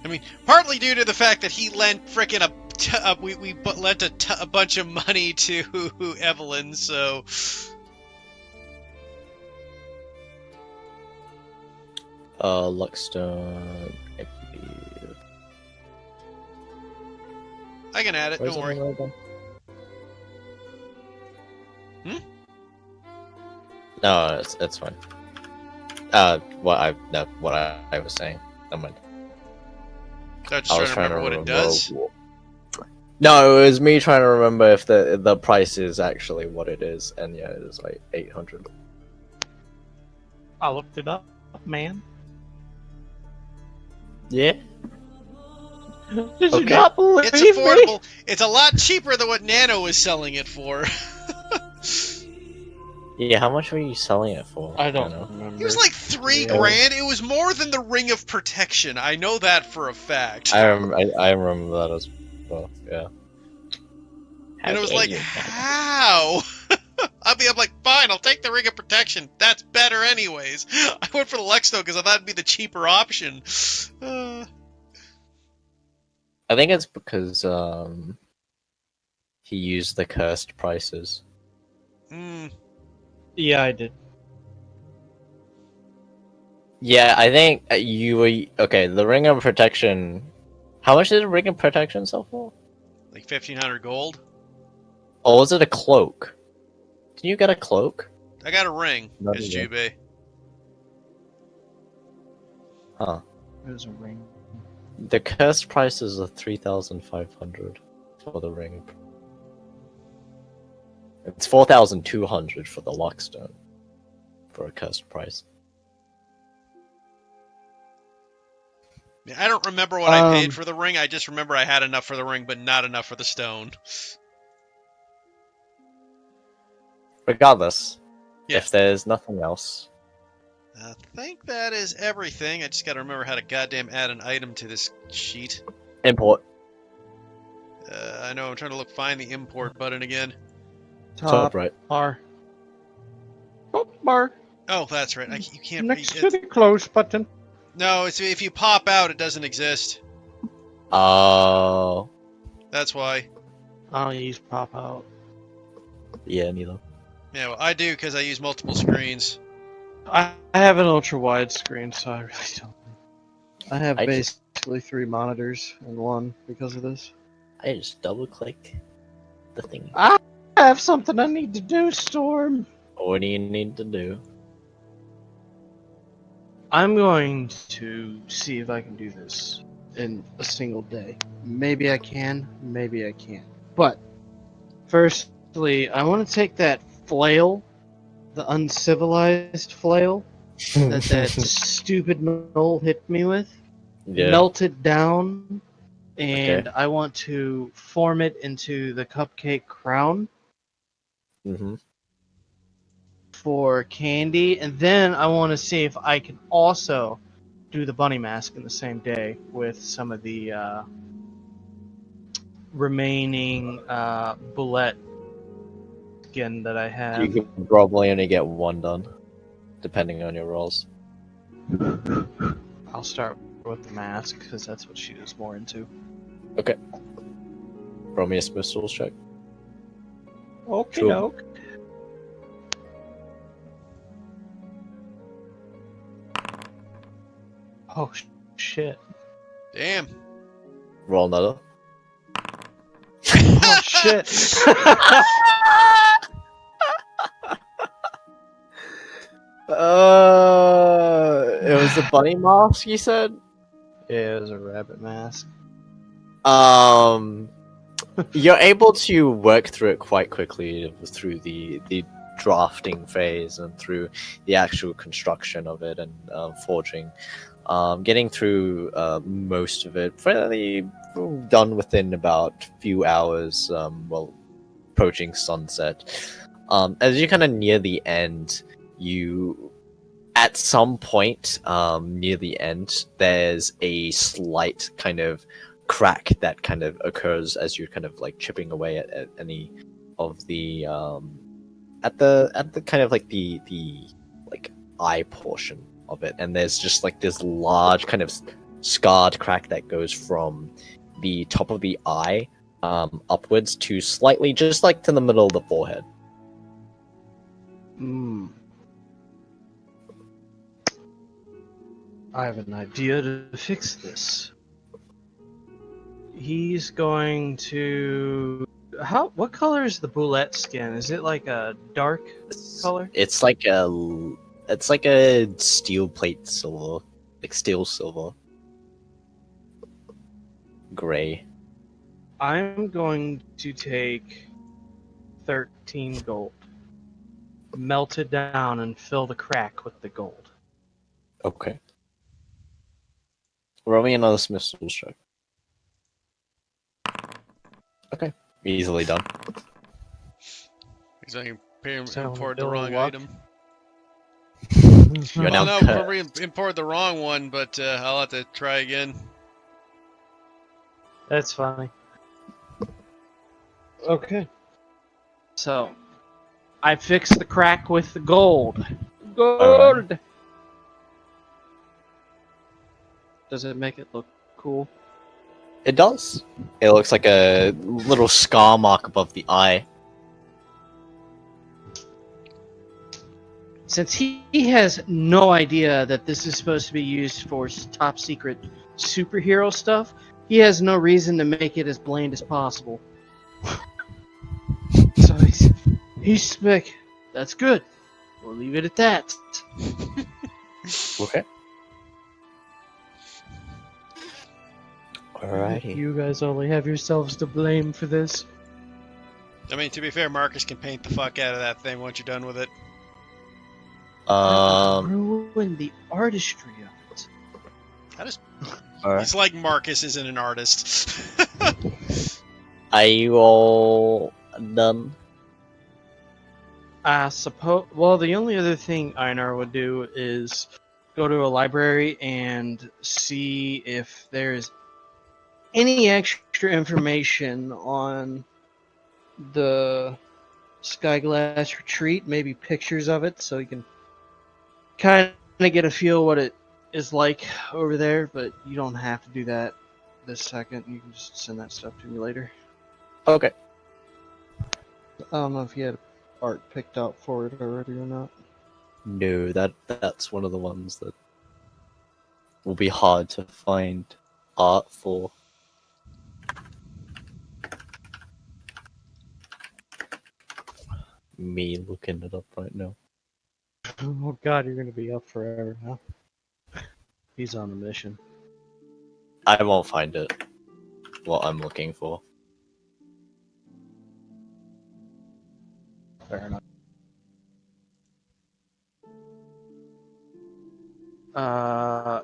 I mean, partly due to the fact that he lent frickin' we lent a bunch of money to Evelyn, so... Luckstone, I believe. I can add it. Where's Don't the worry. ring again? No, it's fine. What I was saying. Never mind. I'm just trying to remember what it does. No, it was me trying to remember if the price is actually what it is, and yeah, it is like 800. I looked it up, man. Yeah. Did you Okay. not believe It's me? affordable. It's a lot cheaper than what Nano is selling it for. Yeah, how much were you selling it for? I don't know. remember. It was like $3 Yeah. grand. It was more than the Ring of Protection. I know that for a fact. I remember that as well. Yeah. And it was dare like, you. how? I'm like, fine, I'll take the Ring of Protection. That's better anyways. I went for the Lexto because I thought it'd be the cheaper option. I think it's because he used the cursed prices. Yeah, I did. Yeah, I think you were okay. The Ring of Protection. How much did the Ring of Protection sell for? Like 1,500 gold. Oh, was it a cloak? Can you get a cloak? I got a ring. No, It's you Jubei. Huh. There's a ring. The cursed prices are 3,500 for the ring. It's 4,200 for the lockstone for a cursed price. Yeah, I don't remember what I paid for the ring. I just remember I had enough for the ring, but not enough for the stone. Regardless, Yeah. if there's nothing else, I think that is everything. I just gotta remember how to goddamn add an item to this sheet. import. I know, I'm trying to find the import button again. Top right. Bar. Top bar. Oh, that's right. You can't Next read to it. the close button. No, it's if you pop out, it doesn't exist. Oh. That's why. I don't use pop out. Yeah, neither. Yeah, well, I do because I use multiple screens. I have an ultra wide screen, so I really don't. I have I just- basically 3 monitors in one because of this. I just double click the thing. I have something I need to do, Storm. What do you need to do? I'm going to see if I can do this in a single day. Maybe I can, maybe I can't. But firstly, I want to take that flail, the uncivilized flail that stupid knoll hit me with, Yeah. melt it down, and Okay. I want to form it into the cupcake crown Mm-hmm. for Candy, and then I want to see if I can also do the bunny mask in the same day with some of the remaining bullet skin that I have. You can probably only get one done, depending on your rolls. I'll start with the mask because that's what she is more into. Okay. Roll me a missiles check. Okay, Sure. doke. Oh shit! Damn. Roll another. Oh shit! It was the bunny mask, you said? Yeah, it was a rabbit mask. You're able to work through it quite quickly through the drafting phase and through the actual construction of it and forging. Getting through most of it fairly done within about a few hours, approaching sunset. As you kind of near the end, at some point near the end, there's a slight kind of crack that kind of occurs as you're kind of like chipping away at any of the at the kind of like the like eye portion of it, and there's just like this large kind of scarred crack that goes from the top of the eye upwards to slightly just like to the middle of the forehead. I have an idea to fix this. he's going to. What color is the boulette skin? Is it like a dark color? It's like a steel plate silver, like steel silver, gray. I'm going to take 13 gold, melt it down, and fill the crack with the gold. Okay. Roll me another Smith's Tools check. Okay. Easily done. Because I So, imported the Bill wrong luck. item. You're Well, now no, probably imported the wrong one, but I'll have to try again. That's funny. Okay. So, I fixed the crack with the gold. Gold! Does it make it look cool? It does. It looks like a little scar mark above the eye. Since he has no idea that this is supposed to be used for top secret superhero stuff, he has no reason to make it as bland as possible. So he's spick. That's good. We'll leave it at that. Okay. Alrighty. You guys only have yourselves to blame for this. I mean, to be fair, Marcus can paint the fuck out of that thing once you're done with it. Ruin the artistry of it. That is. Alright. It's like Marcus isn't an artist. Are you all done? I suppose. Well, the only other thing Einar would do is go to a library and see if there's any extra information on the Skyglass retreat, maybe pictures of it, so you can kind of get a feel what it is like over there. But you don't have to do that this second. You can just send that stuff to me later. Okay. I don't know if you had art picked out for it already or not. No, that's one of the ones that will be hard to find art for. Me looking it up right now. Oh god, you're gonna be up forever, huh? He's on a mission. I won't find it. What I'm looking for. Fair enough.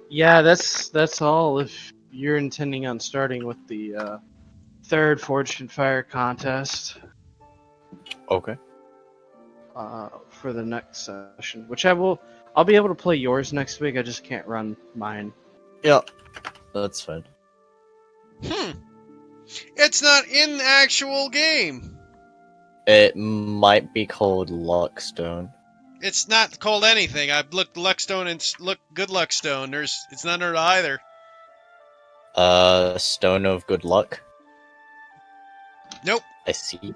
Yeah, that's all. If you're intending on starting with the third Forged in Fire contest Okay. for the next session, which I'll be able to play yours next week. I just can't run mine. Yeah, that's fine. It's not in the actual game. It might be called Luckstone. It's not called anything. I've looked Luckstone and Good Luckstone. It's not under either. Stone of Good Luck. Nope. I see.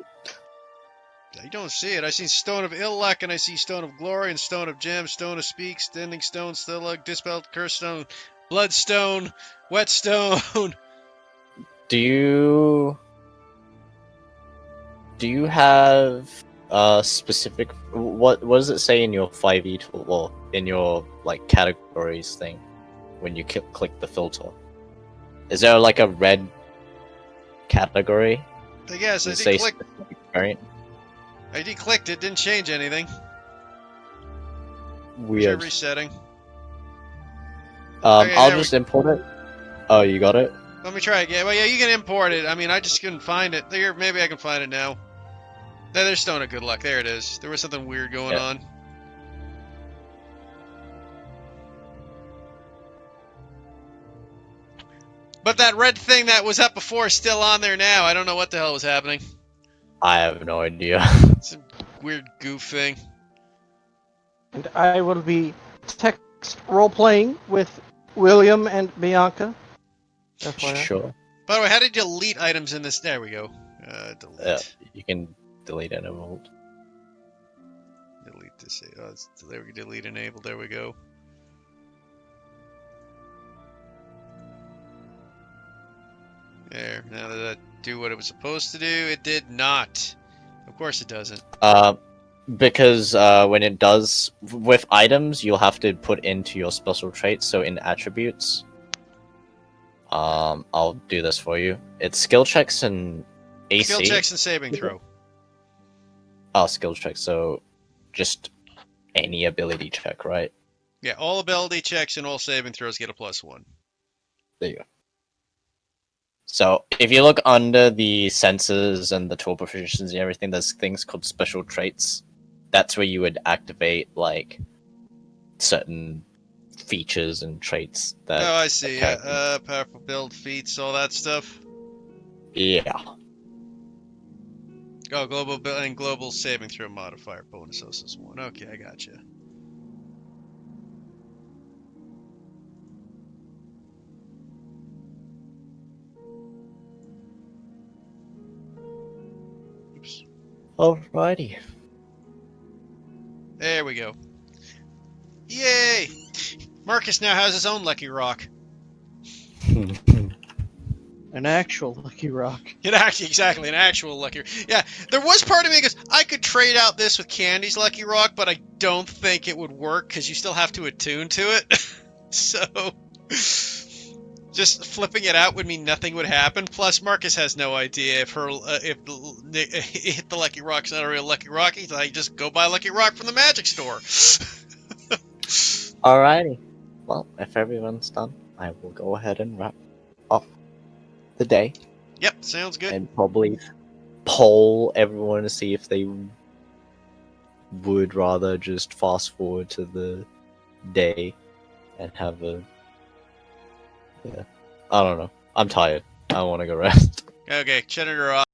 I don't see it. I see Stone of Ill Luck, and I see Stone of Glory, and Stone of Gem, Stone of Speak, Standing Stone, Still Luck, Dispelled Curse Stone, Bloodstone, Whetstone. Do you have specific what does it say in your 5e tool, well, in your like categories thing when you click the filter? Is there like a red category? I guess Does I it did say click. specific variant? I declicked it. Didn't change anything. Weird. Resetting. I'll there just import it. Oh, you got it? Let me try again. Well, yeah, you can import it. I mean, I just couldn't find it. There, maybe I can find it now. There's Stone of Good Luck. There it is. There was something weird going on. But that red thing that was up before is still on there now. I don't know what the hell was happening. I have no idea. It's a weird goof thing. And I will be text role-playing with William and Bianca. FYI. Sure. By the way, how did you delete items in this? There we go. Delete. Yeah, you can delete enabled. Delete this. Oh, there we go. Delete enable. There we go. There. Now did that do what it was supposed to do? It did not. Of course it doesn't. Because when it does with items, you'll have to put into your special traits. So in attributes, I'll do this for you. It's skill checks and AC. Skill checks and saving throw. Oh, skill checks. So just any ability check, right? Yeah, all ability checks and all saving throws get a +1. There you go. So if you look under the senses and the tool proficiency and everything, there's things called special traits. That's where you would activate like certain features and traits that. Oh, I see. Okay. Yeah, powerful build, feats, all that stuff. Yeah. Oh, global build and global saving throw modifier bonus is 1. Okay, I gotcha. Oops. Alrighty. There we go. Yay! Marcus now has his own lucky rock. An actual lucky rock. Exactly, an actual lucky. Yeah, there was part of me that goes, I could trade out this with Candy's lucky rock, but I don't think it would work because you still have to attune to it. So, just flipping it out would mean nothing would happen. Plus, Marcus has no idea if the lucky rock's not a real lucky rock. He's like, just go buy a lucky rock from the magic store. Alrighty. Well, if everyone's done, I will go ahead and wrap up the day. Yep, sounds good. And probably poll everyone to see if they would rather just fast forward to the day and have a. Yeah. I don't know. I'm tired. I want to go rest. Okay, Cheddar off.